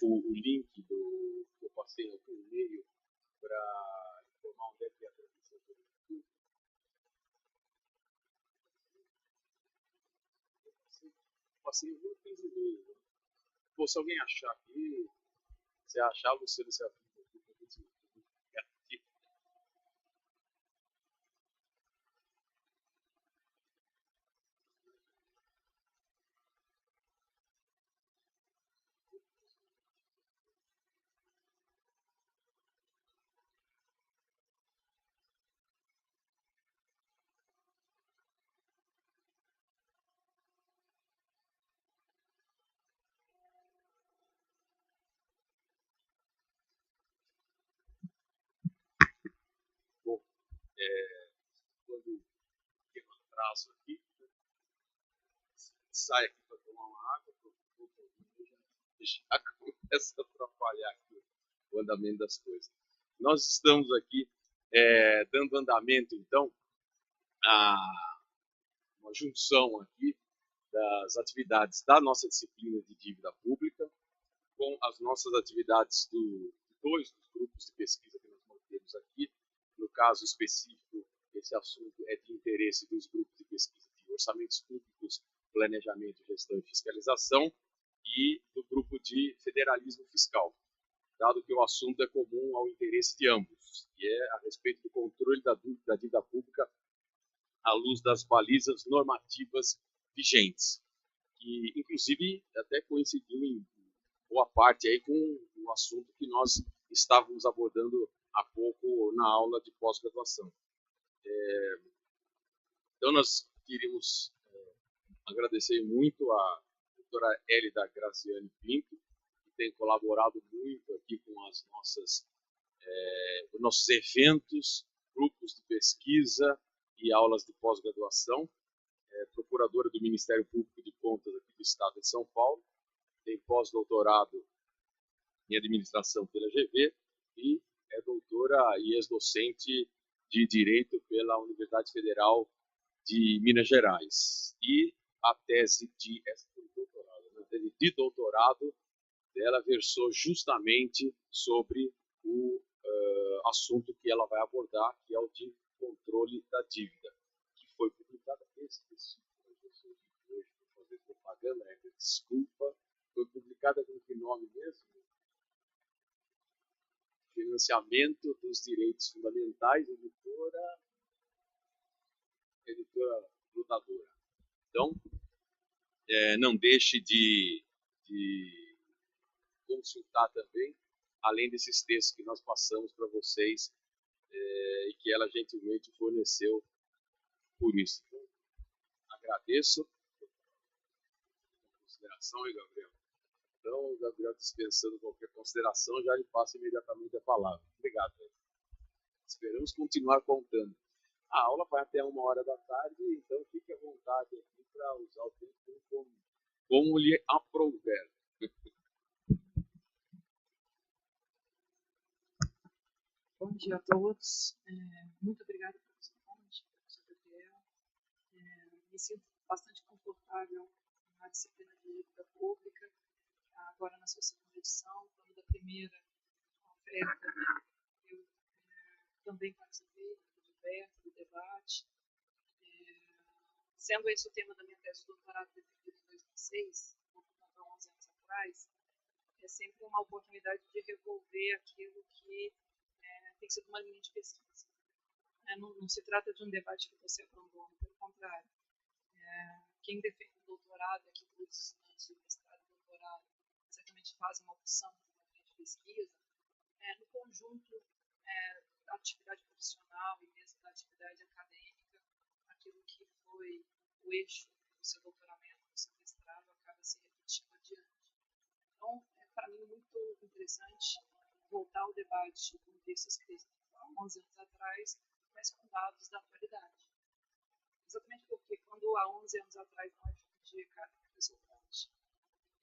o link que eu passei aqui no e-mail para informar onde é que é a transmissão do YouTube. Passei 15 e-mails. Né? Pô, se alguém achar aqui, se achar, você não se avisa aqui. Bom, quando tem um atraso aqui, sai aqui para tomar uma água, já começa a atrapalhar aqui o andamento das coisas. Nós estamos aqui dando andamento, então, a uma junção aqui das atividades da nossa disciplina de dívida pública com as nossas atividades de dois dos grupos de pesquisa que nós mantemos aqui. No caso específico, esse assunto é de interesse dos grupos de pesquisa de orçamentos públicos, planejamento, gestão e fiscalização, e do grupo de federalismo fiscal, dado que o assunto é comum ao interesse de ambos, e é a respeito do controle da dívida pública à luz das balizas normativas vigentes, que inclusive até coincidiu em boa parte aí com o assunto que nós estávamos abordando há pouco na aula de pós-graduação. Então nós queríamos agradecer muito a doutora Hélida Graziani Pinto, que tem colaborado muito aqui com as os nossos eventos, grupos de pesquisa e aulas de pós-graduação, procuradora do Ministério Público de Contas aqui do Estado de São Paulo, tem pós-doutorado em administração pela GV e é doutora e ex-docente de Direito pela Universidade Federal de Minas Gerais. E a tese de doutorado dela versou justamente sobre o assunto que ela vai abordar, que é o de controle da dívida, que foi publicada hoje, vou fazer propaganda, desculpa, foi publicada com que nome mesmo? Financiamento dos Direitos Fundamentais, editora lutadora. Então, não deixe de consultar também, além desses textos que nós passamos para vocês e que ela gentilmente forneceu por isso. Então, agradeço a consideração, hein, Gabriel? Então, o Gabriel dispensando qualquer consideração, já lhe passo imediatamente a palavra. Obrigado. Esperamos continuar contando. A aula vai até 1h da tarde, então fique à vontade aqui para usar o tempo como lhe aprouver. Bom dia a todos. Muito obrigada pelo seu convite, professor Gabriel. Me sinto bastante confortável na disciplina de dívida pública, agora na sua segunda edição. Quando da primeira oferta, eu também participei do debate. Sendo esse o tema da minha tese de doutorado defendida em 2006, há 11 anos atrás, é sempre uma oportunidade de revolver aquilo que tem sido uma linha de pesquisa. Não se trata de um debate que você abandona, pelo contrário. Quem defende o doutorado, aqui todos os estudantes do mestrado e doutorado, certamente fazem uma opção por uma linha de pesquisa, no conjunto da atividade profissional e mesmo da atividade acadêmica, aquilo que foi o eixo do seu doutoramento, do seu mestrado, acaba se repetindo adiante. Então, é para mim muito interessante voltar ao debate com texto escrito há 11 anos atrás, mas com dados da atualidade. Exatamente porque quando há 11 anos atrás, no FGD, professor Ponte,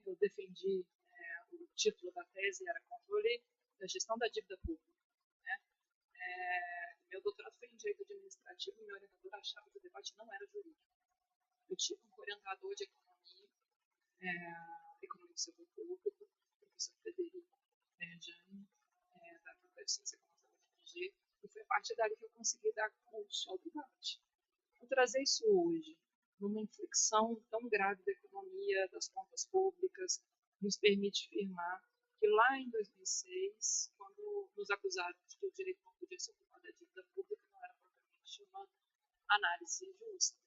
eu defendi o título da tese era Controle da Gestão da Dívida Pública. Meu doutorado foi em Direito Administrativo e meu orientador achava que o debate não era jurídico. Eu tive um orientador de economia do setor público, o professor Frederico, partir dali que eu consegui dar curso ao debate. Vou trazer isso hoje, numa inflexão tão grave da economia, das contas públicas, nos permite afirmar que lá em 2006, quando nos acusaram de que o direito não podia ser ocupado da dívida pública, não era propriamente uma análise justa.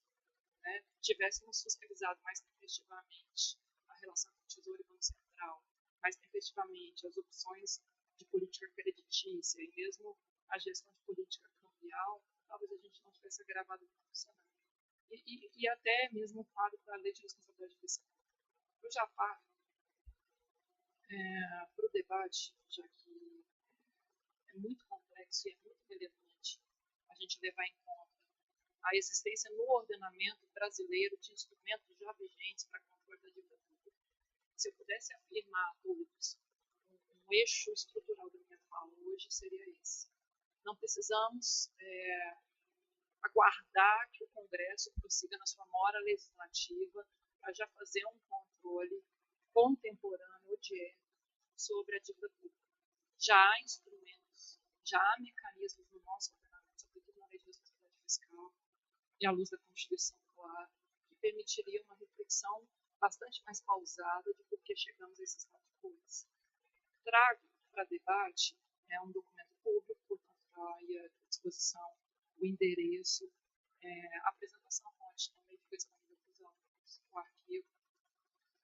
Né? Tivéssemos fiscalizado mais tempestivamente a relação com o Tesouro e Banco Central, mais tempestivamente as opções de política creditícia e mesmo a gestão de política cambial, talvez a gente não tivesse agravado tanto o cenário. E até mesmo o quadro da lei de responsabilidade fiscal. Para o Jafar, para o debate, já que é muito complexo e é muito relevante a gente levar em conta a existência no ordenamento brasileiro de instrumentos já vigentes para controle da dívida pública. Se eu pudesse afirmar a todos um eixo estrutural da minha fala hoje, seria esse. Não precisamos aguardar que o Congresso prossiga na sua mora legislativa para já fazer um controle contemporâneo ou direto sobre a dívida pública. Já há instrumentos, já há mecanismos no nosso ordenamento, sobretudo na lei de responsabilidade fiscal e à luz da Constituição, claro, que permitiriam uma reflexão bastante mais pausada de por que chegamos a esse estado de coisas. Trago para debate um documento público, portanto, está aí à disposição o endereço, a apresentação fonte também fica disponível para os alunos, o arquivo.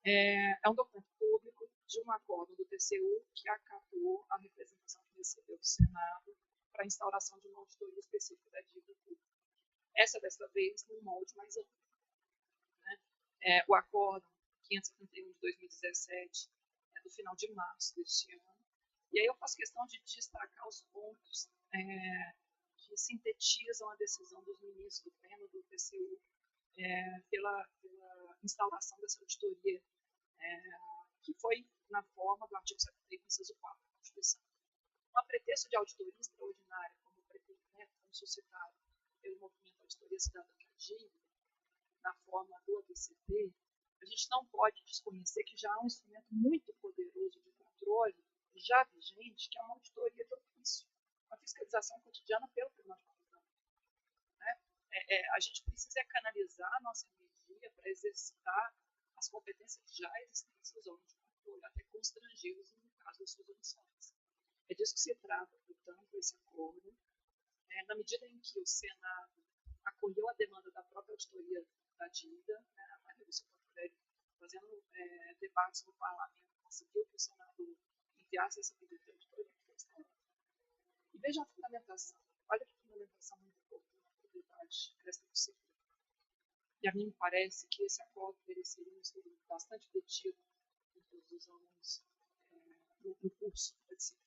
É um documento público de um acordo do TCU que acatou a representação que recebeu do Senado para a instauração de uma auditoria específica da dívida pública. Essa, desta vez, num molde mais amplo. Né? O acordo 571 de 2017 é do final de março deste ano. E aí eu faço questão de destacar os pontos que sintetizam a decisão dos ministros do pleno do TCU pela instauração dessa auditoria, que foi na forma do artigo 71, inciso 4 da Constituição. A pretexto de auditoria extraordinária, como suscitado pelo movimento Auditoria Cidadã da Dívida, na forma do ABCD, a gente não pode desconhecer que já há um instrumento muito poderoso de controle, já vigente, que é uma auditoria de ofício, uma fiscalização cotidiana pelo Tribunal de Contas da União. Né? A gente precisa canalizar a nossa energia para exercitar as competências já existentes dos órgãos de controle, até constrangê-los no caso das suas omissões. É disso que se trata, portanto, esse acordo. Na medida em que o Senado acolheu a demanda da própria auditoria da dívida, a Maria Lúcia Cantarelli, fazendo debates no parlamento, conseguiu que o Senado enviasse esse pedido de auditoria que foi instaurado. E veja a fundamentação. Olha que fundamentação muito importante para o debate desta disciplina. E a mim me parece que esse acordo mereceria um estudo bastante detido por todos os alunos no curso da disciplina.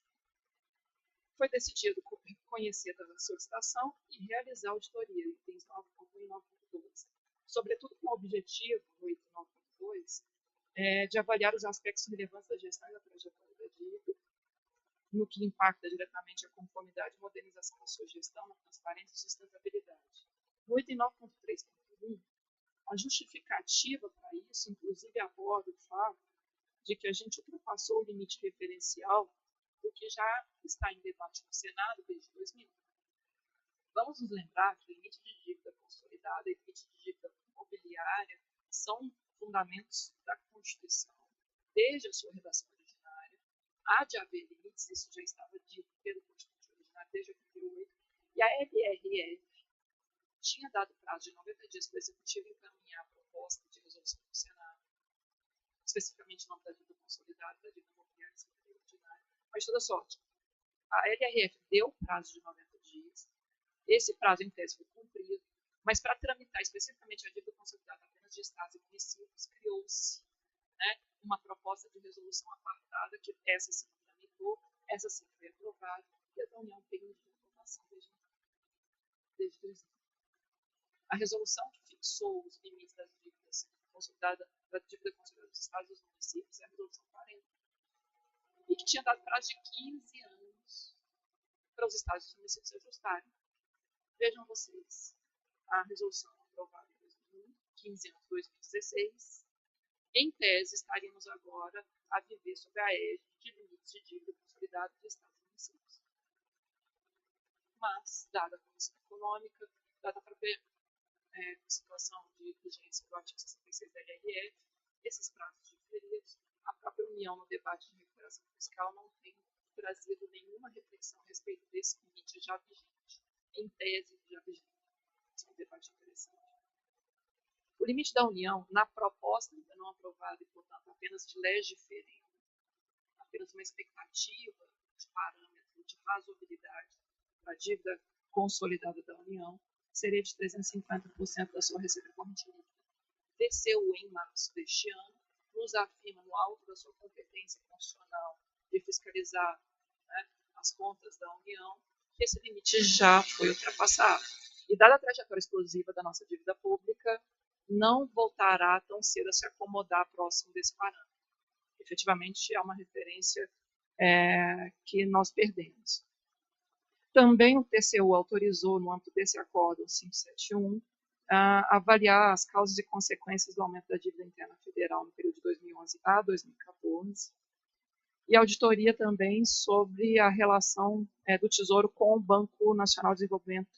Foi decidido conhecer a solicitação e realizar a auditoria, itens 9.1 e 9.2, sobretudo com o objetivo, no item 9.2, de avaliar os aspectos relevantes da gestão e da trajetória da dívida, no que impacta diretamente a conformidade e modernização da sua gestão, na transparência e sustentabilidade. No item 9.3.1, a justificativa para isso, inclusive, aborda o fato de que a gente ultrapassou o limite referencial do que já está em debate no Senado desde 2000. Vamos nos lembrar que o limite de dívida consolidada e o limite de dívida imobiliária são fundamentos da Constituição, desde a sua redação originária. Há de haver limites, isso já estava dito pelo Constituinte originário desde 88, e a LRF tinha dado prazo de 90 dias para o Executivo encaminhar a proposta de resolução do Senado, especificamente o nome da dívida consolidada, da dívida imobiliária e ordinária. Mas, toda sorte, a LRF deu prazo de 90 dias, esse prazo em tese foi cumprido, mas para tramitar especificamente a dívida consolidada apenas de estados e municípios, criou-se uma proposta de resolução apartada, que essa sim tramitou, essa sim foi aprovada, e a da União tem de aprovação desde 2000. A resolução que fixou os limites das dívidas consolidadas, da dívida consolidada dos estados e dos municípios é a resolução 40, e que tinha dado prazo de 15 anos para os estados e os municípios se ajustarem. Vejam vocês, a resolução aprovada em 2001, 15 anos, 2016, em tese estaríamos agora a viver sob a égide de limites de dívida consolidada de estados e municípios. mas, dada a condição econômica, dada a própria situação de vigência do artigo 66 da LRF, esses prazos diferidos, a própria União, no debate de recuperação fiscal, não tem trazido nenhuma reflexão a respeito desse limite já vigente, em tese já vigente. Isso é um debate interessante. O limite da União, na proposta ainda não aprovada e, portanto, apenas de legiferendo, apenas uma expectativa de parâmetro de razoabilidade da dívida consolidada da União, seria de 350% da sua receita corrente líquida. TCU, em março deste ano, nos afirma, no alto da sua competência constitucional de fiscalizar, né, as contas da União, que esse limite já foi ultrapassado. E, dada a trajetória explosiva da nossa dívida pública, não voltará tão cedo a se acomodar próximo desse parâmetro. Efetivamente, é uma referência que nós perdemos. Também o TCU autorizou, no âmbito desse acordo 571, avaliar as causas e consequências do aumento da dívida interna federal no período de 2011 a 2014, e auditoria também sobre a relação do Tesouro com o Banco Nacional de Desenvolvimento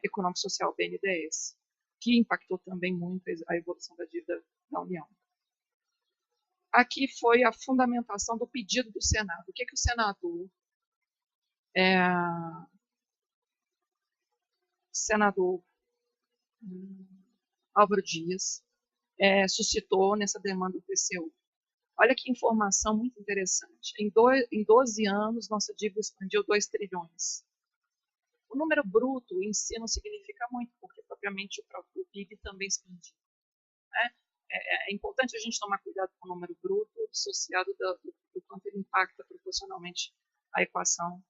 Econômico e Social, BNDES, que impactou também muito a evolução da dívida da União. Aqui foi a fundamentação do pedido do Senado. O que o senador Álvaro Dias suscitou nessa demanda do TCU? Olha que informação muito interessante. Em 12 anos, nossa dívida expandiu 2 trilhões. O número bruto em si não significa muito, porque propriamente o PIB também expandiu. Né? É importante a gente tomar cuidado com o número bruto, dissociado do quanto ele impacta proporcionalmente a equação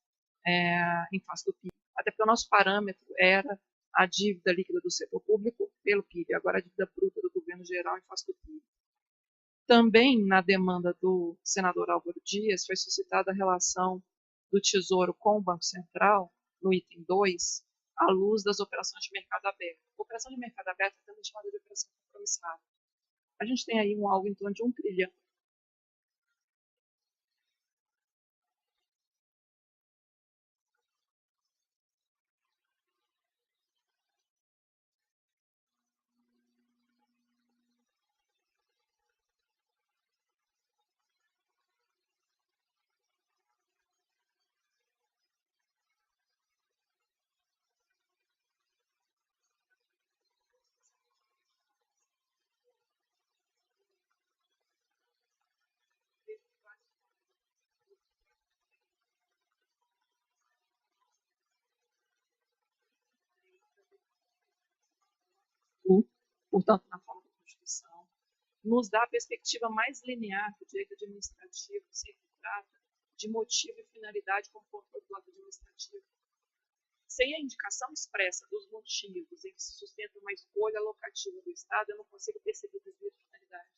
em face do PIB. Até porque o nosso parâmetro era a dívida líquida do setor público pelo PIB, agora a dívida bruta do governo geral em face do PIB. Também, na demanda do senador Álvaro Dias, foi suscitada a relação do Tesouro com o Banco Central, no item 2, à luz das operações de mercado aberto. A operação de mercado aberto é também chamada de operação compromissada. A gente tem aí algo em torno de 1 trilhão. Portanto, na forma da Constituição, nos dá a perspectiva mais linear do direito administrativo, sempre trata de motivo e finalidade como controle do ato administrativo. Sem a indicação expressa dos motivos em que se sustenta uma escolha alocativa do Estado, eu não consigo perceber o desvio de finalidade.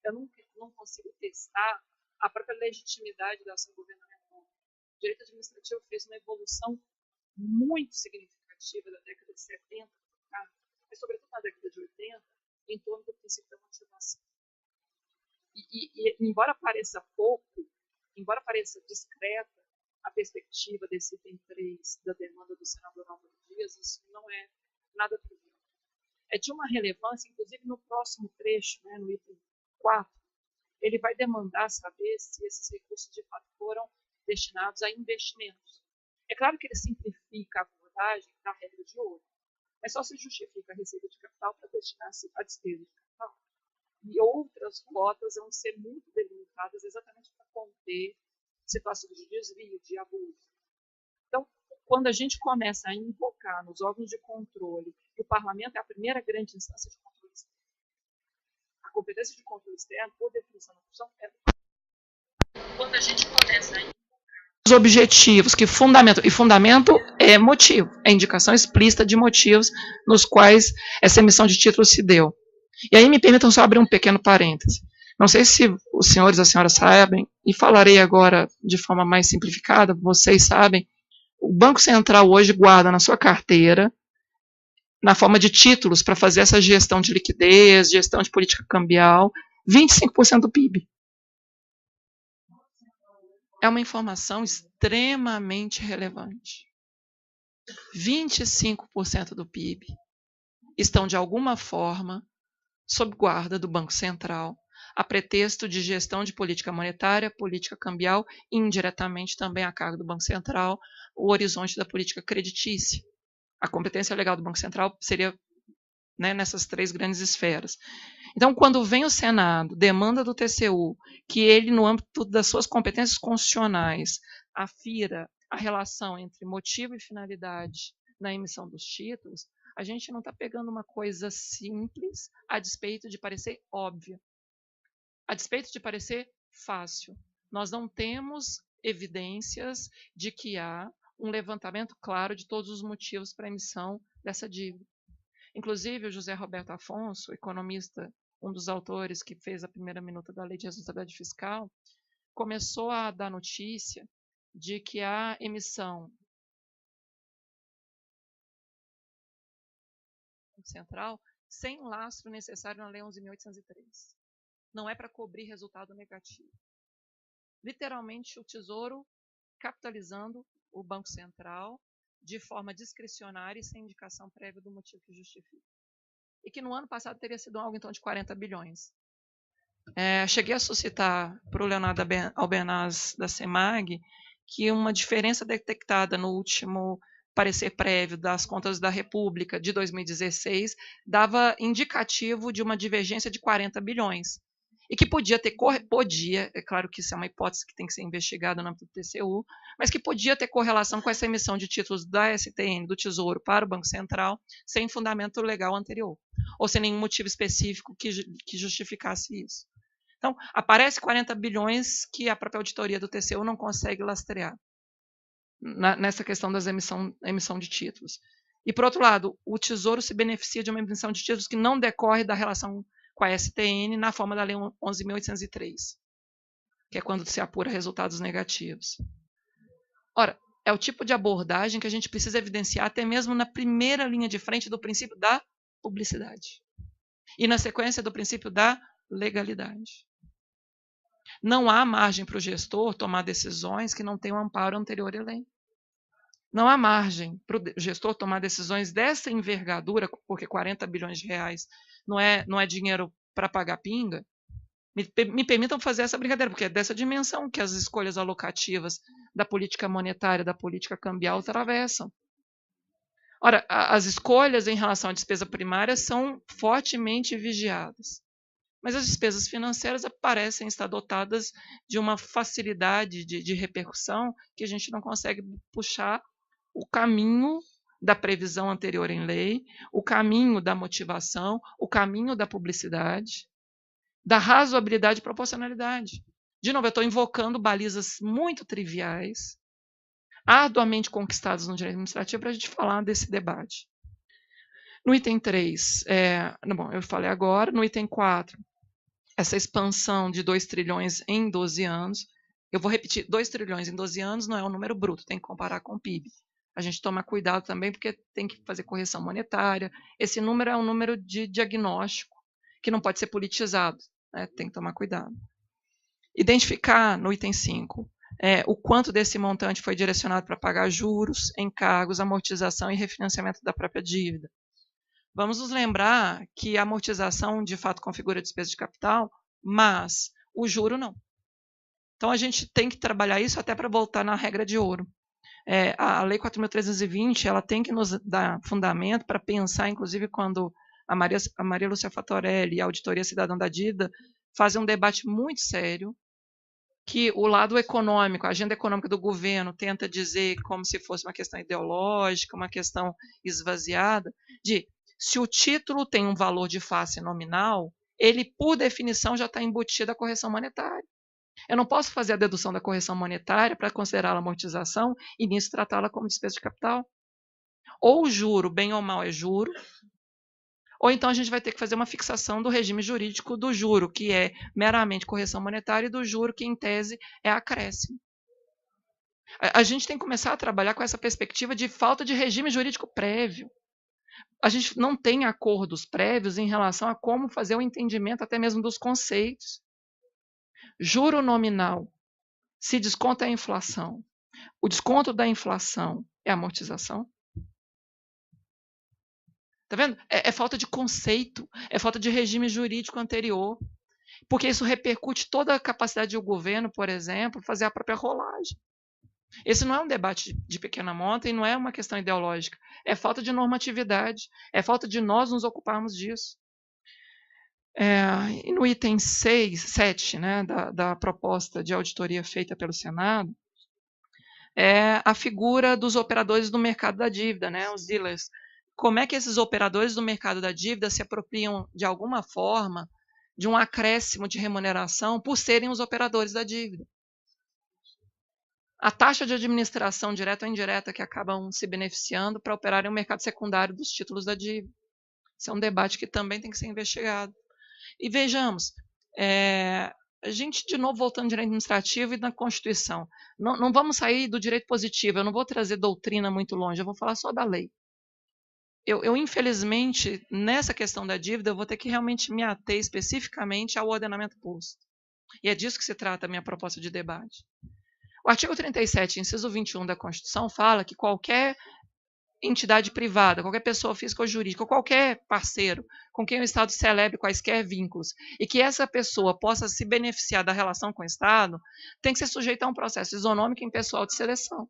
Eu não consigo testar a própria legitimidade da ação governamental. O direito administrativo fez uma evolução muito significativa da década de 70, mas sobretudo na década de 80, em torno do princípio da motivação. E embora pareça pouco, embora pareça discreta, a perspectiva desse item 3 da demanda do senador Álvaro Dias, isso não é nada trivial. É de uma relevância, inclusive no próximo trecho, né, no item 4, ele vai demandar saber se esses recursos de fato foram destinados a investimentos. É claro que ele simplifica a abordagem da regra de ouro, mas só se justifica a receita de capital para destinar-se a despesa de capital. E outras cotas vão ser muito delimitadas exatamente para conter situações de desvio, de abuso. Então, quando a gente começa a invocar nos órgãos de controle, e o parlamento é a primeira grande instância de controle externo, a competência de controle externo, por definição da Constituição, quando a gente começa a invocar os objetivos, que fundamento é motivo, é indicação explícita de motivos nos quais essa emissão de títulos se deu. E aí me permitam só abrir um pequeno parêntese. Não sei se os senhores e as senhoras sabem, e falarei agora de forma mais simplificada, vocês sabem, o Banco Central hoje guarda na sua carteira, na forma de títulos, para fazer essa gestão de liquidez, gestão de política cambial, 25% do PIB. É uma informação extremamente relevante. 25% do PIB estão, de alguma forma, sob guarda do Banco Central, a pretexto de gestão de política monetária, política cambial e, indiretamente, também a cargo do Banco Central, o horizonte da política creditícia. A competência legal do Banco Central seria, né, nessas 3 grandes esferas. Então, quando vem o Senado, demanda do TCU, que ele, no âmbito das suas competências constitucionais, afira a relação entre motivo e finalidade na emissão dos títulos, a gente não está pegando uma coisa simples a despeito de parecer óbvia, a despeito de parecer fácil. Nós não temos evidências de que há um levantamento claro de todos os motivos para a emissão dessa dívida. Inclusive, o José Roberto Afonso, economista, um dos autores que fez a primeira minuta da Lei de Responsabilidade Fiscal, começou a dar notícia de que a emissão central sem lastro necessário na Lei 11.803. Não é para cobrir resultado negativo. Literalmente, o Tesouro capitalizando o Banco Central de forma discricionária e sem indicação prévia do motivo que justifica. E que no ano passado teria sido algo em torno de 40 bilhões. Cheguei a suscitar para o Leonardo Albernaz da CEMAG que uma diferença detectada no último parecer prévio das contas da República de 2016 dava indicativo de uma divergência de 40 bilhões. E que podia, é claro que isso é uma hipótese que tem que ser investigada no âmbito do TCU, mas que podia ter correlação com essa emissão de títulos da STN, do Tesouro, para o Banco Central, sem fundamento legal anterior, ou sem nenhum motivo específico que justificasse isso. Então, aparece 40 bilhões que a própria auditoria do TCU não consegue lastrear nessa questão das emissão de títulos. E, por outro lado, o Tesouro se beneficia de uma emissão de títulos que não decorre da relação com a STN na forma da Lei 11.803, que é quando se apura resultados negativos. Ora, é o tipo de abordagem que a gente precisa evidenciar até mesmo na primeira linha de frente do princípio da publicidade e na sequência do princípio da legalidade. Não há margem para o gestor tomar decisões que não tenham amparo anterior à lei. Não há margem para o gestor tomar decisões dessa envergadura, porque 40 bilhões de reais não é dinheiro para pagar pinga. Me permitam fazer essa brincadeira, porque é dessa dimensão que as escolhas alocativas da política monetária, da política cambial atravessam. Ora, as escolhas em relação à despesa primária são fortemente vigiadas. Mas as despesas financeiras parecem estar dotadas de uma facilidade de repercussão que a gente não consegue puxar o caminho da previsão anterior em lei, o caminho da motivação, o caminho da publicidade, da razoabilidade e proporcionalidade. De novo, eu estou invocando balizas muito triviais, arduamente conquistadas no direito administrativo, para a gente falar desse debate. No item 3, bom, eu falei agora, no item 4, essa expansão de 2 trilhões em 12 anos, eu vou repetir, 2 trilhões em 12 anos não é um número bruto, tem que comparar com o PIB. A gente toma cuidado também porque tem que fazer correção monetária. Esse número é um número de diagnóstico que não pode ser politizado, né? Tem que tomar cuidado. Identificar, no item 5, o quanto desse montante foi direcionado para pagar juros, encargos, amortização e refinanciamento da própria dívida. Vamos nos lembrar que a amortização, de fato, configura despesa de capital, mas o juro não. Então, a gente tem que trabalhar isso até para voltar na regra de ouro. A Lei 4.320 ela tem que nos dar fundamento para pensar, inclusive, quando a Maria Lúcia Fatorelli e a Auditoria Cidadã da Dívida fazem um debate muito sério, que o lado econômico, a agenda econômica do governo tenta dizer como se fosse uma questão ideológica, uma questão esvaziada, de se o título tem um valor de face nominal, ele, por definição, já está embutido a correção monetária. Eu não posso fazer a dedução da correção monetária para considerá-la amortização e nisso tratá-la como despesa de capital. Ou o juro, bem ou mal, é juro, ou então a gente vai ter que fazer uma fixação do regime jurídico do juro, que é meramente correção monetária, e do juro, que em tese é acréscimo. A gente tem que começar a trabalhar com essa perspectiva de falta de regime jurídico prévio. A gente não tem acordos prévios em relação a como fazer o entendimento até mesmo dos conceitos. Juro nominal se desconta a inflação. O desconto da inflação é amortização? Tá vendo? É falta de conceito, é falta de regime jurídico anterior, porque isso repercute toda a capacidade do governo, por exemplo, fazer a própria rolagem. Esse não é um debate de pequena monta e não é uma questão ideológica. É falta de normatividade, é falta de nós nos ocuparmos disso. E no item 7, né, da proposta de auditoria feita pelo Senado, é a figura dos operadores do mercado da dívida, né, os dealers. Como é que esses operadores do mercado da dívida se apropriam, de alguma forma, de um acréscimo de remuneração por serem os operadores da dívida? A taxa de administração direta ou indireta que acabam se beneficiando para operarem o mercado secundário dos títulos da dívida. Esse é um debate que também tem que ser investigado. E vejamos, a gente, de novo, voltando ao direito administrativo e na Constituição. Não vamos sair do direito positivo, eu não vou trazer doutrina muito longe, eu vou falar só da lei. Eu, infelizmente, nessa questão da dívida, eu vou ter que realmente me ater especificamente ao ordenamento posto. E é disso que se trata a minha proposta de debate. O artigo 37, inciso 21 da Constituição, fala que qualquer entidade privada, qualquer pessoa física ou jurídica, ou qualquer parceiro com quem o Estado celebre quaisquer vínculos e que essa pessoa possa se beneficiar da relação com o Estado, tem que ser sujeita a um processo isonômico e impessoal de seleção.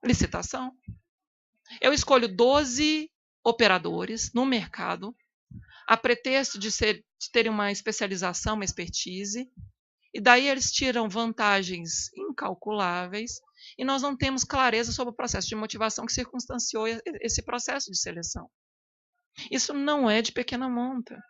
Licitação. Eu escolho 12 operadores no mercado, a pretexto de terem uma especialização, uma expertise, e daí eles tiram vantagens incalculáveis, e nós não temos clareza sobre o processo de motivação que circunstanciou esse processo de seleção. Isso não é de pequena monta.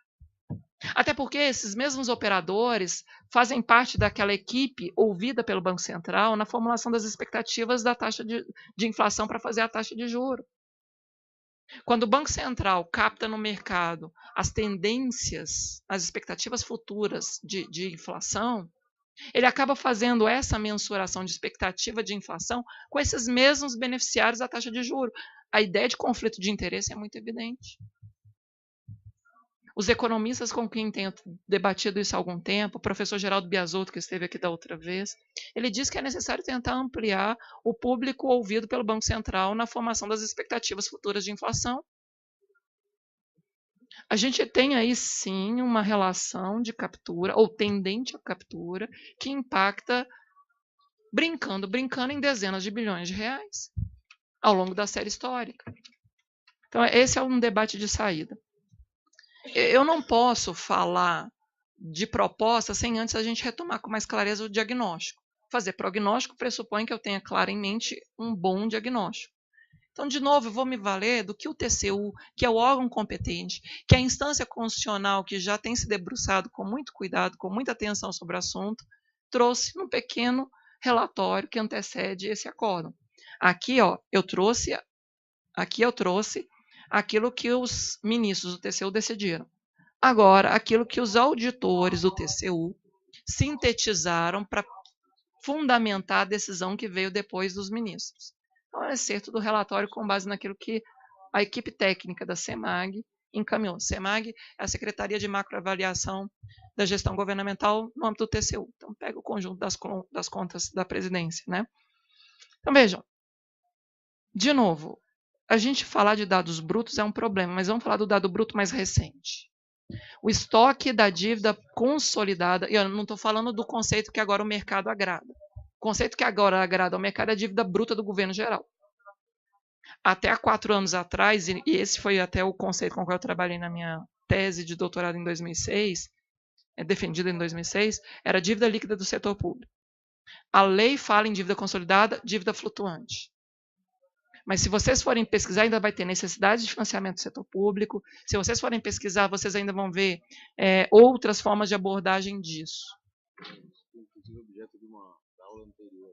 Até porque esses mesmos operadores fazem parte daquela equipe ouvida pelo Banco Central na formulação das expectativas da taxa de inflação para fazer a taxa de juros. Quando o Banco Central capta no mercado as tendências, as expectativas futuras de inflação, ele acaba fazendo essa mensuração de expectativa de inflação com esses mesmos beneficiários da taxa de juros. A ideia de conflito de interesse é muito evidente. Os economistas com quem tenho debatido isso há algum tempo, o professor Geraldo Biasotto, que esteve aqui da outra vez, ele diz que é necessário tentar ampliar o público ouvido pelo Banco Central na formação das expectativas futuras de inflação. A gente tem aí, sim, uma relação de captura, ou tendente à captura, que impacta, brincando em dezenas de bilhões de reais, ao longo da série histórica. Então, esse é um debate de saída. Eu não posso falar de proposta sem antes a gente retomar com mais clareza o diagnóstico. Fazer prognóstico pressupõe que eu tenha claro em mente um bom diagnóstico. Então, de novo, eu vou me valer do que o TCU, que é o órgão competente, que é a instância constitucional que já tem se debruçado com muito cuidado, com muita atenção sobre o assunto, trouxe num pequeno relatório que antecede esse acórdão. Aqui, eu trouxe aquilo que os ministros do TCU decidiram. Agora, aquilo que os auditores do TCU sintetizaram para fundamentar a decisão que veio depois dos ministros. Então, é excerto do relatório com base naquilo que a equipe técnica da SEMAG encaminhou. SEMAG é a Secretaria de Macroavaliação da Gestão Governamental no âmbito do TCU. Então, pega o conjunto das contas da presidência, né? Então, vejam. De novo, a gente falar de dados brutos é um problema, mas vamos falar do dado bruto mais recente. O estoque da dívida consolidada, e eu não estou falando do conceito que agora o mercado agrada. O conceito que agora agrada ao mercado é a dívida bruta do governo geral. Até há 4 anos atrás, e esse foi até o conceito com o qual eu trabalhei na minha tese de doutorado em 2006, defendida em 2006, era a dívida líquida do setor público. A lei fala em dívida consolidada, dívida flutuante. Mas se vocês forem pesquisar, ainda vai ter necessidade de financiamento do setor público. Se vocês forem pesquisar, vocês ainda vão ver outras formas de abordagem disso. Inclusive objeto de uma aula anterior.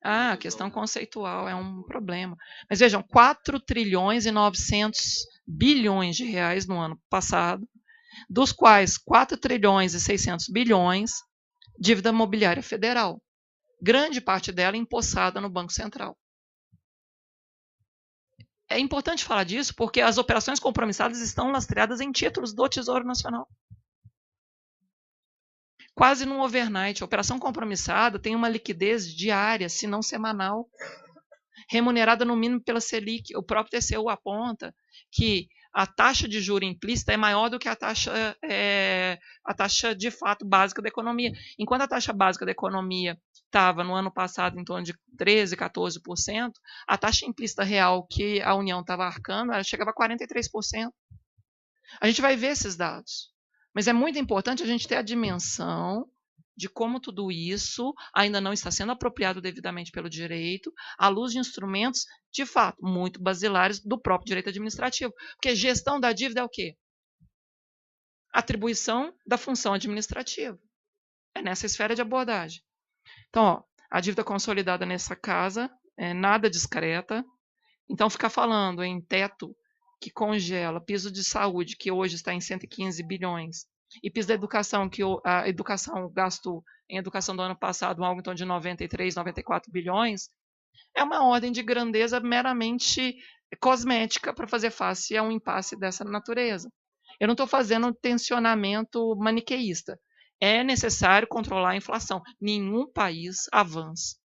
A questão conceitual é um problema. Mas vejam, 4 trilhões e 900 bilhões de reais no ano passado, dos quais 4 trilhões e 600 bilhões dívida mobiliária federal. Grande parte dela empossada no Banco Central. É importante falar disso porque as operações compromissadas estão lastreadas em títulos do Tesouro Nacional. Quase num overnight. A operação compromissada tem uma liquidez diária, se não semanal, remunerada no mínimo pela Selic. O próprio TCU aponta que a taxa de juro implícita é maior do que a taxa de fato básica da economia. Enquanto a taxa básica da economia estava no ano passado em torno de 13%, 14%, a taxa implícita real que a União estava arcando, ela chegava a 43%. A gente vai ver esses dados. Mas é muito importante a gente ter a dimensão de como tudo isso ainda não está sendo apropriado devidamente pelo direito, à luz de instrumentos, de fato, muito basilares do próprio direito administrativo. Porque gestão da dívida é o quê? Atribuição da função administrativa. É nessa esfera de abordagem. Então, ó, a dívida consolidada nessa casa é nada discreta. Então, ficar falando em teto que congela, piso de saúde, que hoje está em 115 bilhões, e piso da educação, que a educação, o gasto em educação do ano passado, algo em torno de 93, 94 bilhões, é uma ordem de grandeza meramente cosmética para fazer face a um impasse dessa natureza. Eu não estou fazendo tensionamento maniqueísta. É necessário controlar a inflação. Nenhum país avança.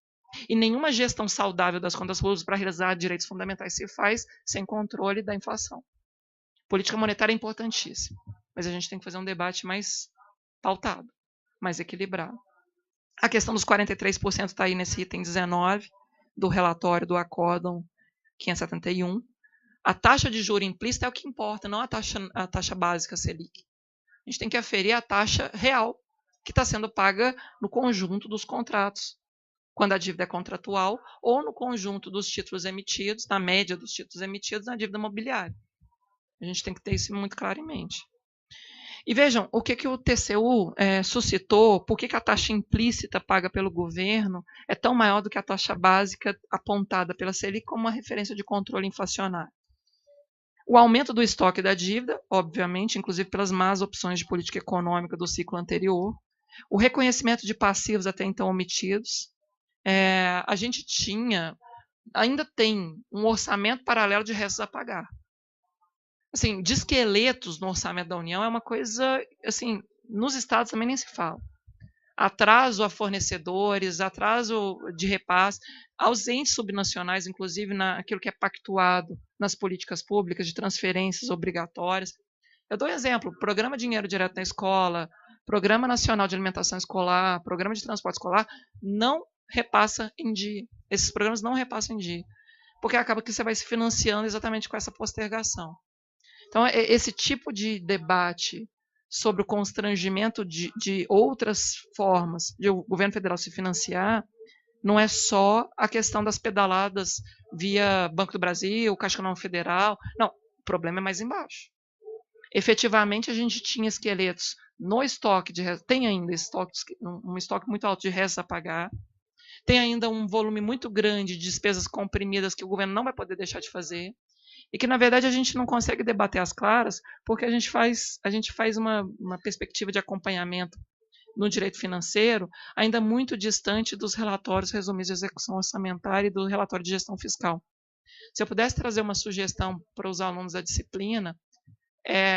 E nenhuma gestão saudável das contas públicas para realizar direitos fundamentais se faz sem controle da inflação. Política monetária é importantíssima, mas a gente tem que fazer um debate mais pautado, mais equilibrado. A questão dos 43% está aí nesse item 19 do relatório do Acórdão 571. A taxa de juro implícita é o que importa, não a taxa básica Selic. A gente tem que aferir a taxa real que está sendo paga no conjunto dos contratos, quando a dívida é contratual, ou no conjunto dos títulos emitidos, na média dos títulos emitidos na dívida imobiliária. A gente tem que ter isso muito claro em mente. E vejam, o que o TCU suscitou, por que a taxa implícita paga pelo governo é tão maior do que a taxa básica apontada pela Selic como uma referência de controle inflacionário. O aumento do estoque da dívida, obviamente, inclusive pelas más opções de política econômica do ciclo anterior, o reconhecimento de passivos até então omitidos. A gente ainda tem um orçamento paralelo de restos a pagar. Assim, de esqueletos no orçamento da União é uma coisa, assim, nos estados também nem se fala. Atraso a fornecedores, atraso de repasse, aos entes subnacionais, inclusive naquilo que é pactuado nas políticas públicas de transferências obrigatórias. Eu dou um exemplo, Programa Dinheiro Direto na Escola, Programa Nacional de Alimentação Escolar, Programa de Transporte Escolar, não repassa em dia. Esses programas não repassam em dia, porque acaba que você vai se financiando exatamente com essa postergação. Então, esse tipo de debate sobre o constrangimento de outras formas de o governo federal se financiar não é só a questão das pedaladas via Banco do Brasil, Caixa Econômica Federal. Não, o problema é mais embaixo. Efetivamente, a gente tinha esqueletos no estoque de restos, tem ainda um estoque muito alto de restos a pagar, tem ainda um volume muito grande de despesas comprimidas que o governo não vai poder deixar de fazer, e que, na verdade, a gente não consegue debater às claras, porque a gente faz uma perspectiva de acompanhamento no direito financeiro ainda muito distante dos relatórios resumidos de execução orçamentária e do relatório de gestão fiscal. Se eu pudesse trazer uma sugestão para os alunos da disciplina,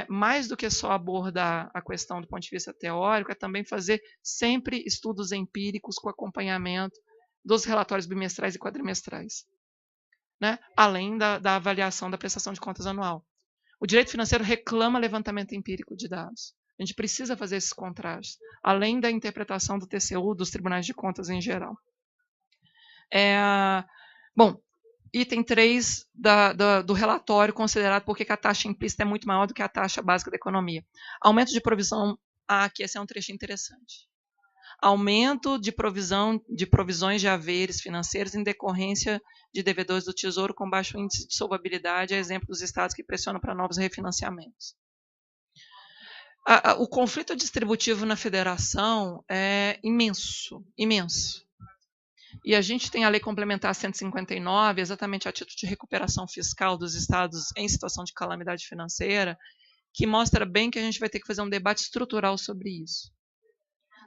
mais do que só abordar a questão do ponto de vista teórico, é também fazer sempre estudos empíricos com acompanhamento dos relatórios bimestrais e quadrimestrais, né? Além da avaliação da prestação de contas anual. O direito financeiro reclama levantamento empírico de dados. A gente precisa fazer esses contrastes, além da interpretação do TCU, dos tribunais de contas em geral. Bom, item 3 do relatório considerado por que a taxa implícita é muito maior do que a taxa básica da economia. Aumento de provisão, aqui esse é um trecho interessante. Aumento de provisões de haveres financeiros em decorrência de devedores do Tesouro com baixo índice de solvabilidade, a exemplo dos estados que pressionam para novos refinanciamentos. O conflito distributivo na federação é imenso, imenso. E a gente tem a Lei Complementar 159, exatamente a título de recuperação fiscal dos estados em situação de calamidade financeira, que mostra bem que a gente vai ter que fazer um debate estrutural sobre isso.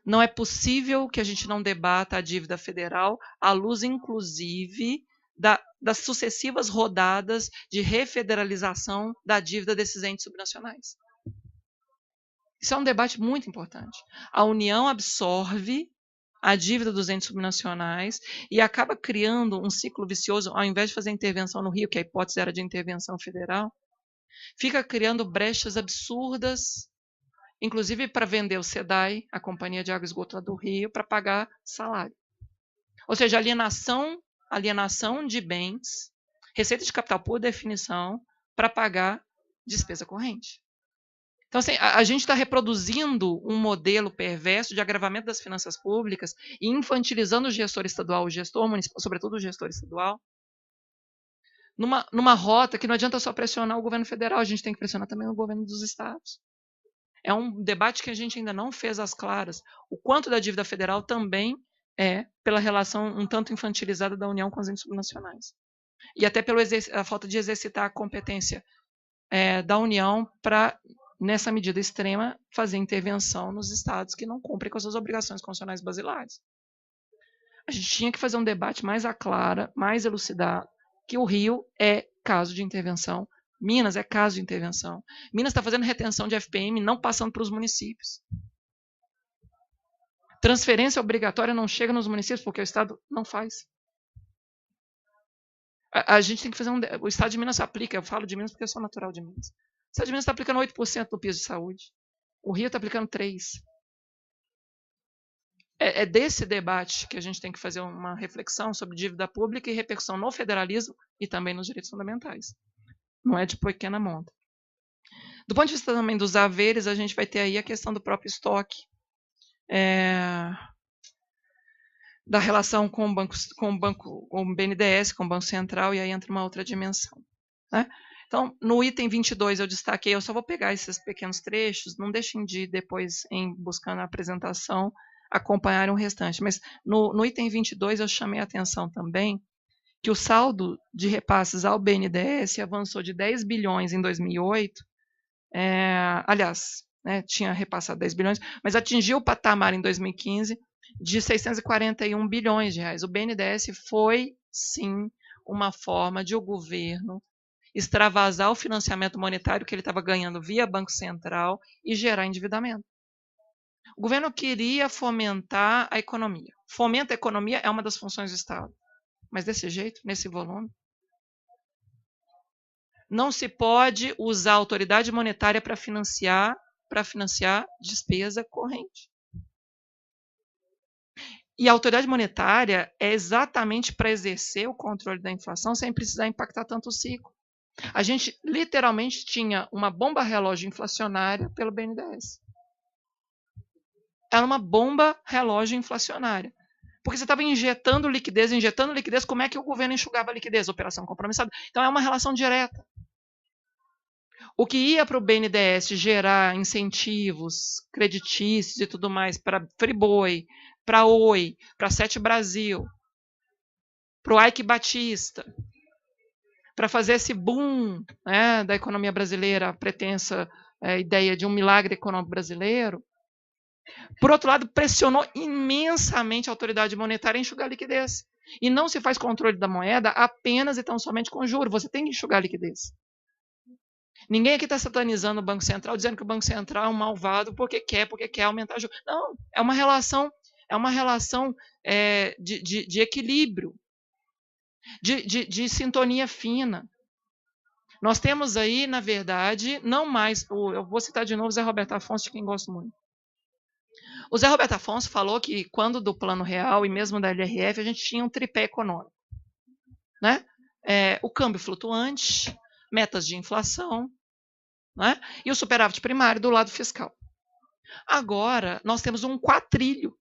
Não é possível que a gente não debata a dívida federal à luz, inclusive, das sucessivas rodadas de refederalização da dívida desses entes subnacionais. Isso é um debate muito importante. A União absorve a dívida dos entes subnacionais e acaba criando um ciclo vicioso, ao invés de fazer intervenção no Rio, que a hipótese era de intervenção federal, fica criando brechas absurdas, inclusive para vender o SEDAI, a Companhia de Água e Esgoto lá do Rio, para pagar salário. Ou seja, alienação de bens, receita de capital por definição, para pagar despesa corrente. Então, assim, a gente está reproduzindo um modelo perverso de agravamento das finanças públicas e infantilizando o gestor estadual, o gestor municipal, sobretudo o gestor estadual, numa rota que não adianta só pressionar o governo federal, a gente tem que pressionar também o governo dos estados. É um debate que a gente ainda não fez às claras. O quanto da dívida federal também é pela relação um tanto infantilizada da União com os entes subnacionais. E até pela falta de exercitar a competência da União para, nessa medida extrema, fazer intervenção nos estados que não cumprem com as suas obrigações constitucionais basilares. A gente tinha que fazer um debate mais à clara, mais elucidado, que o Rio é caso de intervenção, Minas é caso de intervenção. Minas está fazendo retenção de FPM, não passando para os municípios. Transferência obrigatória não chega nos municípios porque o Estado não faz. A gente tem que fazer o Estado de Minas aplica, eu falo de Minas porque eu sou natural de Minas. O Estado de Minas está aplicando 8% do piso de saúde. O Rio está aplicando 3%. É desse debate que a gente tem que fazer uma reflexão sobre dívida pública e repercussão no federalismo e também nos direitos fundamentais. Não é de pequena monta. Do ponto de vista também dos haveres, a gente vai ter aí a questão do próprio estoque, da relação com o BNDES, com o Banco Central, e aí entra uma outra dimensão. Né? Então, no item 22 eu destaquei, eu só vou pegar esses pequenos trechos, não deixem de depois, buscando a apresentação, acompanhar o restante. Mas no item 22 eu chamei a atenção também que o saldo de repasses ao BNDES avançou de 10 bilhões em 2008, aliás, tinha repassado 10 bilhões, mas atingiu o patamar em 2015 de 641 bilhões de reais. O BNDES foi, sim, uma forma de o governo extravasar o financiamento monetário que ele estava ganhando via Banco Central e gerar endividamento. O governo queria fomentar a economia. Fomenta a economia é uma das funções do Estado. Mas desse jeito, nesse volume, não se pode usar a autoridade monetária para financiar despesa corrente. E a autoridade monetária é exatamente para exercer o controle da inflação sem precisar impactar tanto o ciclo. A gente literalmente tinha uma bomba relógio inflacionária pelo BNDES. Era uma bomba relógio inflacionária. Porque você estava injetando liquidez, como é que o governo enxugava a liquidez? Operação compromissada. Então é uma relação direta. O que ia para o BNDES gerar incentivos creditícios e tudo mais para Friboi, para Oi, para Sete Brasil, para o Ike Batista, para fazer esse boom da economia brasileira, a pretensa ideia de um milagre econômico brasileiro, por outro lado, pressionou imensamente a autoridade monetária a enxugar a liquidez. E não se faz controle da moeda apenas e tão somente com juros. Você tem que enxugar a liquidez. Ninguém aqui está satanizando o Banco Central, dizendo que o Banco Central é um malvado porque quer aumentar juros. Não, é uma relação de equilíbrio, de sintonia fina. Nós temos aí, na verdade, não mais... Eu vou citar de novo o Zé Roberto Afonso, de quem gosto muito. O Zé Roberto Afonso falou que quando do Plano Real e mesmo da LRF, a gente tinha um tripé econômico. Né? O câmbio flutuante, metas de inflação, né? E o superávit primário do lado fiscal. Agora, nós temos um quatrilho.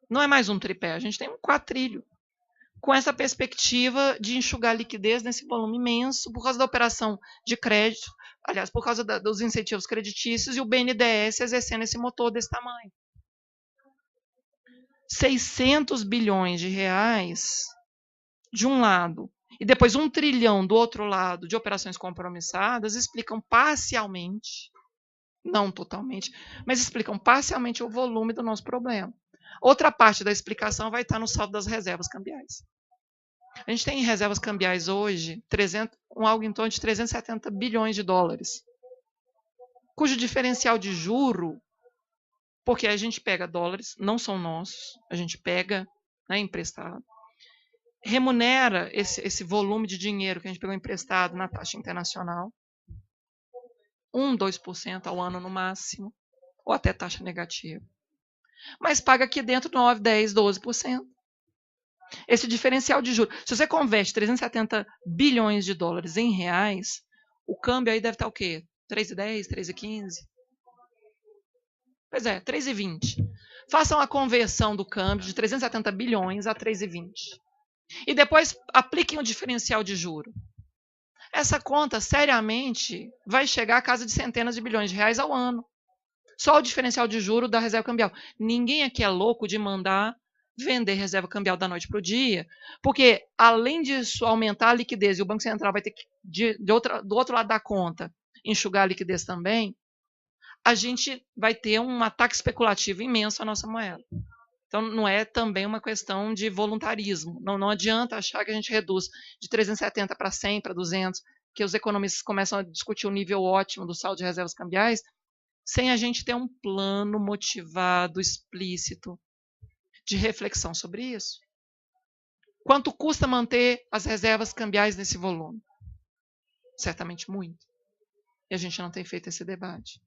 Não é mais um tripé, a gente tem um quatrilho. Com essa perspectiva de enxugar liquidez nesse volume imenso por causa da operação de crédito, aliás, por causa dos incentivos creditícios e o BNDES exercendo esse motor desse tamanho. 600 bilhões de reais de um lado e depois 1 trilhão do outro lado de operações compromissadas explicam parcialmente, não totalmente, mas explicam parcialmente o volume do nosso problema. Outra parte da explicação vai estar no saldo das reservas cambiais. A gente tem em reservas cambiais hoje algo em torno de 370 bilhões de dólares, cujo diferencial de juro, porque a gente pega dólares, não são nossos, a gente pega emprestado, remunera esse volume de dinheiro que a gente pegou emprestado na taxa internacional, 2% ao ano no máximo, ou até taxa negativa. Mas paga aqui dentro 9, 10, 12%. Esse diferencial de juros, se você converte 370 bilhões de dólares em reais, o câmbio aí deve estar o quê? 3,10, 3,15? Pois é, 3,20. Façam a conversão do câmbio de 370 bilhões a 3,20. E depois apliquem o diferencial de juro. Essa conta, seriamente, vai chegar a casa de centenas de bilhões de reais ao ano. Só o diferencial de juro da reserva cambial. Ninguém aqui é louco de mandar vender reserva cambial da noite para o dia, porque, além disso, aumentar a liquidez, e o Banco Central vai ter que, do outro lado da conta, enxugar a liquidez também, a gente vai ter um ataque especulativo imenso à nossa moeda. Então, não é também uma questão de voluntarismo. Não adianta achar que a gente reduz de 370 para 100, para 200, que os economistas começam a discutir o nível ótimo do saldo de reservas cambiais, sem a gente ter um plano motivado, explícito, de reflexão sobre isso. Quanto custa manter as reservas cambiais nesse volume? Certamente muito. E a gente não tem feito esse debate.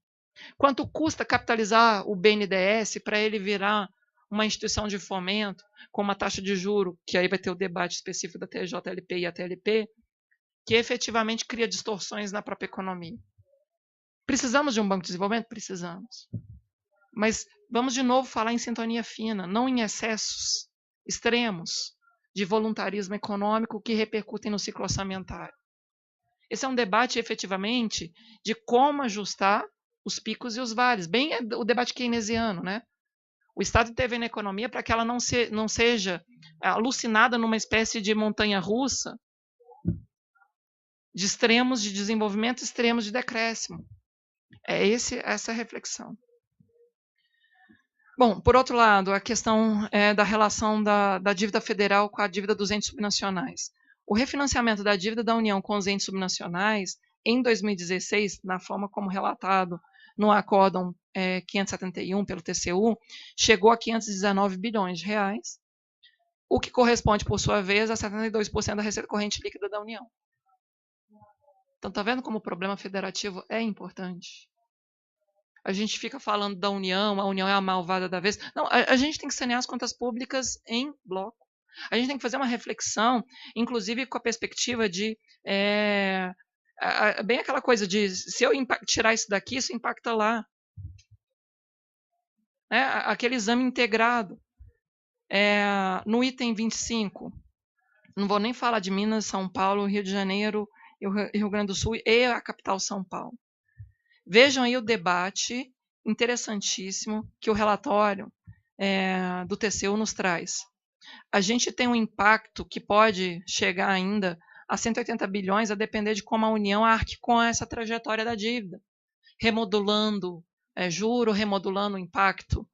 Quanto custa capitalizar o BNDES para ele virar uma instituição de fomento com uma taxa de juro, que aí vai ter o debate específico da TJLP e a TLP, que efetivamente cria distorções na própria economia? Precisamos de um banco de desenvolvimento? Precisamos. Mas vamos de novo falar em sintonia fina, não em excessos extremos de voluntarismo econômico que repercutem no ciclo orçamentário. Esse é um debate, efetivamente, de como ajustar os picos e os vales. Bem o debate keynesiano, né? O Estado intervém na economia para que ela não seja alucinada numa espécie de montanha-russa de extremos de desenvolvimento e extremos de decréscimo. É essa a reflexão. Bom, por outro lado, a questão da relação da dívida federal com a dívida dos entes subnacionais. O refinanciamento da dívida da União com os entes subnacionais, em 2016, na forma como relatado no Acórdão 571 pelo TCU, chegou a 519 bilhões de reais, o que corresponde, por sua vez, a 72% da receita corrente líquida da União. Então, está vendo como o problema federativo é importante? A gente fica falando da União, a União é a malvada da vez. Não, a gente tem que sanear as contas públicas em bloco. A gente tem que fazer uma reflexão, inclusive com a perspectiva de... bem aquela coisa de, se eu tirar isso daqui, isso impacta lá. Aquele exame integrado. No item 25, não vou nem falar de Minas, São Paulo, Rio de Janeiro, Rio Grande do Sul e a capital São Paulo. Vejam aí o debate interessantíssimo que o relatório do TCU nos traz. A gente tem um impacto que pode chegar ainda a 180 bilhões, a depender de como a União arque com essa trajetória da dívida, remodulando juro, remodulando o impacto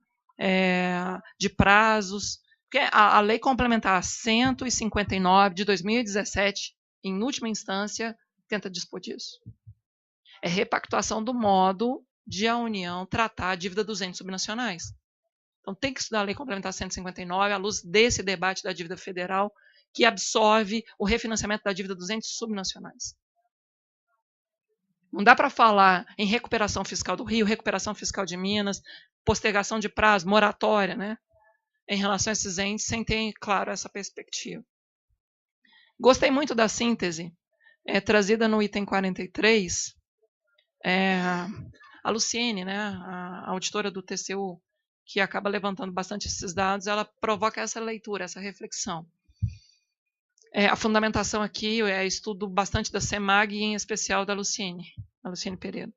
de prazos. Porque a Lei Complementar 159 de 2017, em última instância, tenta dispor disso. É repactuação do modo de a União tratar a dívida dos entes subnacionais. Então, tem que estudar a Lei Complementar 159 à luz desse debate da dívida federal que absorve o refinanciamento da dívida dos entes subnacionais. Não dá para falar em recuperação fiscal do Rio, recuperação fiscal de Minas, postergação de prazo, moratória, né, em relação a esses entes, sem ter, claro, essa perspectiva. Gostei muito da síntese trazida no item 43, a Luciene, né, a auditora do TCU, que acaba levantando bastante esses dados, ela provoca essa leitura, essa reflexão. A fundamentação aqui é estudo bastante da CEMAG e, em especial, da Luciene Pereira.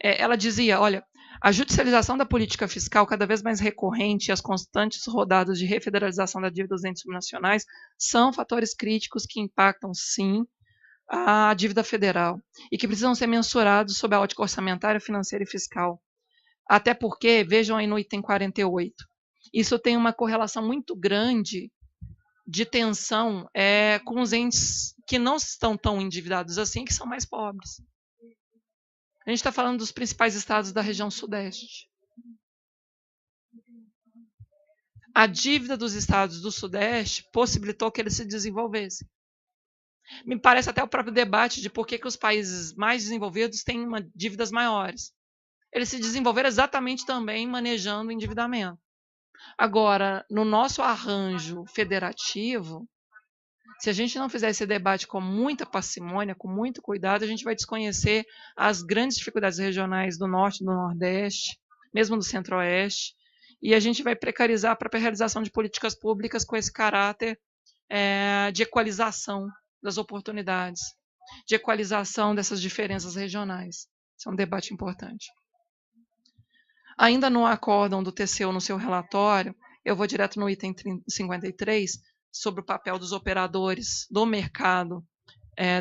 Ela dizia, olha, a judicialização da política fiscal cada vez mais recorrente e as constantes rodadas de refederalização da dívida dos entes subnacionais são fatores críticos que impactam, sim, a dívida federal e que precisam ser mensurados sob a ótica orçamentária, financeira e fiscal. Até porque, vejam aí no item 48, isso tem uma correlação muito grande de tensão com os entes que não estão tão endividados assim, que são mais pobres. A gente está falando dos principais estados da região sudeste. a dívida dos estados do Sudeste possibilitou que eles se desenvolvessem. Me parece até o próprio debate de por que os países mais desenvolvidos têm dívidas maiores. Eles se desenvolveram exatamente também manejando o endividamento. Agora, no nosso arranjo federativo, se a gente não fizer esse debate com muita parcimônia, com muito cuidado, a gente vai desconhecer as grandes dificuldades regionais do Norte e do Nordeste, mesmo do Centro-Oeste, e a gente vai precarizar a própria realização de políticas públicas com esse caráter de equalização das oportunidades, de equalização dessas diferenças regionais. Isso é um debate importante. Ainda no acórdão do TCU, no seu relatório, eu vou direto no item 53, sobre o papel dos operadores do mercado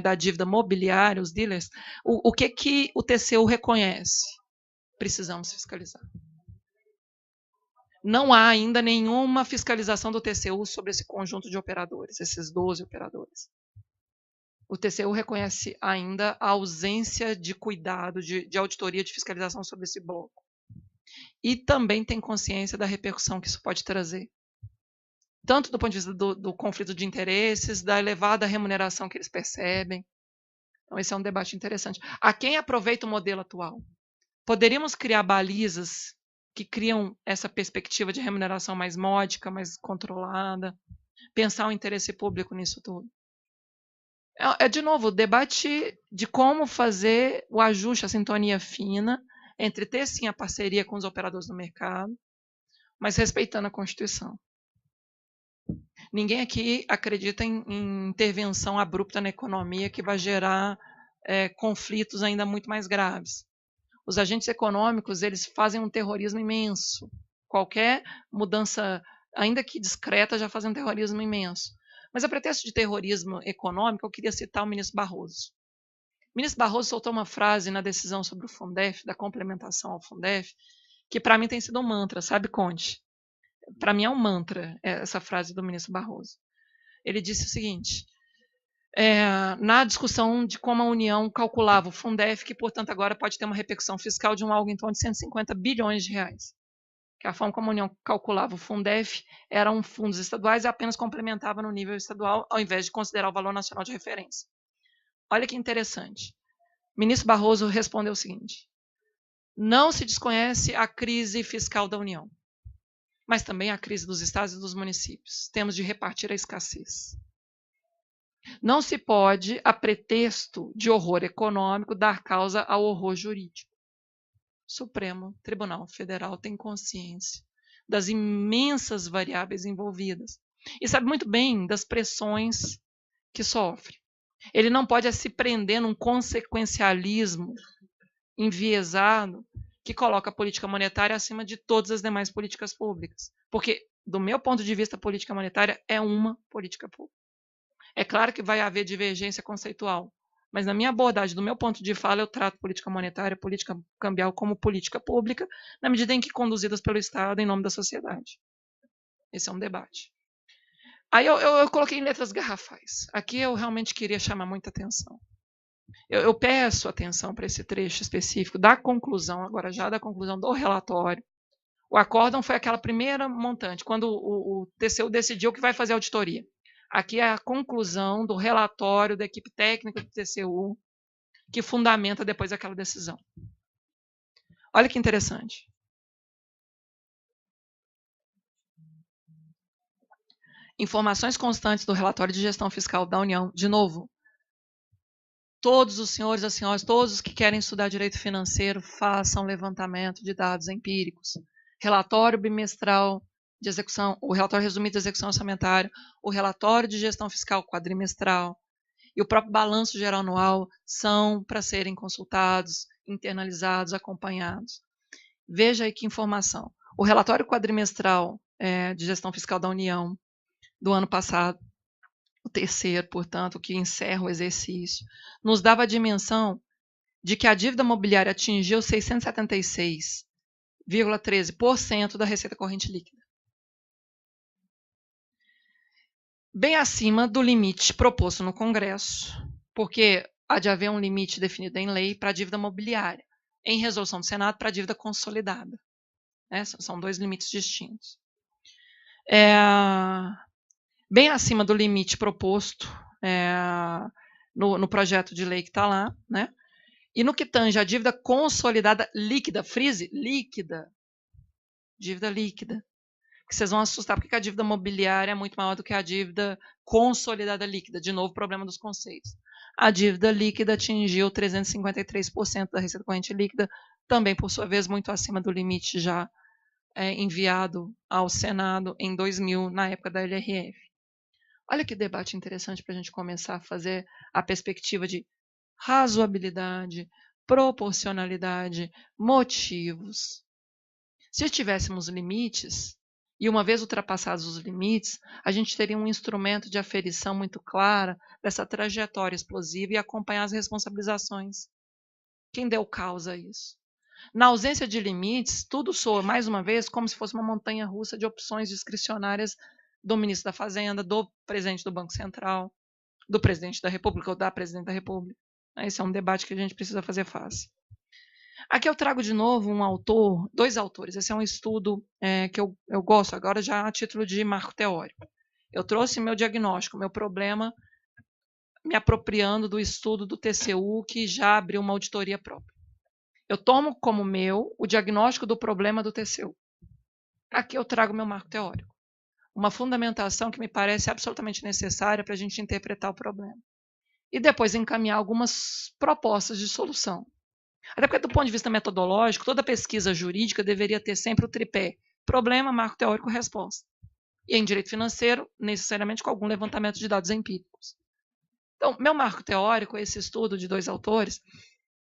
da dívida mobiliária, os dealers. O que o TCU reconhece? Precisamos fiscalizar. Não há ainda nenhuma fiscalização do TCU sobre esse conjunto de operadores, esses 12 operadores. O TCU reconhece ainda a ausência de cuidado, de auditoria, de fiscalização sobre esse bloco. E também tem consciência da repercussão que isso pode trazer. Tanto do ponto de vista do conflito de interesses, da elevada remuneração que eles percebem. Então, esse é um debate interessante. A quem aproveita o modelo atual? Poderíamos criar balizas que criam essa perspectiva de remuneração mais módica, mais controlada, pensar o interesse público nisso tudo. De novo, o debate de como fazer o ajuste, a sintonia fina, entre ter, sim, a parceria com os operadores do mercado, mas respeitando a Constituição. Ninguém aqui acredita em intervenção abrupta na economia que vai gerar conflitos ainda muito mais graves. Os agentes econômicos, eles fazem um terrorismo imenso. Qualquer mudança, ainda que discreta, já faz um terrorismo imenso. Mas a pretexto de terrorismo econômico, eu queria citar o ministro Barroso. O ministro Barroso soltou uma frase na decisão sobre o Fundef, da complementação ao Fundef, que para mim tem sido um mantra, sabe, Conte? Para mim é um mantra essa frase do ministro Barroso. Ele disse o seguinte, na discussão de como a União calculava o Fundef, que, portanto, agora pode ter uma repercussão fiscal de algo em torno de 150 bilhões de reais. Que a forma como a União calculava o Fundef eram fundos estaduais e apenas complementava no nível estadual, ao invés de considerar o valor nacional de referência. Olha que interessante. O ministro Barroso respondeu o seguinte, não se desconhece a crise fiscal da União, mas também a crise dos estados e dos municípios. Temos de repartir a escassez. Não se pode, a pretexto de horror econômico, dar causa ao horror jurídico. O Supremo Tribunal Federal tem consciência das imensas variáveis envolvidas e sabe muito bem das pressões que sofre. Ele não pode se prender num consequencialismo enviesado que coloca a política monetária acima de todas as demais políticas públicas. Porque, do meu ponto de vista, a política monetária é uma política pública. É claro que vai haver divergência conceitual, mas na minha abordagem, do meu ponto de fala, eu trato política monetária, política cambial como política pública, na medida em que conduzidas pelo Estado em nome da sociedade. Esse é um debate. Aí eu coloquei em letras garrafais. Aqui eu realmente queria chamar muita atenção. Eu peço atenção para esse trecho específico da conclusão, agora já da conclusão do relatório. O acórdão foi aquela primeira montante, quando o TCU decidiu que vai fazer auditoria. Aqui é a conclusão do relatório da equipe técnica do TCU, que fundamenta depois aquela decisão. Olha que interessante. Informações constantes do relatório de gestão fiscal da União. De novo, todos os senhores e as senhoras, todos os que querem estudar direito financeiro, façam levantamento de dados empíricos. Relatório bimestral de execução, o relatório resumido de execução orçamentária, o relatório de gestão fiscal quadrimestral e o próprio balanço geral anual são para serem consultados, internalizados, acompanhados. Veja aí que informação. O relatório quadrimestral de gestão fiscal da União do ano passado, o terceiro, portanto, que encerra o exercício, nos dava a dimensão de que a dívida mobiliária atingiu 676,13% da receita corrente líquida. Bem acima do limite proposto no Congresso, porque há de haver um limite definido em lei para a dívida mobiliária, em resolução do Senado para a dívida consolidada. São dois limites distintos. bem acima do limite proposto no projeto de lei que está lá, né? E no que tange a dívida consolidada líquida, frise, líquida, dívida líquida, que vocês vão assustar, porque a dívida mobiliária é muito maior do que a dívida consolidada líquida. De novo, problema dos conceitos. A dívida líquida atingiu 353% da receita corrente líquida, também, por sua vez, muito acima do limite já enviado ao Senado em 2000, na época da LRF. Olha que debate interessante para a gente começar a fazer a perspectiva de razoabilidade, proporcionalidade, motivos. Se tivéssemos limites, e uma vez ultrapassados os limites, a gente teria um instrumento de aferição muito clara dessa trajetória explosiva e acompanhar as responsabilizações. Quem deu causa a isso? Na ausência de limites, tudo soa, mais uma vez, como se fosse uma montanha-russa de opções discricionárias do ministro da Fazenda, do presidente do Banco Central, do presidente da República ou da presidente da República. Esse é um debate que a gente precisa fazer face. Aqui eu trago de novo dois autores. Esse é um estudo que eu gosto agora já a título de marco teórico. Eu trouxe meu diagnóstico, meu problema, me apropriando do estudo do TCU, que já abriu uma auditoria própria. Eu tomo como meu o diagnóstico do problema do TCU. Aqui eu trago meu marco teórico. Uma fundamentação que me parece absolutamente necessária para a gente interpretar o problema. E depois encaminhar algumas propostas de solução. Até porque, do ponto de vista metodológico, toda pesquisa jurídica deveria ter sempre o tripé: problema, marco teórico, resposta. E em direito financeiro, necessariamente com algum levantamento de dados empíricos. Então, meu marco teórico é esse estudo de dois autores,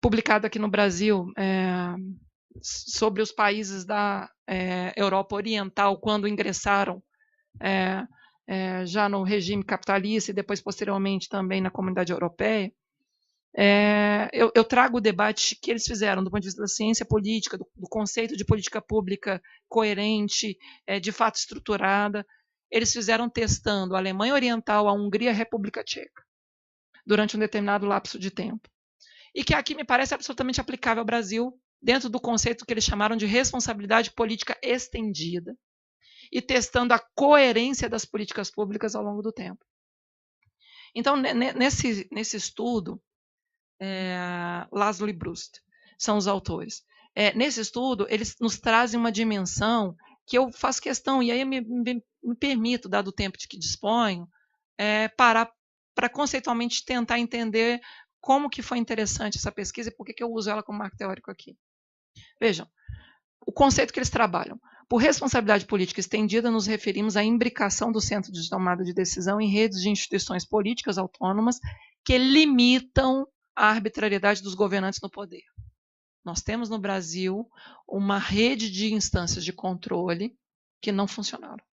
publicado aqui no Brasil, sobre os países da Europa Oriental, quando ingressaram já no regime capitalista e depois, posteriormente, também na Comunidade Europeia. Eu trago o debate que eles fizeram do ponto de vista da ciência política, do conceito de política pública coerente, de fato estruturada. Eles fizeram testando a Alemanha Oriental, a Hungria e a República Tcheca, durante um determinado lapso de tempo. E que aqui me parece absolutamente aplicável ao Brasil, dentro do conceito que eles chamaram de responsabilidade política estendida, e testando a coerência das políticas públicas ao longo do tempo. Então, nesse estudo, Laszlo e Brust são os autores. Nesse estudo, eles nos trazem uma dimensão que eu faço questão, e aí eu me permito, dado o tempo de que disponho, parar para conceitualmente tentar entender como que foi interessante essa pesquisa e por que eu uso ela como marco teórico aqui. Vejam, o conceito que eles trabalham. Por responsabilidade política estendida, nos referimos à imbricação do centro de tomada de decisão em redes de instituições políticas autônomas que limitam a arbitrariedade dos governantes no poder. Nós temos no Brasil uma rede de instâncias de controle que não funcionaram.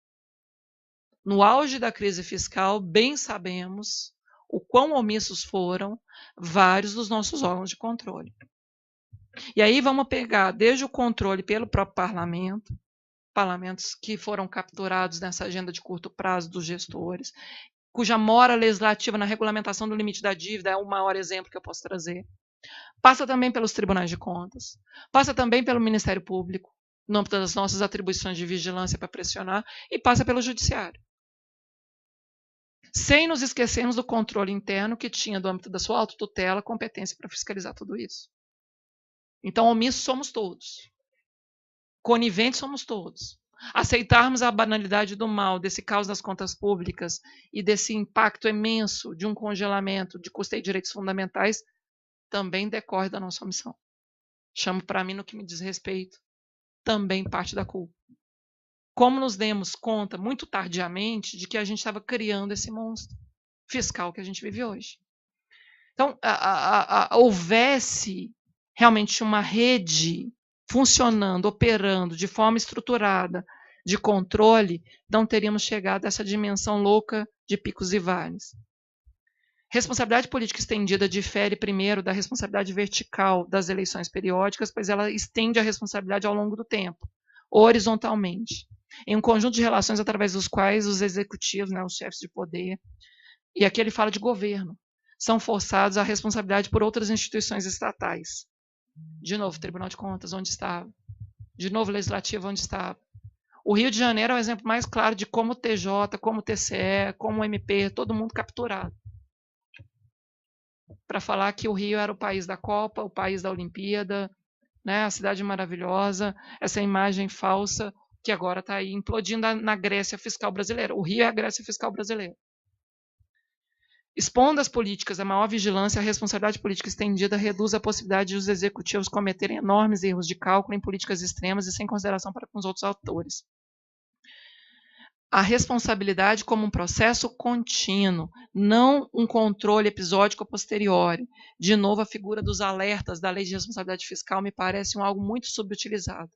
No auge da crise fiscal, bem sabemos o quão omissos foram vários dos nossos órgãos de controle. E aí vamos pegar desde o controle pelo próprio parlamento, parlamentos que foram capturados nessa agenda de curto prazo dos gestores, cuja mora legislativa na regulamentação do limite da dívida é o maior exemplo que eu posso trazer. Passa também pelos tribunais de contas, passa também pelo Ministério Público, no âmbito das nossas atribuições de vigilância para pressionar, e passa pelo Judiciário. Sem nos esquecermos do controle interno que tinha, do âmbito da sua autotutela, competência para fiscalizar tudo isso. Então, omissos somos todos. Coniventes somos todos. Aceitarmos a banalidade do mal, desse caos das contas públicas e desse impacto imenso de um congelamento de custeio de direitos fundamentais também decorre da nossa omissão. Chamo para mim, no que me diz respeito, também parte da culpa. Como nos demos conta, muito tardiamente, de que a gente estava criando esse monstro fiscal que a gente vive hoje. Então, houvesse realmente uma rede funcionando, operando de forma estruturada de controle, não teríamos chegado a essa dimensão louca de picos e vales. Responsabilidade política estendida difere, primeiro, da responsabilidade vertical das eleições periódicas, pois ela estende a responsabilidade ao longo do tempo, horizontalmente, em um conjunto de relações através dos quais os executivos, os chefes de poder, e aqui ele fala de governo, são forçados à responsabilidade por outras instituições estatais. De novo, Tribunal de Contas, onde estava? De novo, Legislativo, onde estava? O Rio de Janeiro é o exemplo mais claro de como o TJ, como o TCE, como o MP, todo mundo capturado. Para falar que o Rio era o país da Copa, o país da Olimpíada, né, a cidade maravilhosa, essa imagem falsa que agora está aí implodindo na Grécia fiscal brasileira. O Rio é a Grécia fiscal brasileira. Expondo as políticas a maior vigilância, a responsabilidade política estendida reduz a possibilidade de os executivos cometerem enormes erros de cálculo em políticas extremas e sem consideração para com os outros autores. A responsabilidade como um processo contínuo, não um controle episódico a posteriori. De novo, a figura dos alertas da Lei de Responsabilidade Fiscal me parece algo muito subutilizado.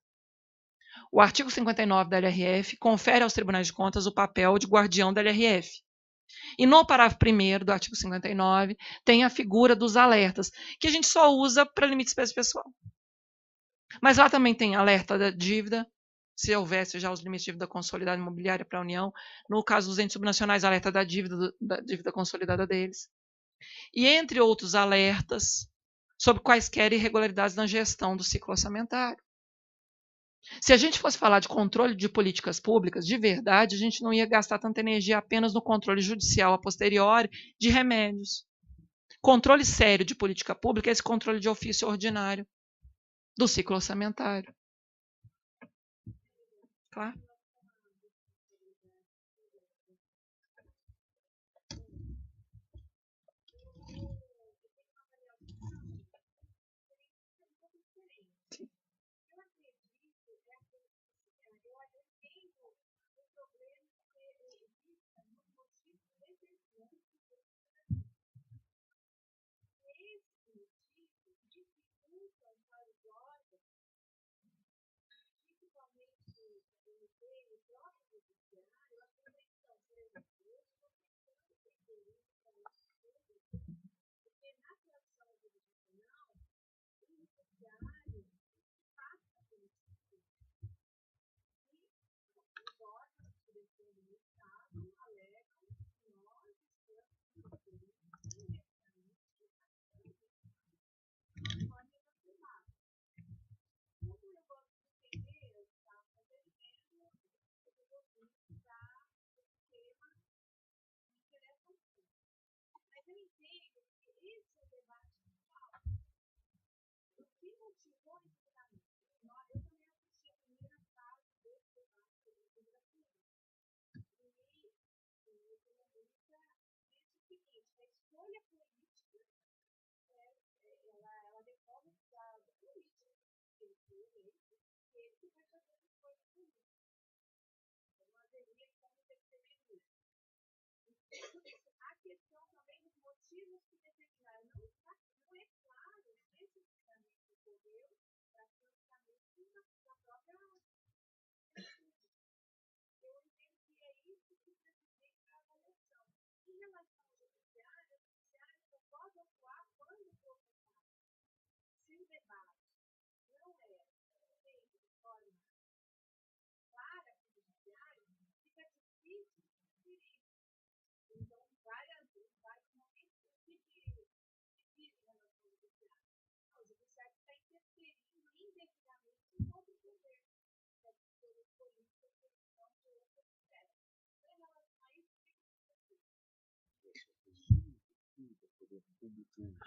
O artigo 59 da LRF confere aos tribunais de contas o papel de guardião da LRF. E no parágrafo 1º do artigo 59 tem a figura dos alertas, que a gente só usa para limite de despesa pessoal. Mas lá também tem alerta da dívida, se houvesse já os limites de dívida consolidada imobiliária para a União. No caso dos entes subnacionais, alerta da dívida consolidada deles. E entre outros alertas sobre quaisquer irregularidades na gestão do ciclo orçamentário. Se a gente fosse falar de controle de políticas públicas, de verdade, a gente não ia gastar tanta energia apenas no controle judicial a posteriori de remédios. Controle sério de política pública é esse controle de ofício ordinário do ciclo orçamentário. Claro.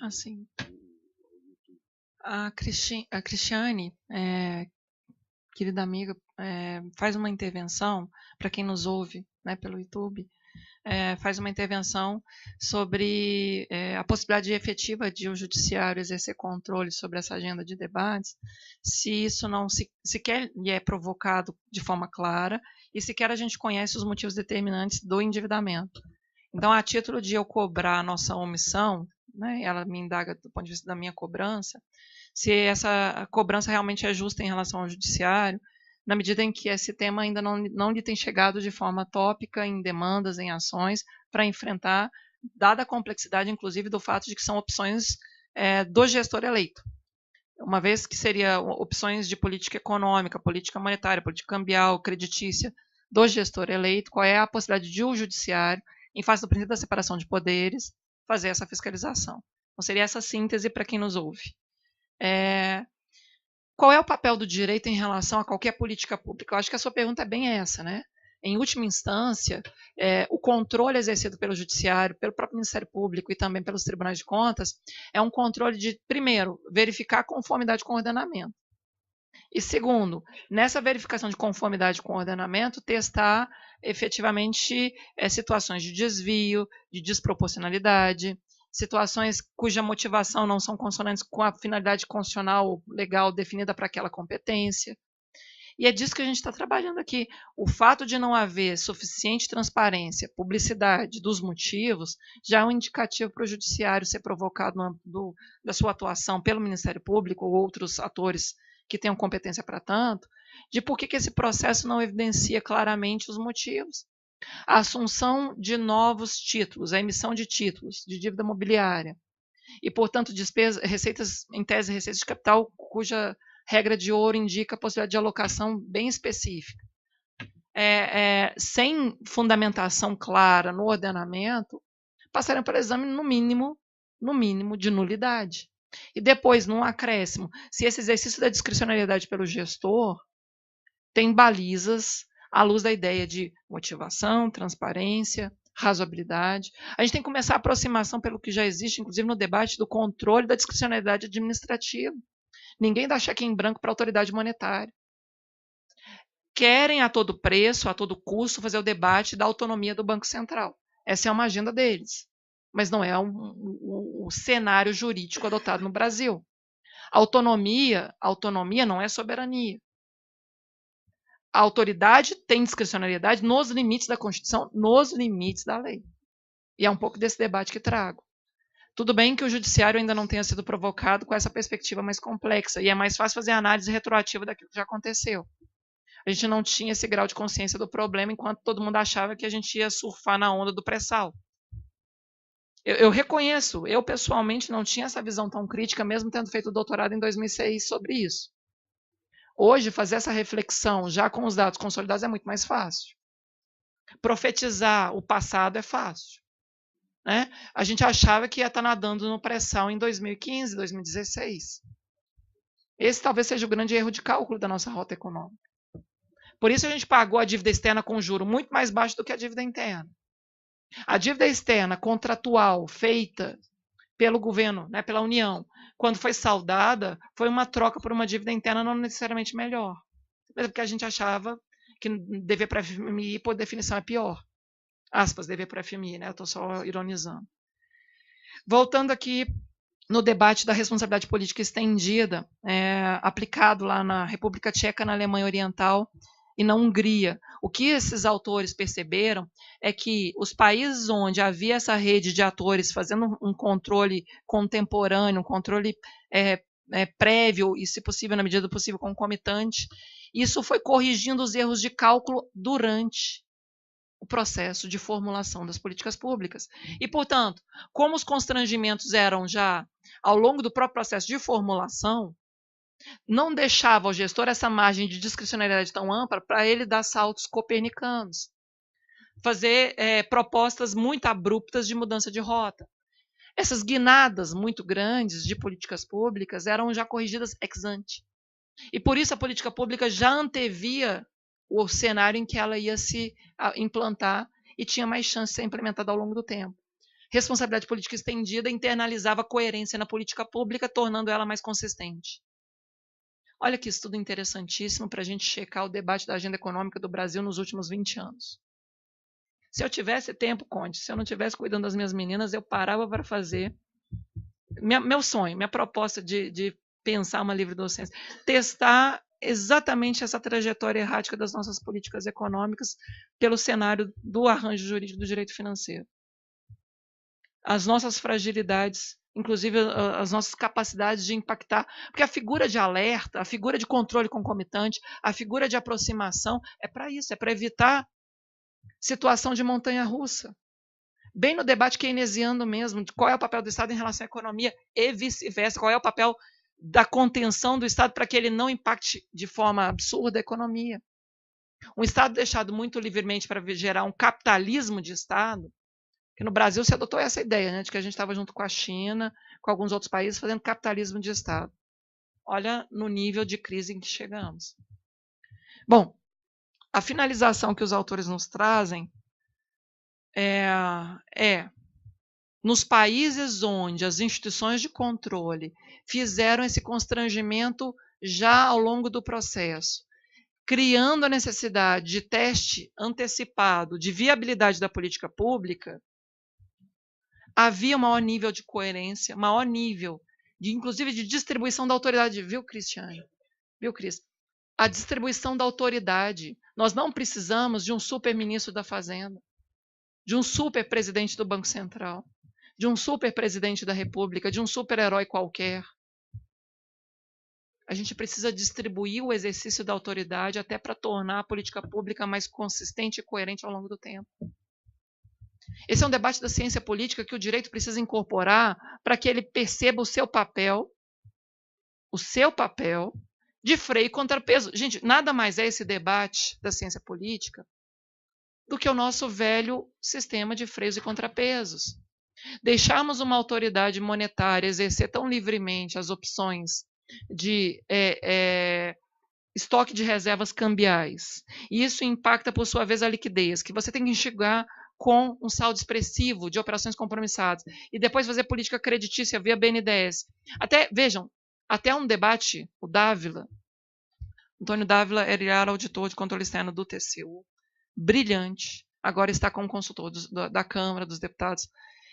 Assim, a Cristiane, querida amiga, faz uma intervenção, para quem nos ouve, né, pelo YouTube, faz uma intervenção sobre a possibilidade efetiva de o judiciário exercer controle sobre essa agenda de debates, se isso não sequer lhe é provocado de forma clara e sequer a gente conhece os motivos determinantes do endividamento. Então, a título de eu cobrar a nossa omissão, né, ela me indaga do ponto de vista da minha cobrança, se essa cobrança realmente é justa em relação ao judiciário, na medida em que esse tema ainda não lhe tem chegado de forma tópica em demandas, em ações, para enfrentar, dada a complexidade, inclusive, do fato de que são opções do gestor eleito. Uma vez que seria opções de política econômica, política monetária, política cambial, creditícia, do gestor eleito, qual é a possibilidade de o judiciário, em face do princípio da separação de poderes, fazer essa fiscalização. Então, seria essa síntese para quem nos ouve. Qual é o papel do direito em relação a qualquer política pública? Eu acho que a sua pergunta é bem essa, né? Em última instância, o controle exercido pelo Judiciário, pelo próprio Ministério Público e também pelos tribunais de contas é um controle de, primeiro, verificar a conformidade com o ordenamento. E segundo, nessa verificação de conformidade com o ordenamento, testar efetivamente situações de desvio, de desproporcionalidade, situações cuja motivação não são consonantes com a finalidade constitucional legal definida para aquela competência. E é disso que a gente está trabalhando aqui. O fato de não haver suficiente transparência, publicidade dos motivos, já é um indicativo para o judiciário ser provocado no âmbito da sua atuação pelo Ministério Público ou outros atores que tenham competência para tanto, de por que esse processo não evidencia claramente os motivos. A assunção de novos títulos, a emissão de títulos de dívida mobiliária e, portanto, receitas, em tese, receitas de capital cuja regra de ouro indica a possibilidade de alocação bem específica. Sem fundamentação clara no ordenamento, passarão pelo exame no mínimo de nulidade. E depois, num acréscimo, se esse exercício da discricionariedade pelo gestor tem balizas à luz da ideia de motivação, transparência, razoabilidade. A gente tem que começar a aproximação pelo que já existe, inclusive no debate do controle da discricionariedade administrativa. Ninguém dá cheque em branco para a autoridade monetária. Querem a todo preço, a todo custo, fazer o debate da autonomia do Banco Central. Essa é uma agenda deles, mas não é o cenário jurídico adotado no Brasil. Autonomia não é soberania. A autoridade tem discricionariedade nos limites da Constituição, nos limites da lei. E é um pouco desse debate que trago. Tudo bem que o judiciário ainda não tenha sido provocado com essa perspectiva mais complexa, e é mais fácil fazer análise retroativa daquilo que já aconteceu. A gente não tinha esse grau de consciência do problema, enquanto todo mundo achava que a gente ia surfar na onda do pré-sal. Eu reconheço, eu pessoalmente não tinha essa visão tão crítica, mesmo tendo feito doutorado em 2006 sobre isso. Hoje, fazer essa reflexão já com os dados consolidados é muito mais fácil. Profetizar o passado é fácil. Né? A gente achava que ia estar nadando no pré-sal em 2015, 2016. Esse talvez seja o grande erro de cálculo da nossa rota econômica. Por isso a gente pagou a dívida externa com juro muito mais baixo do que a dívida interna. A dívida externa contratual feita pelo governo, né, pela União, quando foi saldada, foi uma troca por uma dívida interna não necessariamente melhor. Porque a gente achava que dever para FMI, por definição, é pior. Aspas, dever para FMI, né? Eu estou só ironizando. Voltando aqui no debate da responsabilidade política estendida, aplicado lá na República Tcheca, na Alemanha Oriental e na Hungria. O que esses autores perceberam é que os países onde havia essa rede de atores fazendo um controle contemporâneo, um controle prévio e, se possível, na medida do possível, concomitante, isso foi corrigindo os erros de cálculo durante o processo de formulação das políticas públicas. E, portanto, como os constrangimentos eram já ao longo do próprio processo de formulação, não deixava ao gestor essa margem de discricionariedade tão ampla para ele dar saltos copernicanos, fazer propostas muito abruptas de mudança de rota. Essas guinadas muito grandes de políticas públicas eram já corrigidas ex ante. E por isso a política pública já antevia o cenário em que ela ia se implantar e tinha mais chance de ser implementada ao longo do tempo. Responsabilidade política estendida internalizava a coerência na política pública, tornando ela mais consistente. Olha que estudo interessantíssimo para a gente checar o debate da agenda econômica do Brasil nos últimos 20 anos. Se eu tivesse tempo, Conde, se eu não estivesse cuidando das minhas meninas, eu parava para fazer meu sonho, minha proposta de pensar uma livre docência, testar exatamente essa trajetória errática das nossas políticas econômicas pelo cenário do arranjo jurídico do direito financeiro. As nossas fragilidades, inclusive as nossas capacidades de impactar, porque a figura de alerta, a figura de controle concomitante, a figura de aproximação é para isso, é para evitar situação de montanha-russa. Bem no debate keynesiano mesmo, de qual é o papel do Estado em relação à economia e vice-versa, qual é o papel da contenção do Estado para que ele não impacte de forma absurda a economia. Um Estado deixado muito livremente para gerar um capitalismo de Estado, que no Brasil se adotou essa ideia, né, de que a gente estava junto com a China, com alguns outros países, fazendo capitalismo de Estado. Olha no nível de crise em que chegamos. Bom, a finalização que os autores nos trazem é nos países onde as instituições de controle fizeram esse constrangimento já ao longo do processo, criando a necessidade de teste antecipado de viabilidade da política pública, havia um maior nível de coerência, maior nível, inclusive, de distribuição da autoridade. Viu, Cristiane? Viu, Cris? A distribuição da autoridade. Nós não precisamos de um super-ministro da Fazenda, de um super-presidente do Banco Central, de um super-presidente da República, de um super-herói qualquer. A gente precisa distribuir o exercício da autoridade até para tornar a política pública mais consistente e coerente ao longo do tempo. Esse é um debate da ciência política que o direito precisa incorporar para que ele perceba o seu papel de freio e contrapeso. Gente, nada mais é esse debate da ciência política do que o nosso velho sistema de freios e contrapesos. Deixarmos uma autoridade monetária exercer tão livremente as opções de estoque de reservas cambiais. E isso impacta, por sua vez, a liquidez, que você tem que enxugar com um saldo expressivo de operações compromissadas. E depois fazer política creditícia via BNDES. Vejam, até um debate, o Dávila, Antônio Dávila era auditor de controle externo do TCU, brilhante, agora está como consultor da Câmara, dos deputados,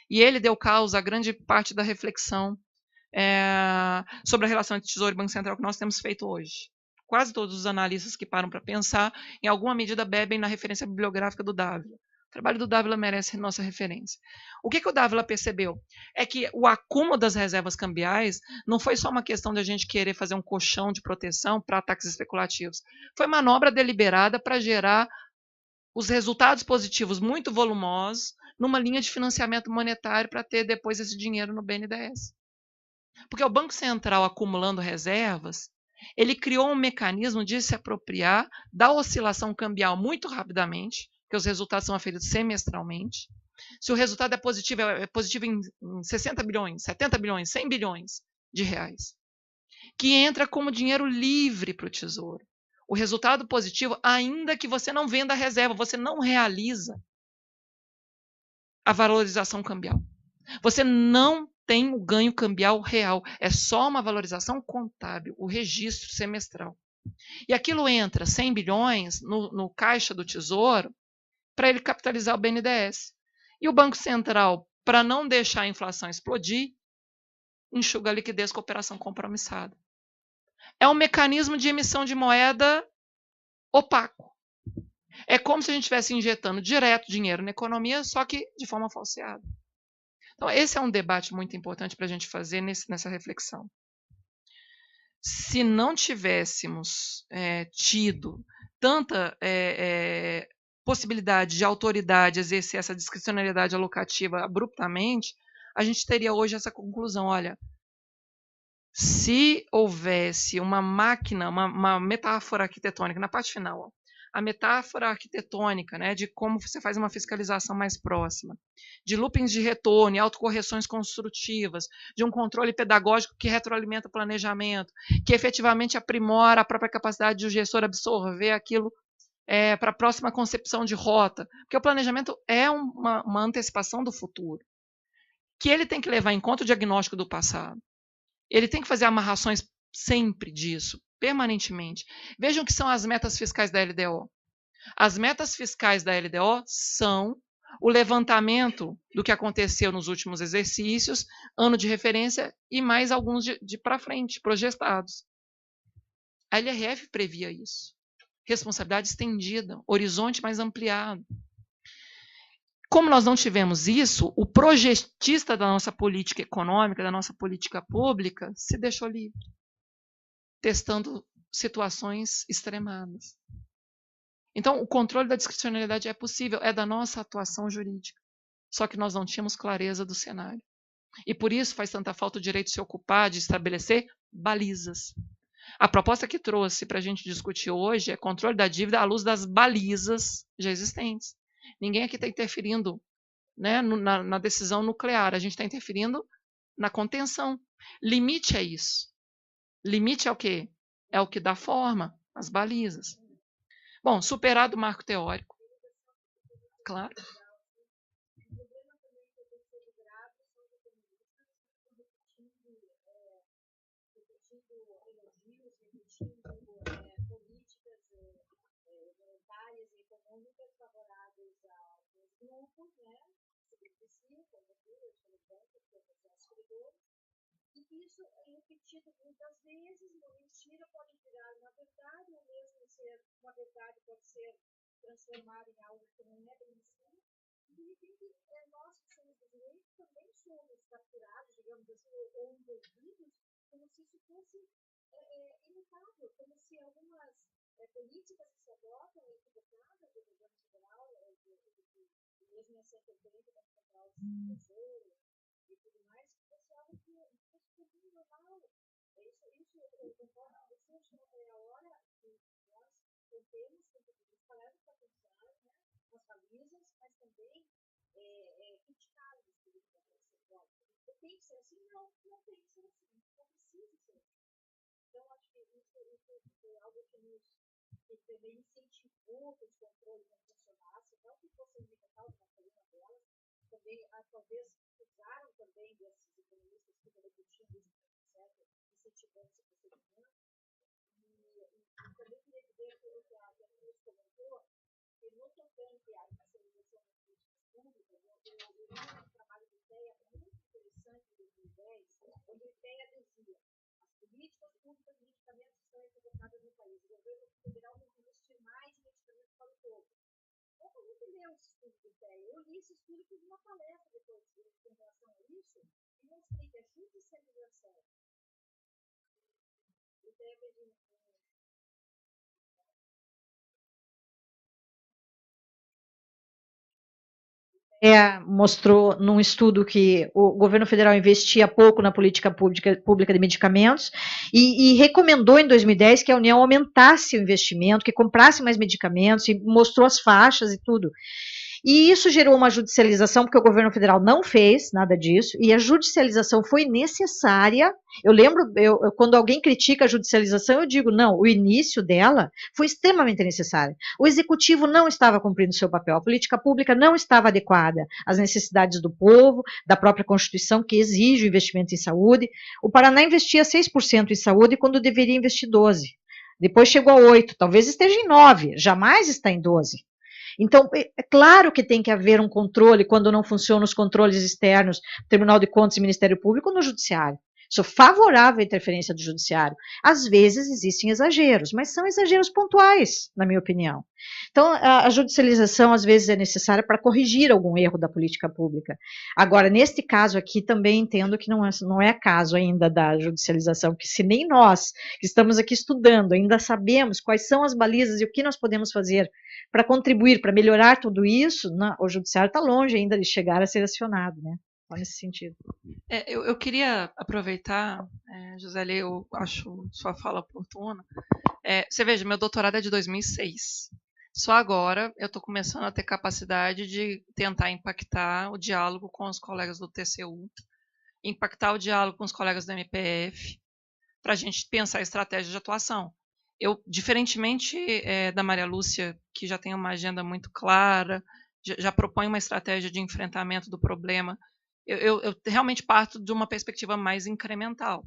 e ele deu causa a grande parte da reflexão sobre a relação entre Tesouro e Banco Central que nós temos feito hoje. Quase todos os analistas que param para pensar, em alguma medida, bebem na referência bibliográfica do Dávila. O trabalho do Dávila merece nossa referência. O que o Dávila percebeu? É que o acúmulo das reservas cambiais não foi só uma questão de a gente querer fazer um colchão de proteção para ataques especulativos. Foi manobra deliberada para gerar os resultados positivos muito volumosos numa linha de financiamento monetário para ter depois esse dinheiro no BNDES. Porque o Banco Central, acumulando reservas, ele criou um mecanismo de se apropriar da oscilação cambial muito rapidamente, porque os resultados são aferidos semestralmente. Se o resultado é positivo em 60 bilhões, 70 bilhões, 100 bilhões de reais, que entra como dinheiro livre para o Tesouro. O resultado positivo, ainda que você não venda a reserva, você não realiza a valorização cambial. Você não tem o ganho cambial real, é só uma valorização contábil, o registro semestral. E aquilo entra 100 bilhões no caixa do Tesouro para ele capitalizar o BNDES. E o Banco Central, para não deixar a inflação explodir, enxuga a liquidez com a operação compromissada. É um mecanismo de emissão de moeda opaco. É como se a gente estivesse injetando direto dinheiro na economia, só que de forma falseada. Então, esse é um debate muito importante para a gente fazer nessa reflexão. Se não tivéssemos tido tanta possibilidade de autoridade exercer essa discricionariedade alocativa abruptamente, a gente teria hoje essa conclusão, olha, se houvesse uma máquina, uma metáfora arquitetônica, na parte final, ó, a metáfora arquitetônica, né, de como você faz uma fiscalização mais próxima, de loopings de retorno e autocorreções construtivas, de um controle pedagógico que retroalimenta o planejamento, que efetivamente aprimora a própria capacidade de o gestor absorver aquilo para a próxima concepção de rota, porque o planejamento é uma antecipação do futuro, que ele tem que levar em conta o diagnóstico do passado. Ele tem que fazer amarrações sempre disso, permanentemente. Vejam o que são as metas fiscais da LDO. As metas fiscais da LDO são o levantamento do que aconteceu nos últimos exercícios, ano de referência e mais alguns de para frente, projetados. A LRF previa isso. Responsabilidade estendida, horizonte mais ampliado. Como nós não tivemos isso, o projetista da nossa política econômica, da nossa política pública, se deixou livre, testando situações extremadas. Então, o controle da discricionalidade é possível, é da nossa atuação jurídica. Só que nós não tínhamos clareza do cenário. E por isso faz tanta falta o direito de se ocupar, de estabelecer balizas. A proposta que trouxe para a gente discutir hoje é controle da dívida à luz das balizas já existentes. Ninguém aqui está interferindo, né, na decisão nuclear, a gente está interferindo na contenção. Limite é isso. Limite é o quê? É o que dá forma, as balizas. Bom, superado o marco teórico. Claro. monetárias e econômicas favoráveis a grupos, né, se beneficiam, como duas, pelo banco, como os credores, e isso é repetido muitas vezes, uma mentira pode virar uma verdade, ou mesmo ser uma verdade pode ser transformada em algo que não é bem assim, e de repente nós que somos do direito também somos capturados, digamos assim, ou envolvidos, como se isso fosse imutável, como se algumas políticas que se adotam equivocadas do governo federal, mesmo nessa interferência da Central do Tesouro e tudo mais, fosse algo que fosse comum, normal. Isso eu concordo com você, acho que é a hora que nós contemos com os palavras para pensar, né, nas balizas, mas também criticar os políticos centrais. Tem que ser assim? Não tem que ser assim, não precisa ser assim. Então, acho que isso foi algo que também incentivou que os controles não funcionassem, não que fosse limitados na coluna delas, também, talvez, usaram também desses economistas que também tinham isso, certo? Incentivando esse procedimento. E também queria dizer aquilo que a Beatriz comentou, que no tocante à especialização nas políticas públicas, eu li um trabalho do IPEA muito interessante de 2010, onde o IPEA dizia: as políticas públicas de medicamentos estão equivocadas no país. O governo federal tem que investir mais em medicamentos para o povo. Como a gente leu esse estudo do IPEA? Eu li esse estudo e fiz uma palestra depois em relação a isso e mostrei que a judicialização. O IPEA pediu mostrou num estudo que o governo federal investia pouco na política pública de medicamentos e recomendou em 2010 que a União aumentasse o investimento, que comprasse mais medicamentos, e mostrou as faixas e tudo. E isso gerou uma judicialização, porque o governo federal não fez nada disso, e a judicialização foi necessária. Eu lembro, quando alguém critica a judicialização, eu digo, não, o início dela foi extremamente necessário. O executivo não estava cumprindo seu papel, a política pública não estava adequada às necessidades do povo, da própria Constituição, que exige o investimento em saúde. O Paraná investia 6% em saúde, quando deveria investir 12%. Depois chegou a 8%, talvez esteja em 9%, jamais está em 12%. Então, é claro que tem que haver um controle quando não funcionam os controles externos, Tribunal de Contas e Ministério Público, no Judiciário. Sou favorável à interferência do Judiciário. Às vezes existem exageros, mas são exageros pontuais, na minha opinião. Então, a judicialização, às vezes, é necessária para corrigir algum erro da política pública. Agora, neste caso aqui, também entendo que não é caso ainda da judicialização, que se nem nós, que estamos aqui estudando, ainda sabemos quais são as balizas e o que nós podemos fazer para contribuir, para melhorar tudo isso, o Judiciário está longe ainda de chegar a ser acionado, né? Nesse sentido. Eu queria aproveitar, José, eu acho sua fala oportuna. Você veja, meu doutorado é de 2006. Só agora eu estou começando a ter capacidade de tentar impactar o diálogo com os colegas do TCU, impactar o diálogo com os colegas do MPF, para a gente pensar a estratégia de atuação. Eu, diferentemente da Maria Lúcia, que já tem uma agenda muito clara, já propõe uma estratégia de enfrentamento do problema, eu realmente parto de uma perspectiva mais incremental.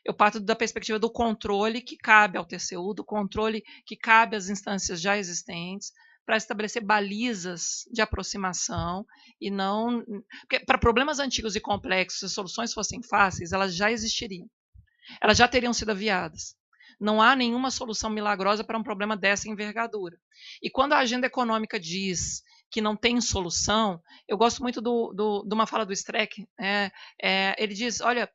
Eu parto da perspectiva do controle que cabe ao TCU, do controle que cabe às instâncias já existentes, para estabelecer balizas de aproximação e não... Porque para problemas antigos e complexos, se as soluções fossem fáceis, elas já existiriam. Elas já teriam sido aviadas. Não há nenhuma solução milagrosa para um problema dessa envergadura. E quando a agenda econômica diz que não tem solução, eu gosto muito de uma fala do Streck. Ele diz, olha,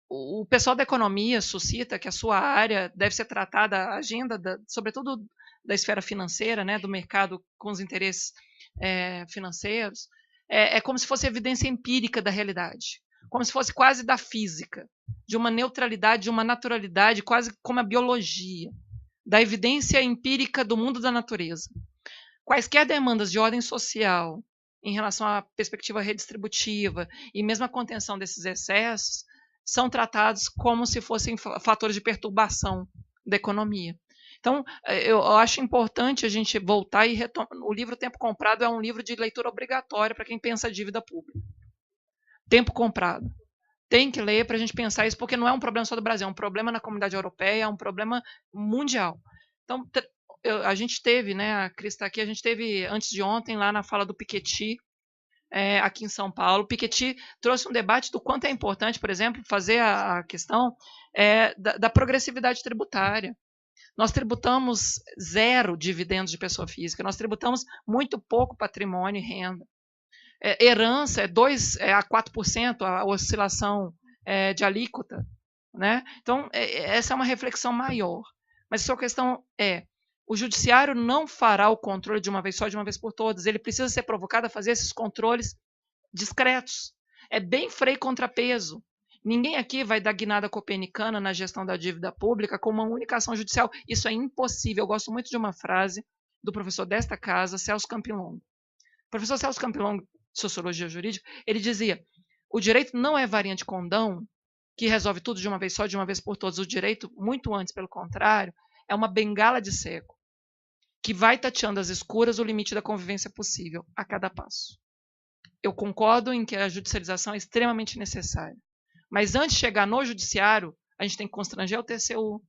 o pessoal da economia suscita que a sua área deve ser tratada, a agenda, sobretudo da esfera financeira, né, do mercado com os interesses financeiros, como se fosse evidência empírica da realidade, como se fosse quase da física, de uma neutralidade, de uma naturalidade, quase como a biologia, da evidência empírica do mundo da natureza. Quaisquer demandas de ordem social em relação à perspectiva redistributiva e mesmo a contenção desses excessos são tratados como se fossem fatores de perturbação da economia. Então, eu acho importante a gente voltar e retomar. O livro Tempo Comprado é um livro de leitura obrigatória para quem pensa dívida pública. Tempo Comprado. Tem que ler para a gente pensar isso, porque não é um problema só do Brasil, é um problema na comunidade europeia, é um problema mundial. Então, a gente teve, né, a Cris está aqui, a gente teve antes de ontem lá na fala do Piketty, aqui em São Paulo. O Piketty trouxe um debate do quanto é importante, por exemplo, fazer a questão da progressividade tributária. Nós tributamos 0 dividendos de pessoa física, nós tributamos muito pouco patrimônio e renda. Herança é 2 a 4% a oscilação de alíquota. Né? Então, essa é uma reflexão maior. Mas a sua questão é, o judiciário não fará o controle de uma vez só, de uma vez por todas. Ele precisa ser provocado a fazer esses controles discretos. É bem freio contrapeso. Ninguém aqui vai dar guinada copernicana na gestão da dívida pública com uma única ação judicial. Isso é impossível. Eu gosto muito de uma frase do professor desta casa, Celso Campilongo. O professor Celso Campilongo, de Sociologia Jurídica, ele dizia, o direito não é variante condão, que resolve tudo de uma vez só, de uma vez por todas. O direito, muito antes, pelo contrário, é uma bengala de cego, que vai tateando às escuras o limite da convivência possível a cada passo. Eu concordo em que a judicialização é extremamente necessária. Mas antes de chegar no judiciário, a gente tem que constranger o TCU,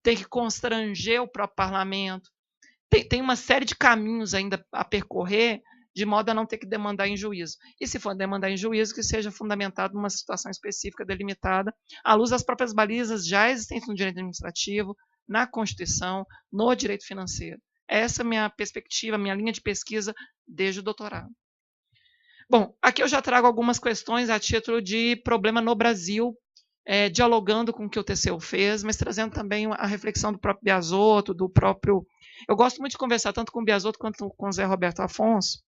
tem que constranger o próprio parlamento, tem uma série de caminhos ainda a percorrer, de modo a não ter que demandar em juízo. E se for demandar em juízo, que seja fundamentado numa situação específica delimitada, à luz das próprias balizas já existentes no direito administrativo, na Constituição, no direito financeiro. Essa é a minha perspectiva, minha linha de pesquisa desde o doutorado. Bom, aqui eu já trago algumas questões a título de problema no Brasil, dialogando com o que o TCU fez, mas trazendo também a reflexão do próprio Biasotto, do próprio... Eu gosto muito de conversar tanto com o Biasotto quanto com o Zé Roberto Afonso.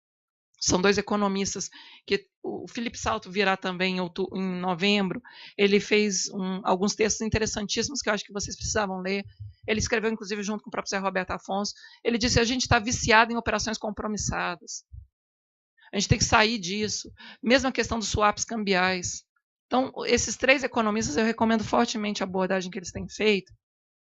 São 2 economistas que o Felipe Salto virá também em novembro. Ele fez alguns textos interessantíssimos que eu acho que vocês precisavam ler. Ele escreveu, inclusive, junto com o próprio Zé Roberto Afonso. Ele disse que a gente está viciado em operações compromissadas. A gente tem que sair disso. Mesma questão dos swaps cambiais. Então, esses 3 economistas, eu recomendo fortemente a abordagem que eles têm feito.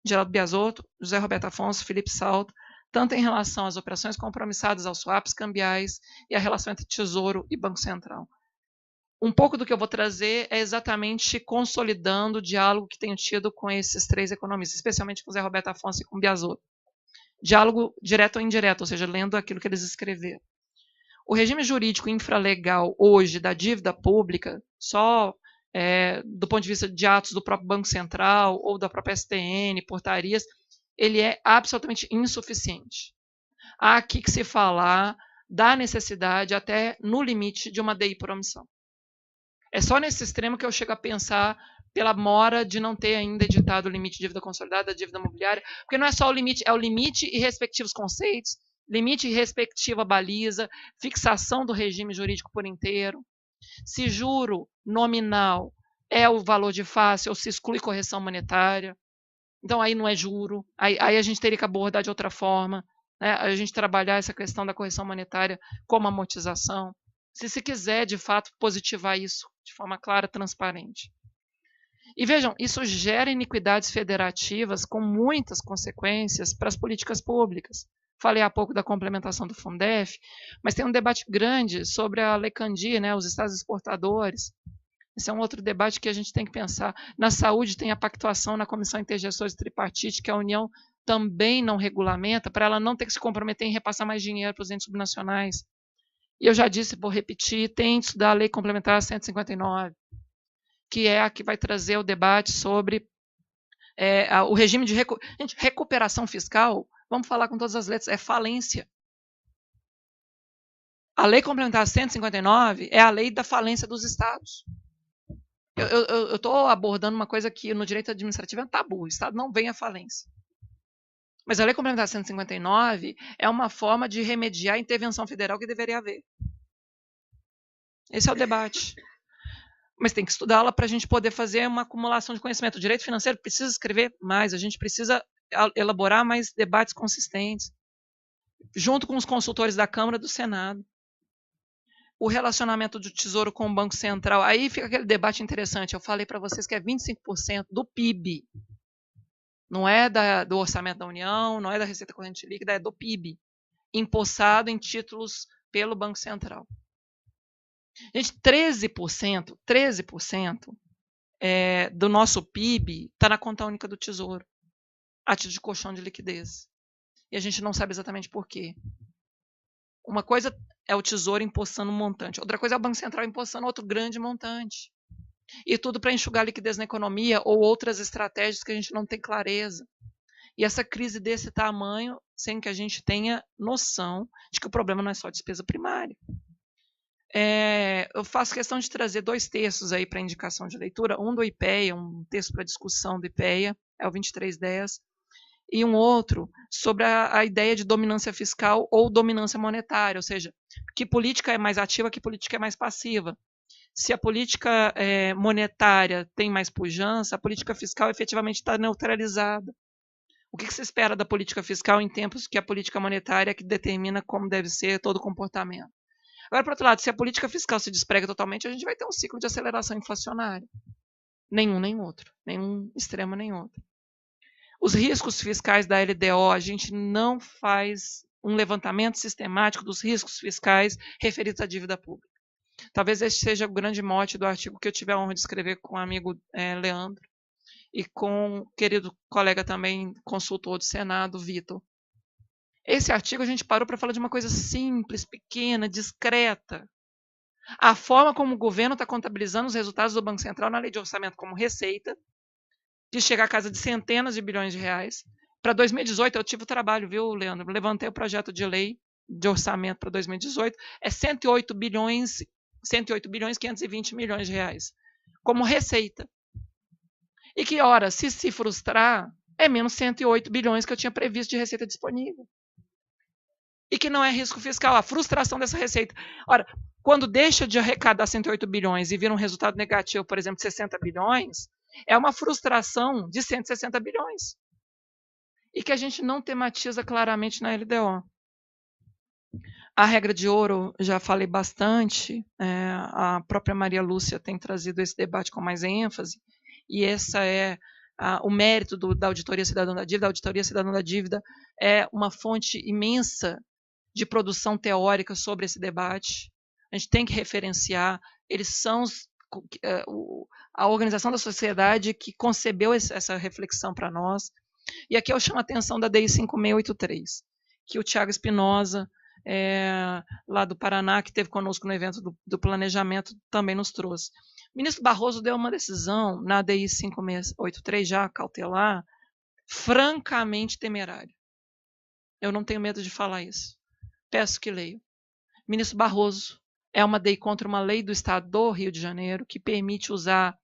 Geraldo Biasotto, José Roberto Afonso, Felipe Salto, tanto em relação às operações compromissadas aos swaps cambiais e a relação entre Tesouro e Banco Central. Um pouco do que eu vou trazer é exatamente consolidando o diálogo que tenho tido com esses 3 economistas, especialmente com José Roberto Afonso e com Biasotto. Diálogo direto ou indireto, ou seja, lendo aquilo que eles escreveram. O regime jurídico infralegal hoje da dívida pública, só do ponto de vista de atos do próprio Banco Central ou da própria STN, portarias, ele é absolutamente insuficiente. Há aqui que se falar da necessidade até no limite de uma DI por omissão. É só nesse extremo que eu chego a pensar pela mora de não ter ainda editado o limite de dívida consolidada, dívida imobiliária, porque não é só o limite, é o limite e respectivos conceitos, limite e respectiva baliza, fixação do regime jurídico por inteiro, se juro nominal é o valor de face ou se exclui correção monetária. Então, aí não é juro, aí a gente teria que abordar de outra forma, né? A gente trabalhar essa questão da correção monetária como amortização, se quiser, de fato, positivar isso de forma clara, transparente. E vejam, isso gera iniquidades federativas com muitas consequências para as políticas públicas. Falei há pouco da complementação do Fundef, mas tem um debate grande sobre a Lei Candir, né, os estados exportadores. Esse é um outro debate que a gente tem que pensar. Na saúde tem a pactuação na Comissão Intergestores Tripartite, que a União também não regulamenta, para ela não ter que se comprometer em repassar mais dinheiro para os entes subnacionais. E eu já disse, vou repetir, tem que estudar a Lei Complementar 159, que é a que vai trazer o debate sobre o regime de recuperação fiscal. Vamos falar com todas as letras, é falência. A Lei Complementar 159 é a lei da falência dos estados. Eu estou abordando uma coisa que no direito administrativo é tabu, o Estado não vem à falência. Mas a Lei Complementar 159 é uma forma de remediar a intervenção federal que deveria haver. Esse é o debate. Mas tem que estudá-la para a gente poder fazer uma acumulação de conhecimento. O direito financeiro precisa escrever mais, a gente precisa elaborar mais debates consistentes, junto com os consultores da Câmara e do Senado. o relacionamento do Tesouro com o Banco Central. Aí fica aquele debate interessante. Eu falei para vocês que é 25% do PIB. Não é do orçamento da União, não é da receita corrente líquida, é do PIB, empossado em títulos pelo Banco Central. Gente, 13% do nosso PIB está na conta única do Tesouro, a título de colchão de liquidez. E a gente não sabe exatamente por quê. Uma coisa é o Tesouro empossando um montante, outra coisa é o Banco Central empossando outro grande montante. E tudo para enxugar a liquidez na economia ou outras estratégias que a gente não tem clareza. E essa crise desse tamanho, sem que a gente tenha noção de que o problema não é só despesa primária. Eu faço questão de trazer 2 textos aí para indicação de leitura, um do IPEA, um texto para discussão do IPEA, é o 2310, e um outro sobre a ideia de dominância fiscal ou dominância monetária, ou seja, que política é mais ativa, que política é mais passiva. Se a política monetária tem mais pujança, a política fiscal efetivamente está neutralizada. O que se espera da política fiscal em tempos que a política monetária é que determina como deve ser todo o comportamento? Agora, por outro lado, se a política fiscal se desprega totalmente, a gente vai ter um ciclo de aceleração inflacionária. Nenhum nem outro. Nenhum extremo nem outro. Os riscos fiscais da LDO, a gente não faz um levantamento sistemático dos riscos fiscais referidos à dívida pública. Talvez esse seja o grande mote do artigo que eu tive a honra de escrever com o amigo Leandro e com o querido colega também, consultor do Senado, Vitor. Esse artigo a gente parou para falar de uma coisa simples, pequena, discreta. A forma como o governo está contabilizando os resultados do Banco Central na lei de orçamento como receita, de chegar a casa de centenas de bilhões de reais. Para 2018, eu tive o trabalho, viu, Leandro? Levantei o projeto de lei de orçamento para 2018, é 108 bilhões 520 milhões de reais, como receita. E que, ora, se frustrar, é menos 108 bilhões que eu tinha previsto de receita disponível. E que não é risco fiscal, a frustração dessa receita. Ora, quando deixa de arrecadar 108 bilhões e vira um resultado negativo, por exemplo, de 60 bilhões, é uma frustração de 160 bilhões. E que a gente não tematiza claramente na LDO. A regra de ouro, já falei bastante, a própria Maria Lúcia tem trazido esse debate com mais ênfase, e essa é o mérito da Auditoria Cidadã da Dívida. A Auditoria Cidadã da Dívida é uma fonte imensa de produção teórica sobre esse debate. A gente tem que referenciar, eles são a organização da sociedade que concebeu essa reflexão para nós. E aqui eu chamo a atenção da DI 5683, que o Tiago Espinosa, lá do Paraná, que esteve conosco no evento do planejamento, também nos trouxe. O ministro Barroso deu uma decisão na DI 5683, já cautelar, francamente temerária. Eu não tenho medo de falar isso. Peço que leiam. Ministro Barroso é uma DI contra uma lei do Estado do Rio de Janeiro que permite usar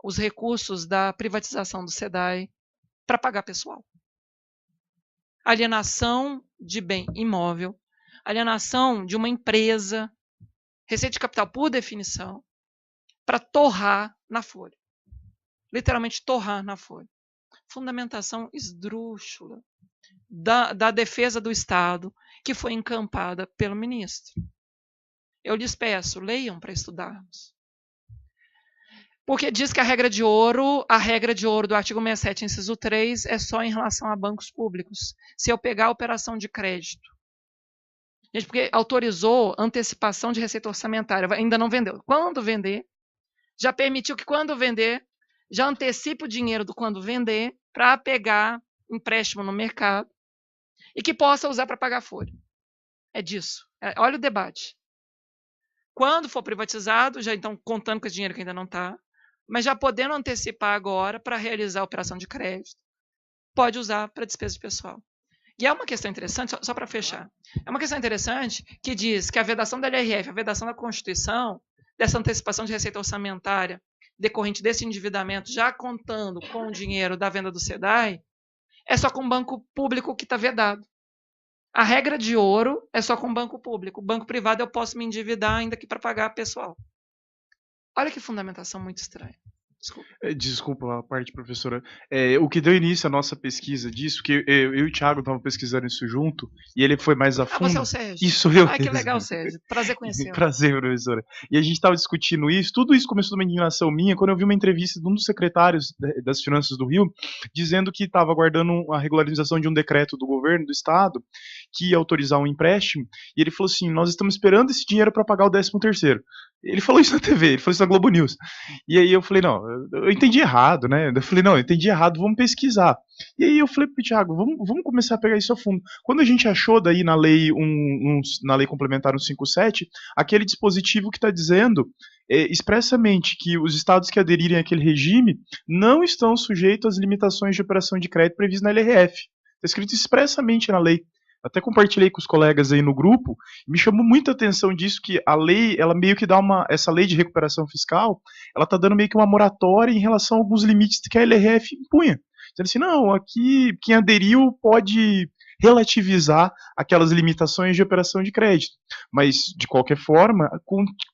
os recursos da privatização do SEDAI para pagar pessoal. Alienação de bem imóvel, alienação de uma empresa, receita de capital por definição, para torrar na folha. Literalmente torrar na folha. Fundamentação esdrúxula da defesa do Estado, que foi encampada pelo ministro. Eu lhes peço, leiam para estudarmos. Porque diz que a regra de ouro do artigo 67, inciso 3, é só em relação a bancos públicos. Se eu pegar a operação de crédito, gente, porque autorizou antecipação de receita orçamentária, ainda não vendeu. Quando vender, já permitiu que quando vender, já antecipe o dinheiro do quando vender para pegar empréstimo no mercado e que possa usar para pagar folha. É disso. Olha o debate. Quando for privatizado, já então contando com esse dinheiro que ainda não está, mas já podendo antecipar agora para realizar a operação de crédito, pode usar para despesa de pessoal. E é uma questão interessante, só para fechar, é uma questão interessante que diz que a vedação da LRF, a vedação da Constituição, dessa antecipação de receita orçamentária decorrente desse endividamento, já contando com o dinheiro da venda do SEDAI, é só com o banco público que está vedado. A regra de ouro é só com o banco público. O banco privado eu posso me endividar ainda que para pagar pessoal. Olha que fundamentação muito estranha. Desculpa. Desculpa a parte, professora. O que deu início à nossa pesquisa disso, que eu e o Thiago estavam pesquisando isso junto, e ele foi mais a Ah, você é fundo. o Sérgio? Isso eu Ah, que mesmo. legal, Sérgio. Prazer conhecê-lo. Prazer, professora. E a gente estava discutindo isso, tudo isso começou numa indignação minha, quando eu vi uma entrevista de um dos secretários das Finanças do Rio, dizendo que estava aguardando a regularização de um decreto do governo do estado, que ia autorizar um empréstimo, e ele falou assim, nós estamos esperando esse dinheiro para pagar o 13º. Ele falou isso na TV, ele falou isso na Globo News. E aí eu falei, não, eu entendi errado, né? Eu falei, não, eu entendi errado, vamos pesquisar. E aí eu falei pro Thiago, vamos começar a pegar isso a fundo. Quando a gente achou daí na lei na lei complementar 157, aquele dispositivo que está dizendo expressamente que os estados que aderirem àquele regime não estão sujeitos às limitações de operação de crédito previstas na LRF. Está escrito expressamente na lei. Até compartilhei com os colegas aí no grupo, me chamou muita atenção disso que a lei, ela meio que dá essa lei de recuperação fiscal, ela tá dando meio que uma moratória em relação a alguns limites que a LRF impunha. Dizendo assim, não, aqui quem aderiu pode relativizar aquelas limitações de operação de crédito. Mas, de qualquer forma,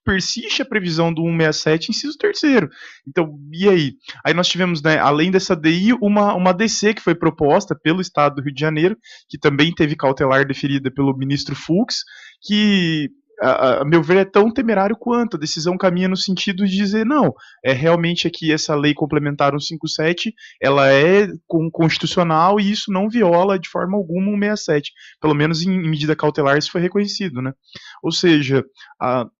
persiste a previsão do 167, inciso 3º. Então, e aí? Aí nós tivemos, né, além dessa DI, uma DC que foi proposta pelo Estado do Rio de Janeiro, que também teve cautelar deferida pelo ministro Fux, que a meu ver, é tão temerário quanto. A decisão caminha no sentido de dizer, não, realmente aqui essa lei complementar 157, ela é constitucional e isso não viola de forma alguma o 167. Pelo menos em medida cautelar isso foi reconhecido, né? Ou seja,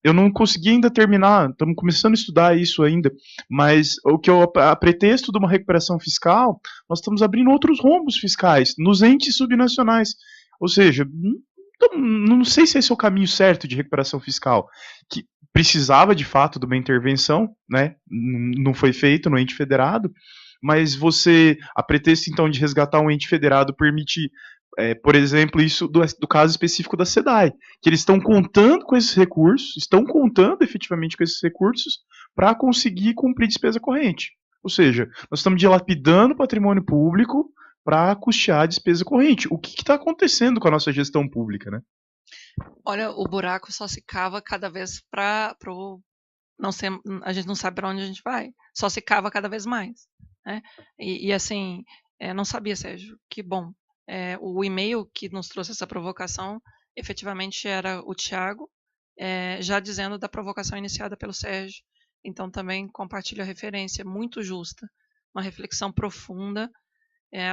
eu não consegui ainda terminar, estamos começando a estudar isso ainda, mas o que a pretexto de uma recuperação fiscal, nós estamos abrindo outros rombos fiscais nos entes subnacionais. Ou seja, então, não sei se esse é o caminho certo de recuperação fiscal, que precisava de fato de uma intervenção, né? Não foi feito no ente federado, mas você, a pretexto então de resgatar um ente federado, permite, por exemplo, isso do caso específico da SEDAI, que eles estão contando com esses recursos, estão contando efetivamente com esses recursos para conseguir cumprir despesa corrente. Ou seja, nós estamos dilapidando o patrimônio público para custear a despesa corrente. O que está acontecendo com a nossa gestão pública, né? Olha, o buraco só se cava cada vez não ser, a gente não sabe para onde a gente vai. Só se cava cada vez mais, né? E assim, não sabia, Sérgio. Que bom. O e-mail que nos trouxe essa provocação, efetivamente era o Thiago, já dizendo da provocação iniciada pelo Sérgio. Então também compartilho a referência, muito justa, uma reflexão profunda.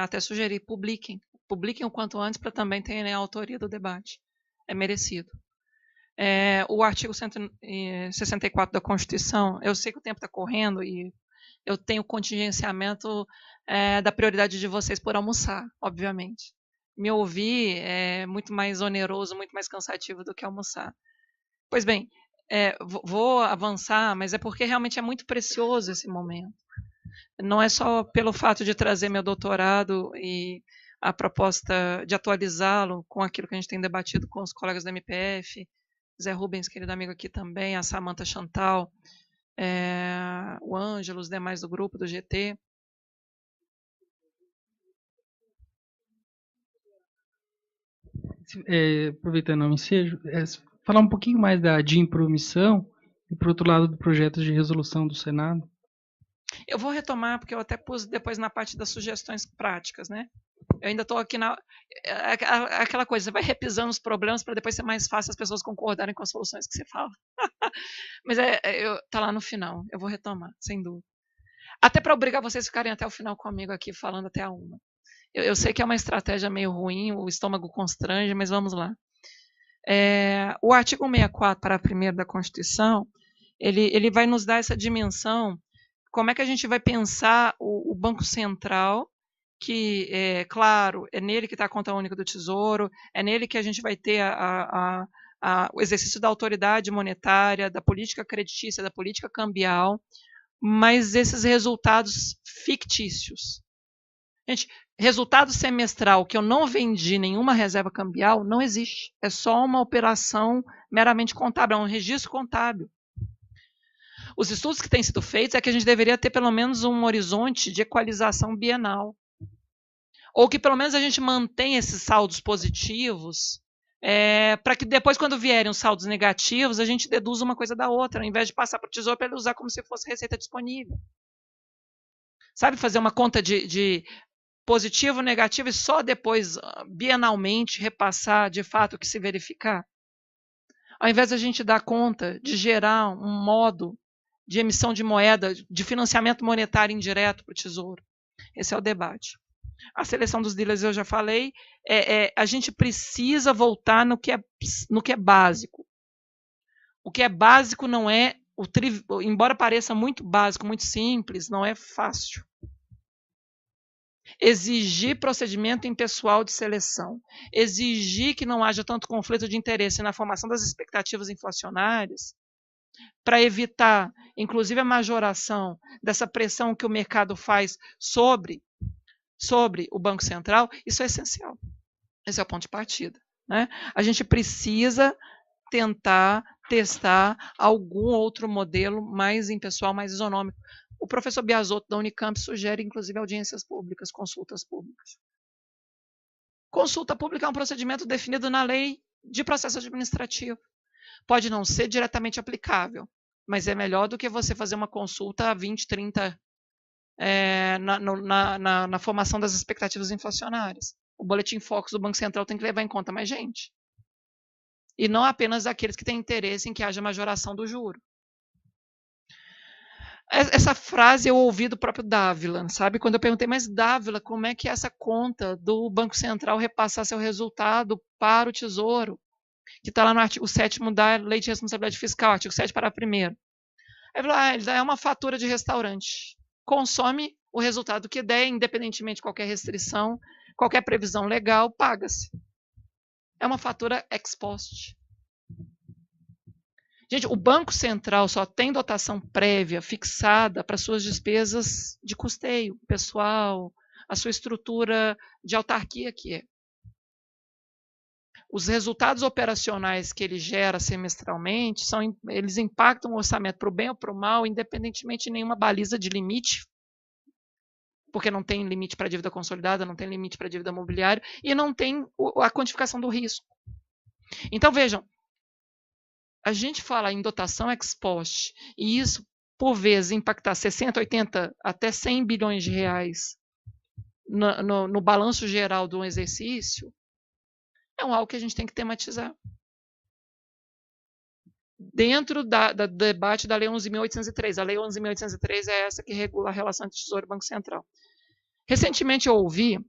Até sugeri, publiquem o quanto antes para também terem a autoria do debate. É merecido. O artigo 164 da Constituição, eu sei que o tempo está correndo e eu tenho contingenciamento da prioridade de vocês por almoçar, obviamente. Me ouvir é muito mais oneroso, muito mais cansativo do que almoçar. Pois bem, vou avançar, mas é porque realmente é muito precioso esse momento. Não é só pelo fato de trazer meu doutorado e a proposta de atualizá-lo com aquilo que a gente tem debatido com os colegas da MPF, Zé Rubens, querido amigo aqui também, a Samantha Chantal, o Ângelo, os demais do grupo, do GT. Aproveitando o ensejo, falar um pouquinho mais da DIN por omissão e, por outro lado, do projeto de resolução do Senado. Eu vou retomar, porque eu até pus depois na parte das sugestões práticas, né? Eu ainda estou aqui aquela coisa, você vai repisando os problemas para depois ser mais fácil as pessoas concordarem com as soluções que você fala. Mas tá lá no final, eu vou retomar, sem dúvida. Até para obrigar vocês a ficarem até o final comigo aqui, falando até a 1. Eu sei que é uma estratégia meio ruim, o estômago constrange, mas vamos lá. O artigo 64, parágrafo 1º da Constituição, ele vai nos dar essa dimensão. Como é que a gente vai pensar o Banco Central, que, claro, é nele que está a conta única do Tesouro, é nele que a gente vai ter o exercício da autoridade monetária, da política creditícia, da política cambial, mas esses resultados fictícios. Gente, resultado semestral que eu não vendi nenhuma reserva cambial não existe. É só uma operação meramente contábil, é um registro contábil. Os estudos que têm sido feitos é que a gente deveria ter pelo menos um horizonte de equalização bienal. Ou que pelo menos a gente mantenha esses saldos positivos, para que depois, quando vierem os saldos negativos, a gente deduza uma coisa da outra, ao invés de passar para o Tesouro para ele usar como se fosse receita disponível. Sabe, fazer uma conta de positivo, negativo e só depois, bienalmente, repassar de fato o que se verificar? Ao invés de a gente dar conta de gerar um modo de emissão de moeda, de financiamento monetário indireto para o Tesouro. Esse é o debate. A seleção dos dealers eu já falei. A gente precisa voltar no que é básico. O que é básico não é, embora pareça muito básico, muito simples, não é fácil. Exigir procedimento impessoal de seleção, exigir que não haja tanto conflito de interesse na formação das expectativas inflacionárias, para evitar, inclusive, a majoração dessa pressão que o mercado faz sobre o Banco Central, isso é essencial. Esse é o ponto de partida. Né? A gente precisa tentar testar algum outro modelo mais impessoal, mais isonômico. O professor Biasotto, da Unicamp, sugere, inclusive, audiências públicas, consultas públicas. Consulta pública é um procedimento definido na lei de processo administrativo. Pode não ser diretamente aplicável, mas é melhor do que você fazer uma consulta a 20, 30 na formação das expectativas inflacionárias. O boletim Focus do Banco Central tem que levar em conta mais gente. E não apenas aqueles que têm interesse em que haja majoração do juro. Essa frase eu ouvi do próprio Dávila, sabe? Quando eu perguntei, mas Dávila, como é que essa conta do Banco Central repassar seu resultado para o Tesouro? Que está lá no artigo 7º da Lei de Responsabilidade Fiscal, artigo 7, parágrafo 1º. Aí falou, ele é uma fatura de restaurante. Consome o resultado que der, independentemente de qualquer restrição, qualquer previsão legal, paga-se. É uma fatura ex post. Gente, o Banco Central só tem dotação prévia fixada para suas despesas de custeio pessoal, a sua estrutura de autarquia que é. Os resultados operacionais que ele gera semestralmente, eles impactam o orçamento para o bem ou para o mal, independentemente de nenhuma baliza de limite, porque não tem limite para a dívida consolidada, não tem limite para a dívida mobiliária e não tem a quantificação do risco. Então, vejam, a gente fala em dotação ex post e isso, por vezes, impactar 60, 80, até 100 bilhões de reais no balanço geral de um exercício, é algo que a gente tem que tematizar. Dentro do debate da Lei 11.803. A Lei 11.803 é essa que regula a relação entre Tesouro e Banco Central. Recentemente eu ouvi,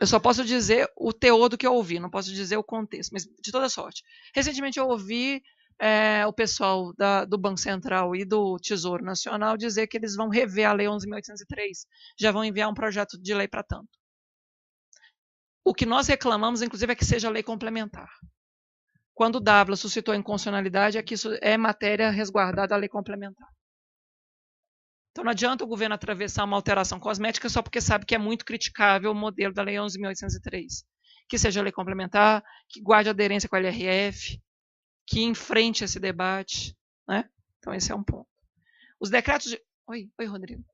eu só posso dizer o teor do que eu ouvi, não posso dizer o contexto, mas de toda sorte. Recentemente eu ouvi o pessoal do Banco Central e do Tesouro Nacional dizer que eles vão rever a Lei 11.803, já vão enviar um projeto de lei para tanto. O que nós reclamamos, inclusive, é que seja lei complementar. Quando o Dávila suscitou a inconstitucionalidade, é que isso é matéria resguardada da lei complementar. Então não adianta o governo atravessar uma alteração cosmética só porque sabe que é muito criticável o modelo da Lei 11.803. Que seja lei complementar, que guarde aderência com a LRF, que enfrente esse debate. Né? Então esse é um ponto. Os decretos de... Oi, Rodrigo.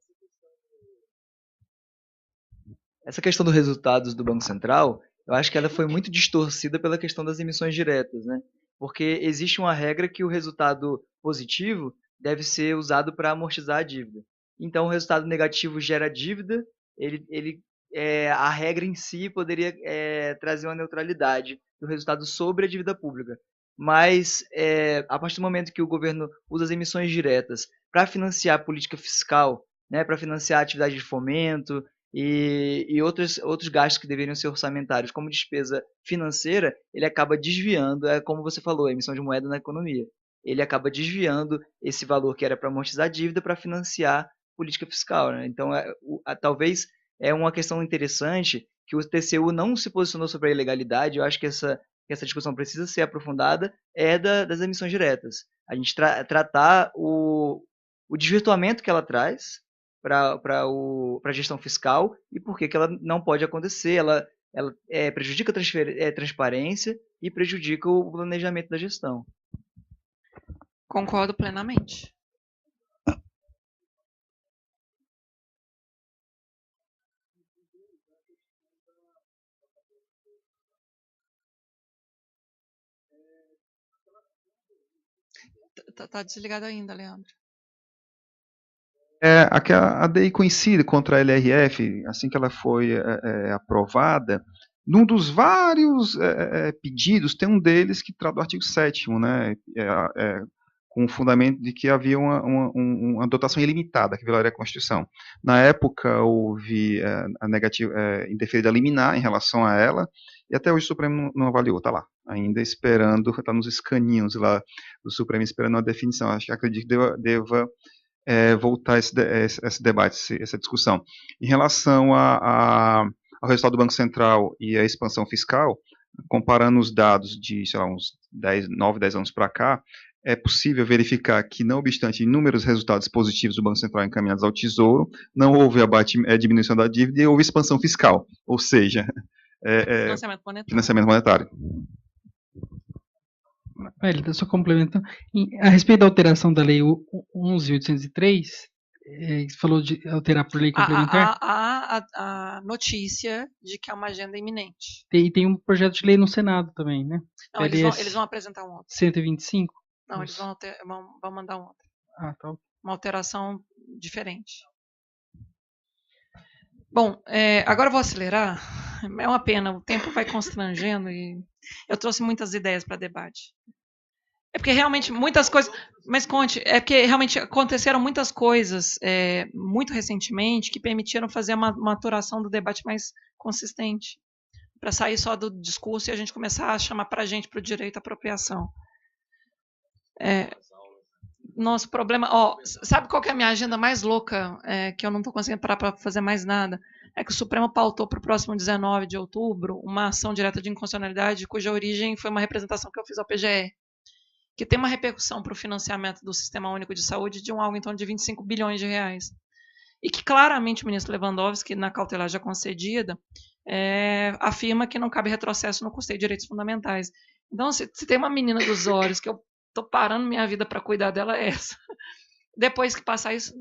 Essa questão dos resultados do Banco Central, eu acho que ela foi muito distorcida pela questão das emissões diretas, né? Porque existe uma regra que o resultado positivo deve ser usado para amortizar a dívida. Então, o resultado negativo gera dívida, a regra em si poderia trazer uma neutralidade do resultado sobre a dívida pública. Mas, a partir do momento que o governo usa as emissões diretas para financiar a política fiscal, né, para financiar a atividade de fomento, e outros gastos que deveriam ser orçamentários, como despesa financeira, ele acaba desviando, como você falou, a emissão de moeda na economia. Ele acaba desviando esse valor que era para amortizar a dívida para financiar política fiscal. Né? Então, talvez é uma questão interessante que o TCU não se posicionou sobre a ilegalidade. Eu acho que essa discussão precisa ser aprofundada, das emissões diretas. A gente tratar o desvirtuamento que ela traz para a gestão fiscal e por que ela não pode acontecer. Ela prejudica a transparência e prejudica o planejamento da gestão. Concordo plenamente. Tá desligado ainda, Leandro. A DI coincide contra a LRF, assim que ela foi aprovada, num dos vários pedidos, tem um deles que trata do artigo 7º, né, com o fundamento de que havia uma dotação ilimitada que violaria a Constituição. Na época, houve a negativa, indeferida liminar em relação a ela, e até hoje o Supremo não avaliou, está lá, ainda esperando, está nos escaninhos lá do Supremo, esperando uma definição. Acredito que deva voltar esse debate, essa discussão. Em relação ao resultado do Banco Central e a expansão fiscal, comparando os dados de, sei lá, uns 9, 10 anos para cá, é possível verificar que, não obstante inúmeros resultados positivos do Banco Central encaminhados ao Tesouro, não houve diminuição da dívida e houve expansão fiscal, ou seja, financiamento monetário. Ele só complementando. A respeito da alteração da Lei 11.803, você falou de alterar por lei complementar? A notícia de que é uma agenda iminente. E tem um projeto de lei no Senado também, né? Não, eles vão apresentar um outro. 125? Não, eles vão mandar um outro. Ah, tá. Uma alteração diferente. Bom, agora eu vou acelerar. É uma pena, o tempo vai constrangendo e eu trouxe muitas ideias para debate. É porque realmente muitas coisas... Mas conte, é porque realmente aconteceram muitas coisas muito recentemente que permitiram fazer uma maturação do debate mais consistente. Para sair só do discurso e a gente começar a chamar para a gente, para o direito à apropriação. Nosso problema... sabe qual que é a minha agenda mais louca, que eu não estou conseguindo parar para fazer mais nada? É que o Supremo pautou para o próximo 19 de outubro uma ação direta de inconstitucionalidade cuja origem foi uma representação que eu fiz ao PGE, que tem uma repercussão para o financiamento do Sistema Único de Saúde de algo em torno de 25 bilhões de reais. E que claramente o ministro Lewandowski, na cautelar já concedida, afirma que não cabe retrocesso no custeio de direitos fundamentais. Então, se tem uma menina dos olhos que eu estou parando minha vida para cuidar dela, é essa. Depois que passar isso,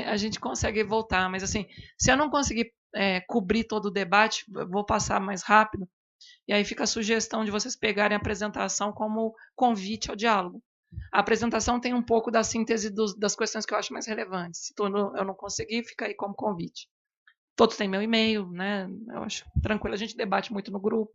a gente consegue voltar. Mas, assim, se eu não conseguir cobrir todo o debate, eu vou passar mais rápido. E aí fica a sugestão de vocês pegarem a apresentação como convite ao diálogo. A apresentação tem um pouco da síntese das questões que eu acho mais relevantes. Se eu não conseguir, fica aí como convite. Todos têm meu e-mail, né? Eu acho tranquilo, a gente debate muito no grupo.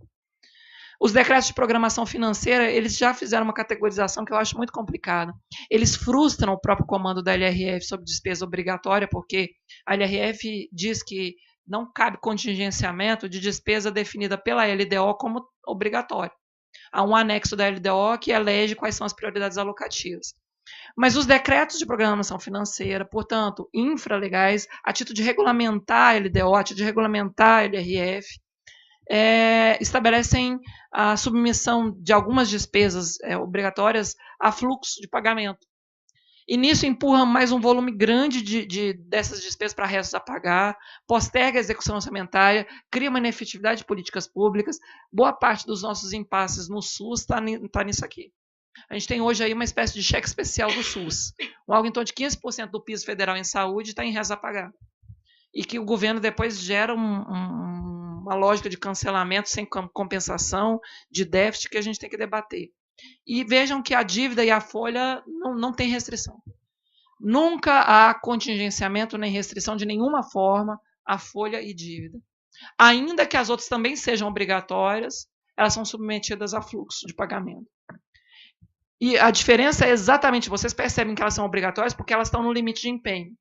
Os decretos de programação financeira, eles já fizeram uma categorização que eu acho muito complicada. Eles frustram o próprio comando da LRF sobre despesa obrigatória, porque a LRF diz que não cabe contingenciamento de despesa definida pela LDO como obrigatória. Há um anexo da LDO que elege quais são as prioridades alocativas. Mas os decretos de programação financeira, portanto, infralegais, a título de regulamentar a LDO, a título de regulamentar a LRF, estabelecem a submissão de algumas despesas obrigatórias a fluxo de pagamento. E nisso empurra mais um volume grande dessas despesas para restos a pagar, posterga a execução orçamentária, cria uma inefetividade de políticas públicas. Boa parte dos nossos impasses no SUS está nisso aqui. A gente tem hoje aí uma espécie de cheque especial do SUS. Algo em torno de 15% do piso federal em saúde está em restos a pagar. E que o governo depois gera uma lógica de cancelamento sem compensação, de déficit que a gente tem que debater. E vejam que a dívida e a folha não tem restrição. Nunca há contingenciamento nem restrição de nenhuma forma a folha e dívida. Ainda que as outras também sejam obrigatórias, elas são submetidas a fluxo de pagamento. E a diferença é exatamente, vocês percebem que elas são obrigatórias porque elas estão no limite de empenho.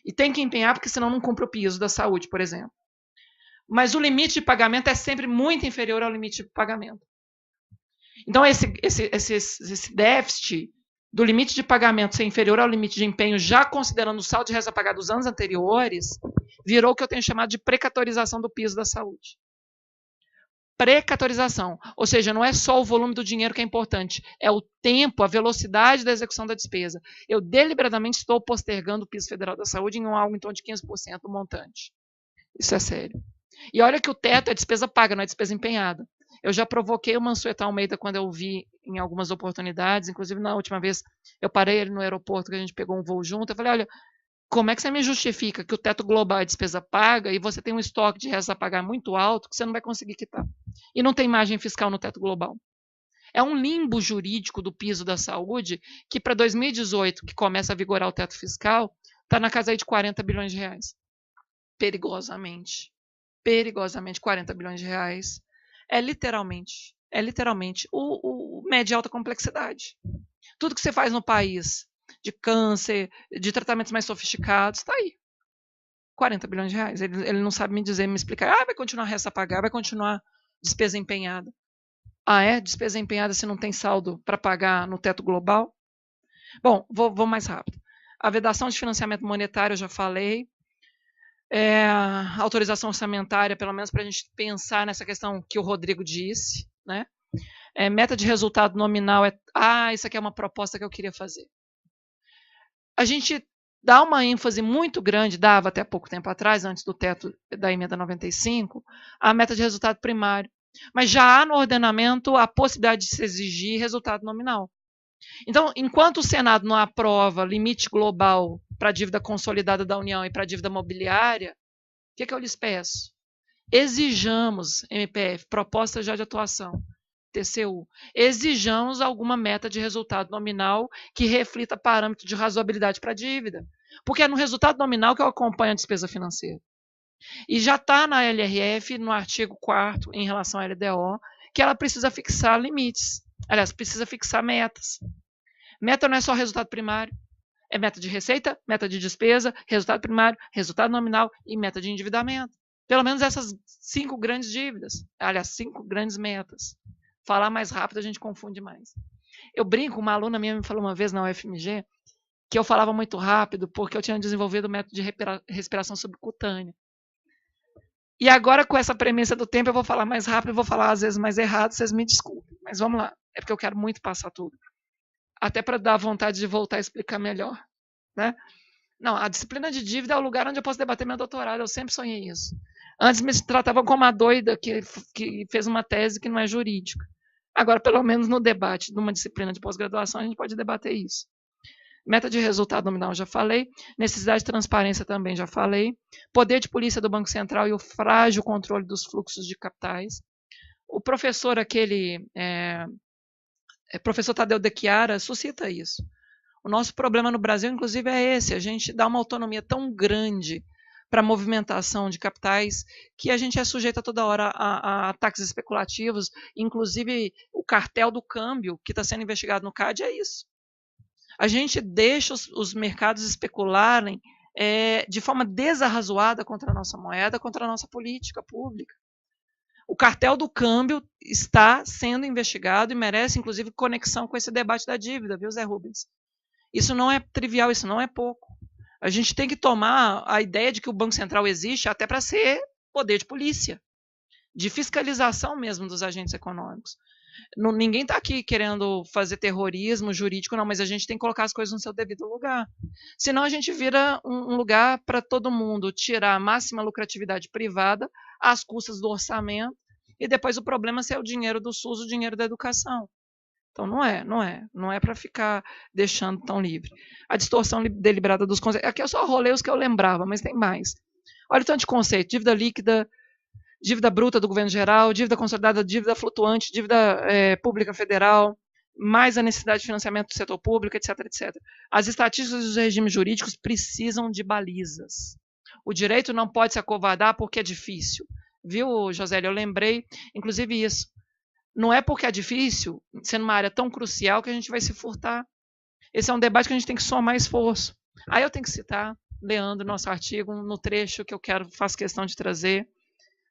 E tem que empenhar porque senão não cumpre o piso da saúde, por exemplo. Mas o limite de pagamento é sempre muito inferior ao limite de pagamento. Então, esse déficit do limite de pagamento ser inferior ao limite de empenho, já considerando o saldo de restos a pagar dos anos anteriores, virou o que eu tenho chamado de precatorização do piso da saúde. Precatorização, ou seja, não é só o volume do dinheiro que é importante, é o tempo, a velocidade da execução da despesa. Eu deliberadamente estou postergando o piso federal da saúde em algo em torno de 15% do montante. Isso é sério. E olha que o teto é despesa paga, não é despesa empenhada. Eu já provoquei o Mansueto Almeida quando eu vi em algumas oportunidades, inclusive na última vez eu parei ele no aeroporto, que a gente pegou um voo junto, eu falei, olha, como é que você me justifica que o teto global é despesa paga e você tem um estoque de restos a pagar muito alto que você não vai conseguir quitar? E não tem margem fiscal no teto global. É um limbo jurídico do piso da saúde que para 2018, que começa a vigorar o teto fiscal, está na casa aí de 40 bilhões de reais. Perigosamente. Perigosamente 40 bilhões de reais. É literalmente o médio e alta complexidade. Tudo que você faz no país, de câncer, de tratamentos mais sofisticados, está aí. 40 bilhões de reais. Ele não sabe me dizer, me explicar. Vai continuar resta a pagar, vai continuar despesa empenhada. É? Despesa empenhada se não tem saldo para pagar no teto global? Bom, vou mais rápido. A vedação de financiamento monetário, eu já falei. Autorização orçamentária, pelo menos para a gente pensar nessa questão que o Rodrigo disse, né? Meta de resultado nominal isso aqui é uma proposta que eu queria fazer. A gente dá uma ênfase muito grande, dava até pouco tempo atrás, antes do teto da emenda 95, a meta de resultado primário. Mas já há no ordenamento a possibilidade de se exigir resultado nominal. Então, enquanto o Senado não aprova limite global para a dívida consolidada da União e para a dívida mobiliária, o que eu lhes peço? Exijamos, MPF, proposta já de atuação, TCU, exijamos alguma meta de resultado nominal que reflita parâmetro de razoabilidade para a dívida. Porque é no resultado nominal que eu acompanho a despesa financeira. E já está na LRF, no artigo 4º, em relação à LDO, que ela precisa fixar limites. Aliás, precisa fixar metas. Meta não é só resultado primário. É meta de receita, meta de despesa, resultado primário, resultado nominal e meta de endividamento. Pelo menos essas 5 grandes dívidas. Aliás, 5 grandes metas. Falar mais rápido a gente confunde mais. Eu brinco, uma aluna minha me falou uma vez na UFMG que eu falava muito rápido porque eu tinha desenvolvido o método de respiração subcutânea. E agora, com essa premissa do tempo, eu vou falar mais rápido, eu vou falar às vezes mais errado, vocês me desculpem. Mas vamos lá, é porque eu quero muito passar tudo. Até para dar vontade de voltar a explicar melhor. Né? Não, a disciplina de dívida é o lugar onde eu posso debater meu doutorado, eu sempre sonhei isso. Antes me tratavam como uma doida que fez uma tese que não é jurídica. Agora, pelo menos no debate de uma disciplina de pós-graduação, a gente pode debater isso. Meta de resultado nominal, já falei. Necessidade de transparência, também já falei. Poder de polícia do Banco Central e o frágil controle dos fluxos de capitais. O professor professor Tadeu De Chiara suscita isso. O nosso problema no Brasil, inclusive, é esse. A gente dá uma autonomia tão grande para a movimentação de capitais que a gente é sujeito a toda hora a ataques especulativos. Inclusive, o cartel do câmbio, que está sendo investigado no CAD, é isso. A gente deixa os mercados especularem de forma desarrazoada contra a nossa moeda, contra a nossa política pública. O cartel do câmbio está sendo investigado e merece, inclusive, conexão com esse debate da dívida, viu, Zé Rubens? Isso não é trivial, isso não é pouco. A gente tem que tomar a ideia de que o Banco Central existe até para ser poder de polícia, de fiscalização mesmo dos agentes econômicos. Ninguém está aqui querendo fazer terrorismo jurídico, não, mas a gente tem que colocar as coisas no seu devido lugar. Senão a gente vira um lugar para todo mundo tirar a máxima lucratividade privada às custas do orçamento e depois o problema ser o dinheiro do SUS, o dinheiro da educação. Então não é para ficar deixando tão livre. A distorção deliberada dos conceitos. Aqui eu só rolei os que eu lembrava, mas tem mais. Olha o tanto de conceito: dívida líquida, dívida bruta do governo geral, dívida consolidada, dívida flutuante, dívida pública federal, mais a necessidade de financiamento do setor público, etc, etc. As estatísticas dos regimes jurídicos precisam de balizas. O direito não pode se acovardar porque é difícil. Viu, Josélia? Eu lembrei, inclusive, isso. Não é porque é difícil, sendo uma área tão crucial, que a gente vai se furtar. Esse é um debate que a gente tem que somar esforço. Aí eu tenho que citar, Leandro, nosso artigo, no trecho que eu faço questão de trazer.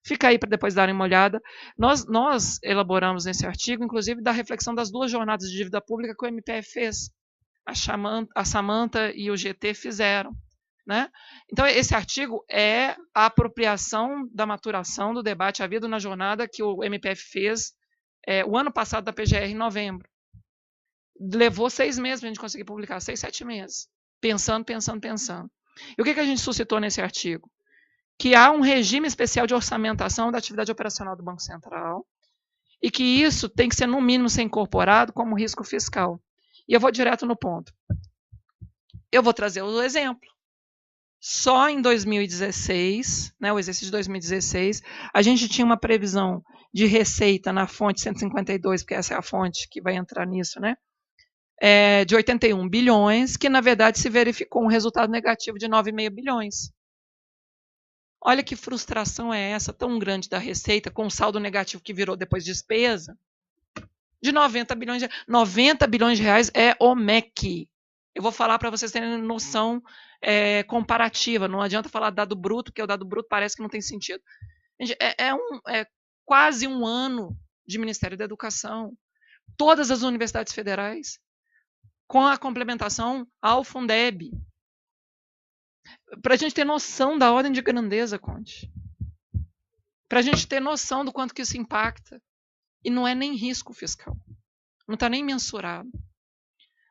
Fica aí para depois darem uma olhada. Nós elaboramos nesse artigo, inclusive, da reflexão das 2 jornadas de dívida pública que o MPF fez. A Samanta e o GT fizeram. Né? Então, esse artigo é a apropriação da maturação do debate havido na jornada que o MPF fez o ano passado da PGR, em novembro. Levou 6 meses para a gente conseguir publicar, 6, 7 meses. Pensando. E o que a gente suscitou nesse artigo? Que há um regime especial de orçamentação da atividade operacional do Banco Central e que isso tem que ser, no mínimo, ser incorporado como risco fiscal. E eu vou direto no ponto. Eu vou trazer o exemplo. Só em 2016, né, o exercício de 2016, a gente tinha uma previsão de receita na fonte 152, porque essa é a fonte que vai entrar nisso, né, de 81 bilhões, que na verdade se verificou um resultado negativo de 9,5 bilhões. Olha que frustração é essa tão grande da Receita, com um saldo negativo que virou depois despesa, de 90 bilhões de reais. 90 bilhões de reais é o MEC. Eu vou falar para vocês terem noção comparativa. Não adianta falar dado bruto, porque o dado bruto parece que não tem sentido. Gente, é quase um ano de Ministério da Educação. Todas as universidades federais, com a complementação ao Fundeb. Para a gente ter noção da ordem de grandeza, Conte. Para a gente ter noção do quanto que isso impacta. E não é nem risco fiscal. Não está nem mensurado.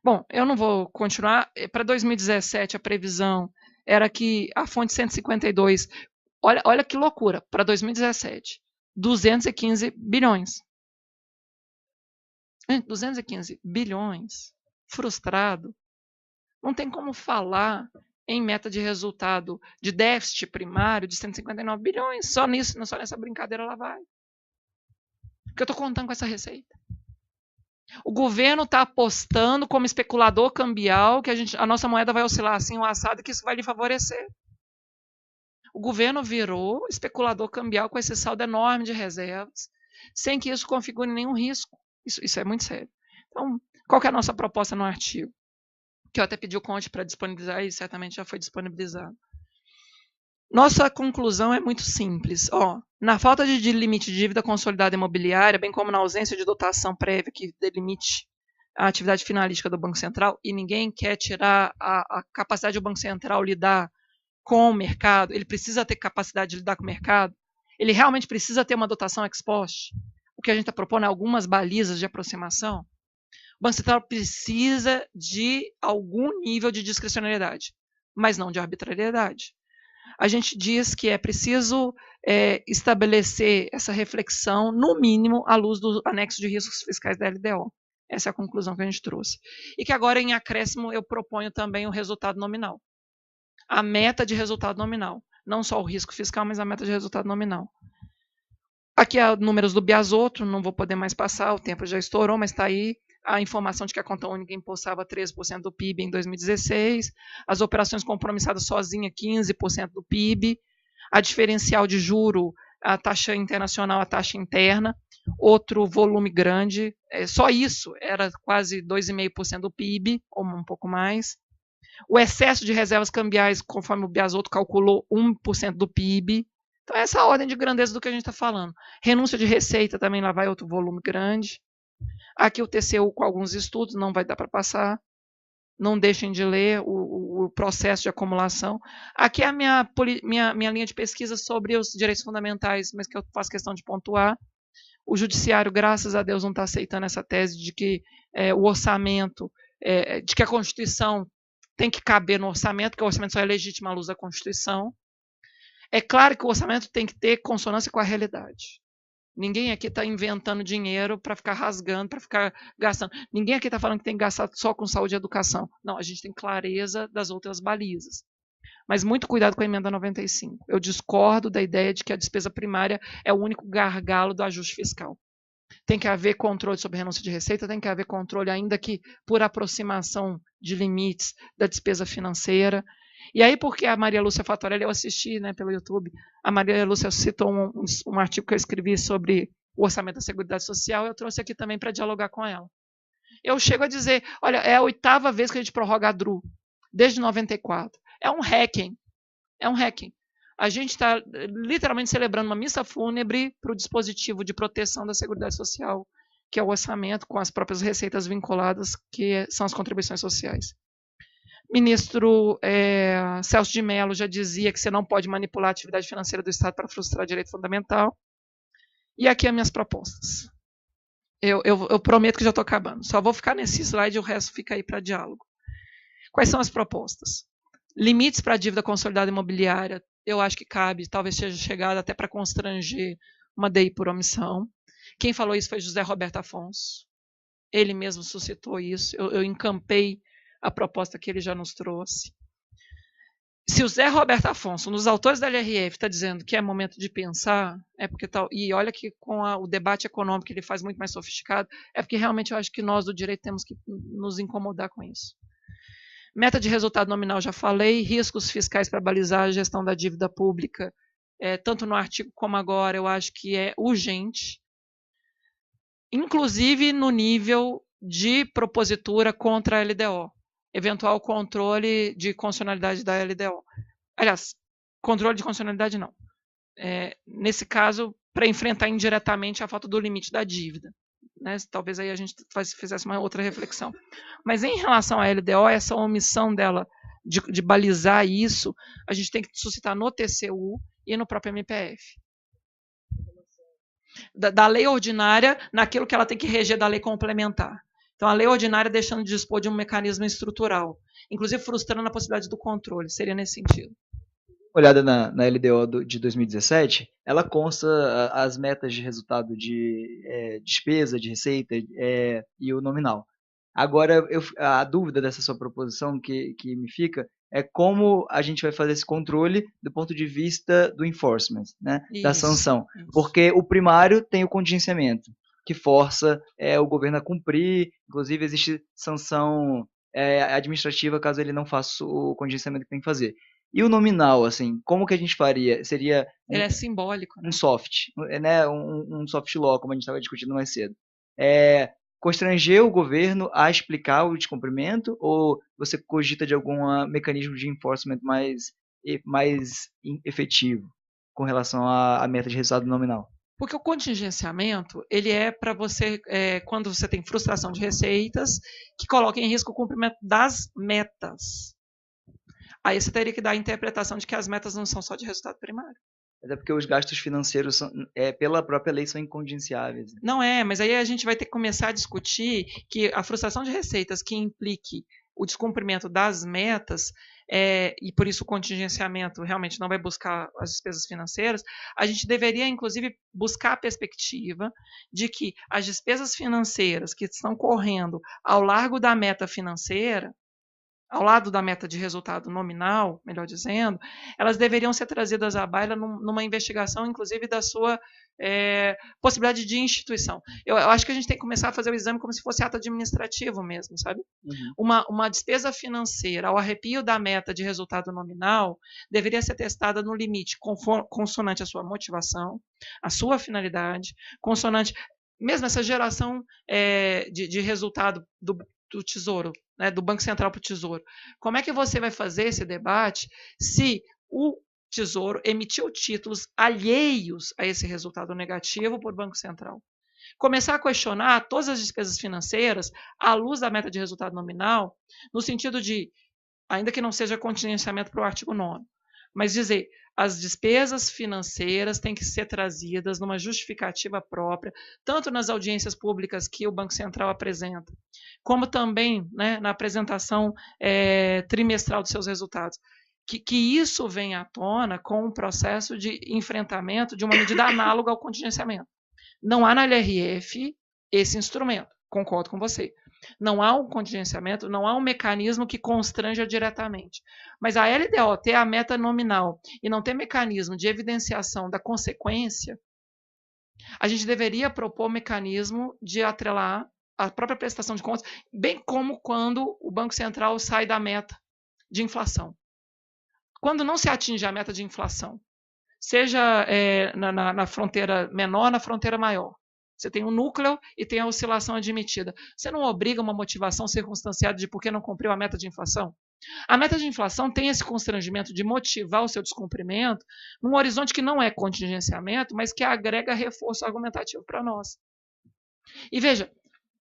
Bom, eu não vou continuar. Para 2017, a previsão era que a fonte 152... Olha que loucura. Para 2017, 215 bilhões. 215 bilhões. Frustrado. Não tem como falar em meta de resultado de déficit primário de 159 bilhões. Só nessa brincadeira ela vai. Porque eu estou contando com essa receita. O governo está apostando como especulador cambial que a nossa moeda vai oscilar assim, o assado, que isso vai lhe favorecer. O governo virou especulador cambial com esse saldo enorme de reservas, sem que isso configure nenhum risco. Isso é muito sério. Então, qual que é a nossa proposta no artigo? Que eu até pedi o Conte para disponibilizar e certamente já foi disponibilizado. Nossa conclusão é muito simples. Na falta de limite de dívida consolidada imobiliária, bem como na ausência de dotação prévia que delimite a atividade finalística do Banco Central, e ninguém quer tirar a capacidade do Banco Central lidar com o mercado, ele precisa ter capacidade de lidar com o mercado, ele realmente precisa ter uma dotação ex post. O que a gente está propondo é algumas balizas de aproximação. O Banco Central precisa de algum nível de discricionariedade, mas não de arbitrariedade. A gente diz que é preciso estabelecer essa reflexão, no mínimo, à luz do anexo de riscos fiscais da LDO. Essa é a conclusão que a gente trouxe. E que agora, em acréscimo, eu proponho também o resultado nominal. A meta de resultado nominal. Não só o risco fiscal, mas a meta de resultado nominal. Aqui há números do Biasotto, não vou poder mais passar, o tempo já estourou, mas está aí a informação de que a conta única impulsava 13% do PIB em 2016, as operações compromissadas sozinha 15% do PIB, a diferencial de juro, a taxa internacional, a taxa interna, outro volume grande, só isso era quase 2,5% do PIB, ou um pouco mais. O excesso de reservas cambiais, conforme o Biasotto calculou, 1% do PIB. Então, essa é a ordem de grandeza do que a gente está falando. Renúncia de receita também lá vai outro volume grande. Aqui o TCU com alguns estudos, não vai dar para passar. Não deixem de ler o processo de acumulação. Aqui é a minha linha de pesquisa sobre os direitos fundamentais, mas que eu faço questão de pontuar. O judiciário, graças a Deus, não está aceitando essa tese de que o orçamento, de que a Constituição tem que caber no orçamento, porque o orçamento só é legítimo à luz da Constituição. É claro que o orçamento tem que ter consonância com a realidade. Ninguém aqui está inventando dinheiro para ficar rasgando, para ficar gastando. Ninguém aqui está falando que tem que gastar só com saúde e educação. Não, a gente tem clareza das outras balizas. Mas muito cuidado com a emenda 95. Eu discordo da ideia de que a despesa primária é o único gargalo do ajuste fiscal. Tem que haver controle sobre renúncia de receita, tem que haver controle, ainda que por aproximação de limites da despesa financeira. E aí, porque a Maria Lúcia Fattorelli, eu assisti pelo YouTube, a Maria Lúcia citou um artigo que eu escrevi sobre o orçamento da Seguridade Social, eu trouxe aqui também para dialogar com ela. Eu chego a dizer, olha, é a 8ª vez que a gente prorroga a DRU, desde 94. É um hacking. A gente está literalmente celebrando uma missa fúnebre para o dispositivo de proteção da Seguridade Social, que é o orçamento com as próprias receitas vinculadas, que são as contribuições sociais. Ministro Celso de Mello já dizia que você não pode manipular a atividade financeira do Estado para frustrar direito fundamental. E aqui as minhas propostas. Eu prometo que já estou acabando. Só vou ficar nesse slide e o resto fica aí para diálogo. Quais são as propostas? Limites para a dívida consolidada imobiliária, eu acho que cabe, talvez seja chegado até para constranger uma DI por omissão. Quem falou isso foi José Roberto Afonso. Ele mesmo suscitou isso. Eu encampei a proposta que ele já nos trouxe. Se o Zé Roberto Afonso, um dos autores da LRF, está dizendo que é momento de pensar, é porque tal. E olha que com o debate econômico ele faz muito mais sofisticado, é porque realmente eu acho que nós do direito temos que nos incomodar com isso. Meta de resultado nominal, já falei. Riscos fiscais para balizar a gestão da dívida pública, tanto no artigo como agora, eu acho que é urgente. Inclusive no nível de propositura contra a LDO. Eventual controle de constitucionalidade da LDO. Aliás, controle de constitucionalidade não. Nesse caso, para enfrentar indiretamente a falta do limite da dívida. Né? Talvez aí a gente fizesse uma outra reflexão. Mas em relação à LDO, essa omissão dela de balizar isso, a gente tem que suscitar no TCU e no próprio MPF. Da lei ordinária, naquilo que ela tem que reger da lei complementar. Então, a lei ordinária deixando de dispor de um mecanismo estrutural, inclusive frustrando a possibilidade do controle, seria nesse sentido. Olhada na LDO de 2017, ela consta as metas de resultado de despesa, de receita e o nominal. Agora, a dúvida dessa sua proposição que me fica é como a gente vai fazer esse controle do ponto de vista do enforcement, né, da sanção. Isso. Porque o primário tem o contingenciamento, que força o governo a cumprir, inclusive existe sanção administrativa caso ele não faça o contingenciamento que tem que fazer. E o nominal, assim, como que a gente faria? Seria ele é simbólico, né? Um soft, né? Um soft law, como a gente estava discutindo mais cedo. Constranger o governo a explicar o descumprimento, ou você cogita de algum mecanismo de enforcement mais efetivo com relação à meta de resultado nominal? Porque o contingenciamento, ele é para você, quando você tem frustração de receitas, que coloca em risco o cumprimento das metas. Aí você teria que dar a interpretação de que as metas não são só de resultado primário. Até porque os gastos financeiros, pela própria lei, são incongenciáveis. Não mas aí a gente vai ter que começar a discutir que a frustração de receitas que implique o descumprimento das metas, e por isso o contingenciamento realmente não vai buscar as despesas financeiras, a gente deveria, inclusive, buscar a perspectiva de que as despesas financeiras que estão correndo ao largo da meta financeira, ao lado da meta de resultado nominal, melhor dizendo, elas deveriam ser trazidas à baila numa investigação, inclusive, da sua possibilidade de instituição. Eu acho que a gente tem que começar a fazer o exame como se fosse ato administrativo mesmo, sabe? Uhum. Uma despesa financeira ao arrepio da meta de resultado nominal deveria ser testada no limite consonante à sua motivação, à sua finalidade, consonante mesmo essa geração de resultado do Tesouro, né, do Banco Central para o Tesouro. Como é que você vai fazer esse debate se o Tesouro emitiu títulos alheios a esse resultado negativo por Banco Central? Começar a questionar todas as despesas financeiras à luz da meta de resultado nominal, no sentido de, ainda que não seja contingenciamento para o artigo 9º, mas dizer, as despesas financeiras têm que ser trazidas numa justificativa própria, tanto nas audiências públicas que o Banco Central apresenta, como também, né, na apresentação trimestral dos seus resultados. Que isso venha à tona com um processo de enfrentamento de uma medida análoga ao contingenciamento. Não há na LRF esse instrumento, concordo com você. Não há um contingenciamento, não há um mecanismo que constranja diretamente. Mas a LDO ter a meta nominal e não ter mecanismo de evidenciação da consequência, a gente deveria propor mecanismo de atrelar a própria prestação de contas, bem como quando o Banco Central sai da meta de inflação. Quando não se atinge a meta de inflação, seja na fronteira menor, na fronteira maior, você tem um núcleo e tem a oscilação admitida. Você não obriga uma motivação circunstanciada de por que não cumpriu a meta de inflação? A meta de inflação tem esse constrangimento de motivar o seu descumprimento num horizonte que não é contingenciamento, mas que agrega reforço argumentativo para nós. E veja,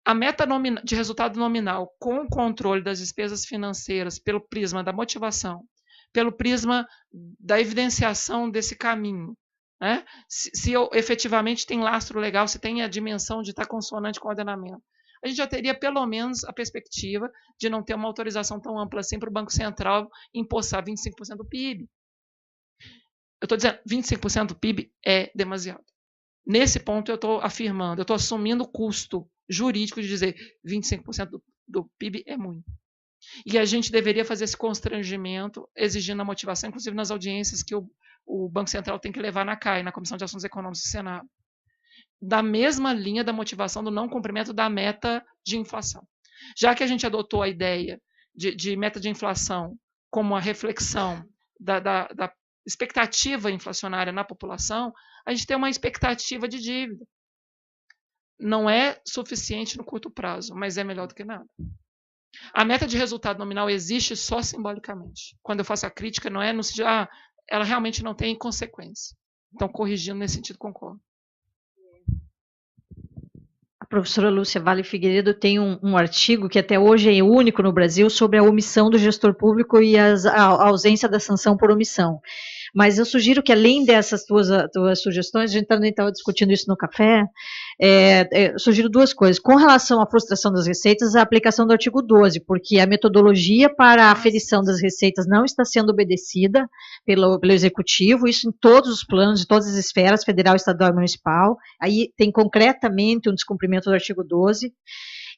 a meta de resultado nominal com o controle das despesas financeiras pelo prisma da motivação, pelo prisma da evidenciação desse caminho, né? Se efetivamente tem lastro legal, se tem a dimensão de estar consonante com o ordenamento, a gente já teria pelo menos a perspectiva de não ter uma autorização tão ampla assim para o Banco Central empossar 25% do PIB. Eu estou dizendo, 25% do PIB é demasiado. Nesse ponto eu estou afirmando, eu estou assumindo o custo jurídico de dizer 25% do PIB é muito. E a gente deveria fazer esse constrangimento, exigindo a motivação, inclusive nas audiências que o Banco Central tem que levar na CAI, na Comissão de Assuntos Econômicos do Senado. Da mesma linha da motivação do não cumprimento da meta de inflação. Já que a gente adotou a ideia de meta de inflação como a reflexão da expectativa inflacionária na população, a gente tem uma expectativa de dívida. Não é suficiente no curto prazo, mas é melhor do que nada. A meta de resultado nominal existe só simbolicamente. Quando eu faço a crítica, não é no sentido de, ela realmente não tem consequência. Então, corrigindo nesse sentido, concordo. A professora Lúcia Vale Figueiredo tem um artigo que até hoje é único no Brasil sobre a omissão do gestor público e a ausência da sanção por omissão. Mas eu sugiro que, além dessas tuas sugestões, a gente também estava discutindo isso no café, sugiro duas coisas. Com relação à frustração das receitas, a aplicação do artigo 12, porque a metodologia para a aferição das receitas não está sendo obedecida pelo Executivo, isso em todos os planos, de todas as esferas, federal, estadual e municipal. Aí tem concretamente um descumprimento do artigo 12.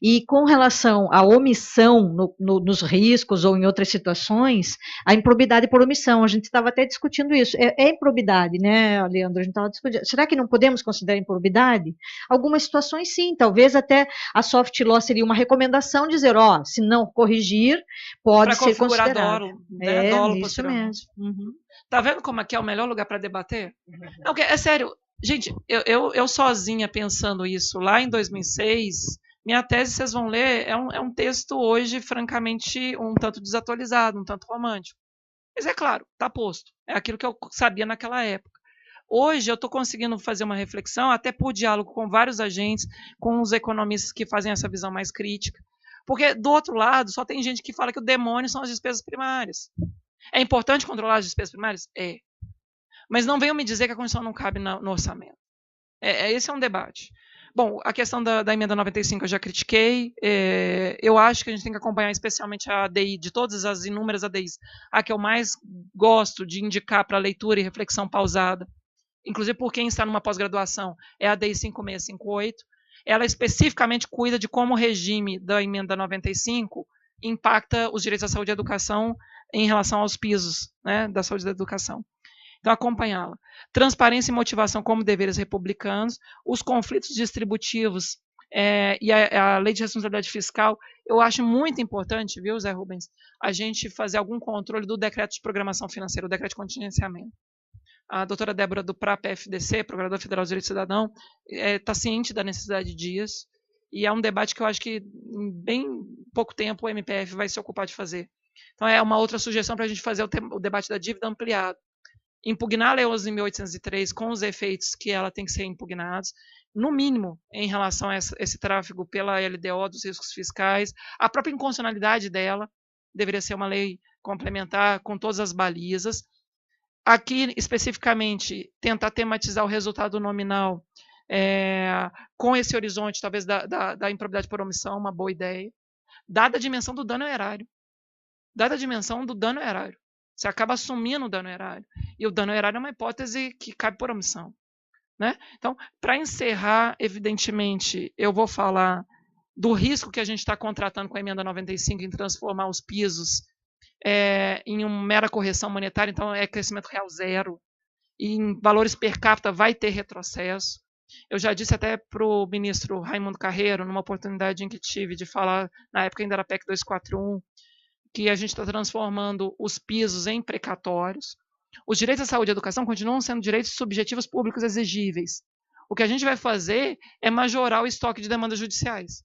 E com relação à omissão nos riscos ou em outras situações, a improbidade por omissão, a gente estava até discutindo isso. É improbidade, né, Leandro? A gente estava discutindo. Será que não podemos considerar improbidade? Algumas situações, sim. Talvez até a soft law seria uma recomendação, dizer, se não corrigir, pode ser considerado. Dolo, né? Dolo isso mesmo. Uhum. Tá vendo como aqui é o melhor lugar para debater? Não, é sério. Gente, eu sozinha pensando isso lá em 2006... Minha tese, vocês vão ler, é um texto hoje, francamente, um tanto desatualizado, um tanto romântico. Mas é claro, está posto. É aquilo que eu sabia naquela época. Hoje eu estou conseguindo fazer uma reflexão, até por diálogo com vários agentes, com os economistas que fazem essa visão mais crítica. Porque, do outro lado, só tem gente que fala que o demônio são as despesas primárias. É importante controlar as despesas primárias? É. Mas não venham me dizer que a Constituição não cabe no orçamento. Esse é um debate. Bom, a questão da emenda 95 eu já critiquei. Eu acho que a gente tem que acompanhar especialmente a ADI, de todas as inúmeras ADIs, a que eu mais gosto de indicar para leitura e reflexão pausada, inclusive por quem está numa pós-graduação, é a ADI 5658. Ela especificamente cuida de como o regime da emenda 95 impacta os direitos à saúde e à educação em relação aos pisos, né, da saúde e da educação. Então, acompanhá-la. Transparência e motivação como deveres republicanos, os conflitos distributivos e a lei de responsabilidade fiscal, eu acho muito importante, viu, Zé Rubens, a gente fazer algum controle do decreto de programação financeira, o decreto de contingenciamento. A doutora Débora do PRAP-FDC, Procuradora Federal dos Direitos do Cidadão, está ciente da necessidade disso, e é um debate que eu acho que em bem pouco tempo o MPF vai se ocupar de fazer. Então, é uma outra sugestão para a gente fazer o debate da dívida ampliado. Impugnar a Lei 11.803 com os efeitos que ela tem que ser impugnados, no mínimo em relação a esse tráfego pela LDO dos riscos fiscais, a própria inconstitucionalidade dela deveria ser uma lei complementar com todas as balizas. Aqui, especificamente, tentar tematizar o resultado nominal com esse horizonte, talvez, da improbidade por omissão, uma boa ideia, dada a dimensão do dano erário. Dada a dimensão do dano erário. Você acaba assumindo o dano erário. E o dano erário é uma hipótese que cabe por omissão. Né? Então, para encerrar, evidentemente, eu vou falar do risco que a gente está contratando com a emenda 95 em transformar os pisos em uma mera correção monetária, então é crescimento real zero. E em valores per capita vai ter retrocesso. Eu já disse até para o ministro Raimundo Carreiro, numa oportunidade em que tive de falar, na época ainda era PEC 241, que a gente está transformando os pisos em precatórios. Os direitos à saúde e à educação continuam sendo direitos subjetivos públicos exigíveis. O que a gente vai fazer é majorar o estoque de demandas judiciais.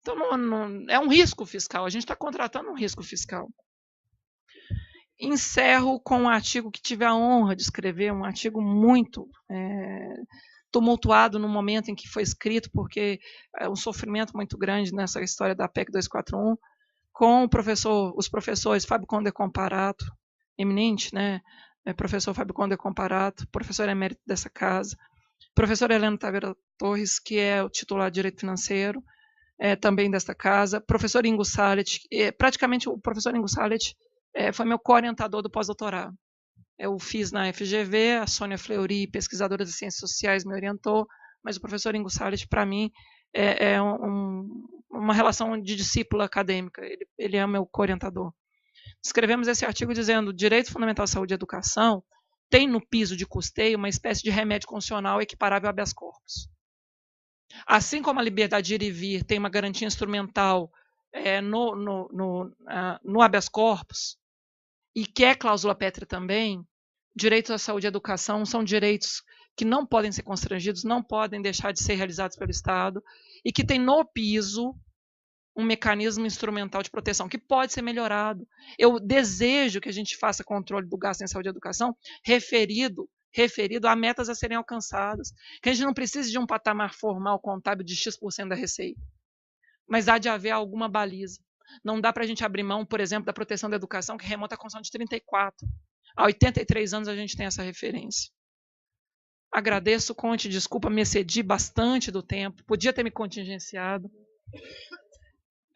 Então, é um risco fiscal. A gente está contratando um risco fiscal. Encerro com um artigo que tive a honra de escrever, um artigo muito tumultuado no momento em que foi escrito, porque é um sofrimento muito grande nessa história da PEC 241, com os professores Fábio Conde Comparato, eminente, né? Professor Fábio Conde Comparato, professor emérito dessa casa, professor Helena Taveira Torres, que é o titular de Direito Financeiro, também desta casa, professor Ingo Sallet, praticamente o professor Ingo Sallet foi meu co-orientador do pós-doutorado. Eu fiz na FGV, a Sônia Fleury, pesquisadora de Ciências Sociais, me orientou, mas o professor Ingo Sallet, para mim, é um uma relação de discípulo acadêmica, ele é meu co-orientador. Escrevemos esse artigo dizendo: direito fundamental à saúde e educação tem no piso de custeio uma espécie de remédio constitucional equiparável a habeas corpus. Assim como a liberdade de ir e vir tem uma garantia instrumental no habeas corpus, e que é cláusula pétrea também, direitos à saúde e à educação são direitos que não podem ser constrangidos, não podem deixar de ser realizados pelo Estado, e que tem no piso um mecanismo instrumental de proteção que pode ser melhorado. Eu desejo que a gente faça controle do gasto em saúde e educação referido a metas a serem alcançadas, que a gente não precise de um patamar formal contábil de X% da receita, mas há de haver alguma baliza. Não dá para a gente abrir mão, por exemplo, da proteção da educação, que remonta à Constituição de 34. Há 83 anos a gente tem essa referência. Agradeço, Conte, desculpa, me excedi bastante do tempo, podia ter me contingenciado.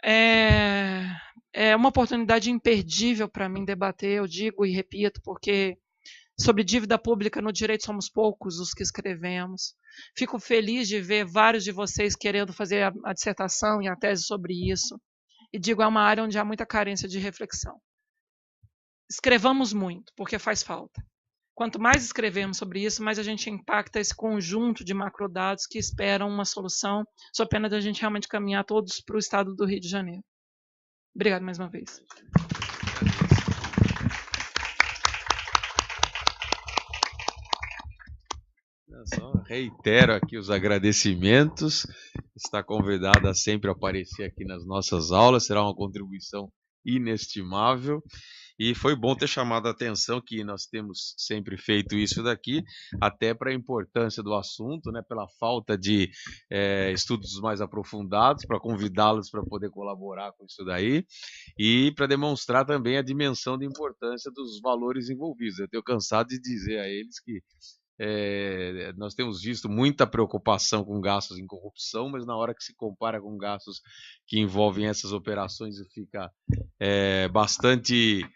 É uma oportunidade imperdível para mim debater, eu digo e repito, porque sobre dívida pública no direito somos poucos os que escrevemos. Fico feliz de ver vários de vocês querendo fazer a dissertação e a tese sobre isso. E digo, é uma área onde há muita carência de reflexão. Escrevamos muito, porque faz falta. Quanto mais escrevemos sobre isso, mais a gente impacta esse conjunto de macrodados que esperam uma solução, só pena da gente realmente caminhar todos para o estado do Rio de Janeiro. Obrigado mais uma vez. Só reitero aqui os agradecimentos. Está convidada a sempre aparecer aqui nas nossas aulas, será uma contribuição inestimável. E foi bom ter chamado a atenção que nós temos sempre feito isso daqui, até para a importância do assunto, né, pela falta de estudos mais aprofundados, para convidá-los para poder colaborar com isso daí, e para demonstrar também a dimensão de importância dos valores envolvidos. Eu tenho cansado de dizer a eles que nós temos visto muita preocupação com gastos em corrupção, mas na hora que se compara com gastos que envolvem essas operações, fica bastante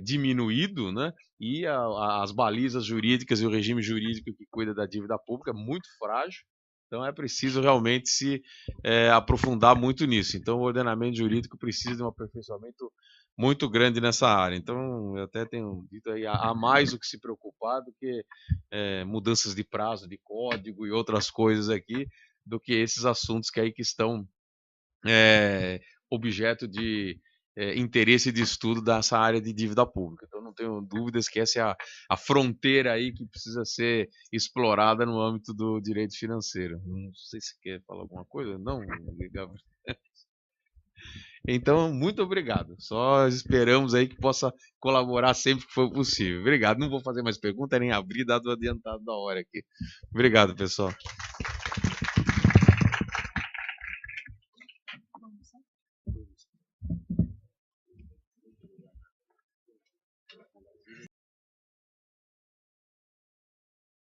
diminuído, né? E as balizas jurídicas e o regime jurídico que cuida da dívida pública é muito frágil, então é preciso realmente se aprofundar muito nisso. Então o ordenamento jurídico precisa de um aperfeiçoamento muito grande nessa área. Então eu até tenho dito aí, há mais o que se preocupar do que mudanças de prazo, de código e outras coisas aqui, do que esses assuntos que estão objeto de interesse de estudo dessa área de dívida pública. Então não tenho dúvidas que essa é a fronteira aí que precisa ser explorada no âmbito do direito financeiro. Não sei se quer falar alguma coisa. Não, Gabriel. Então, muito obrigado. Só esperamos aí que possa colaborar sempre que for possível. Obrigado. Não vou fazer mais pergunta nem abrir, dado o adiantado da hora aqui. Obrigado, pessoal.